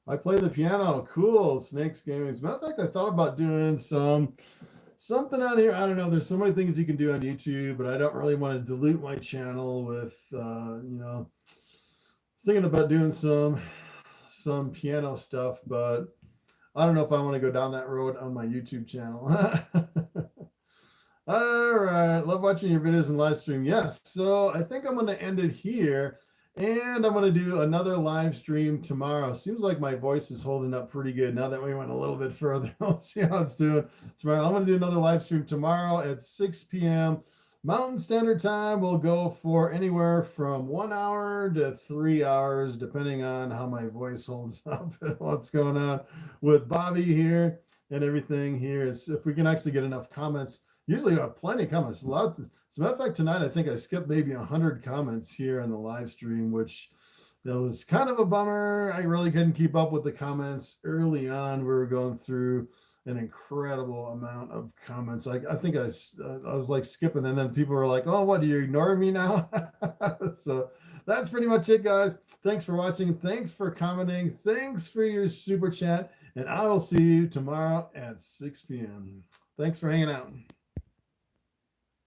I play the piano. Cool. Snakes Gaming. As a matter of fact, I thought about doing something on here. I don't know. There's so many things you can do on YouTube, but I don't really want to dilute my channel with, thinking about doing some piano stuff, but I don't know if I want to go down that road on my YouTube channel. All right. Love watching your videos and live stream. Yes. So I think I'm going to end it here, and I'm going to do another live stream tomorrow. Seems like my voice is holding up pretty good now that we went a little bit further. We'll see how it's doing tomorrow. I'm going to do another live stream tomorrow at 6 p.m. Mountain Standard Time. Will go for anywhere from 1 hour to 3 hours, depending on how my voice holds up and what's going on with Bobby here and everything here. Is if we can actually get enough comments. Usually I have plenty of comments. As a matter of fact, tonight I think I skipped maybe 100 comments here on the live stream, which was kind of a bummer. I really couldn't keep up with the comments early on. We were going through an incredible amount of comments. I think I was like skipping, and then people were like, oh, what, do you ignore me now? So that's pretty much it, guys. Thanks for watching. Thanks for commenting. Thanks for your super chat. And I will see you tomorrow at 6 p.m. Thanks for hanging out.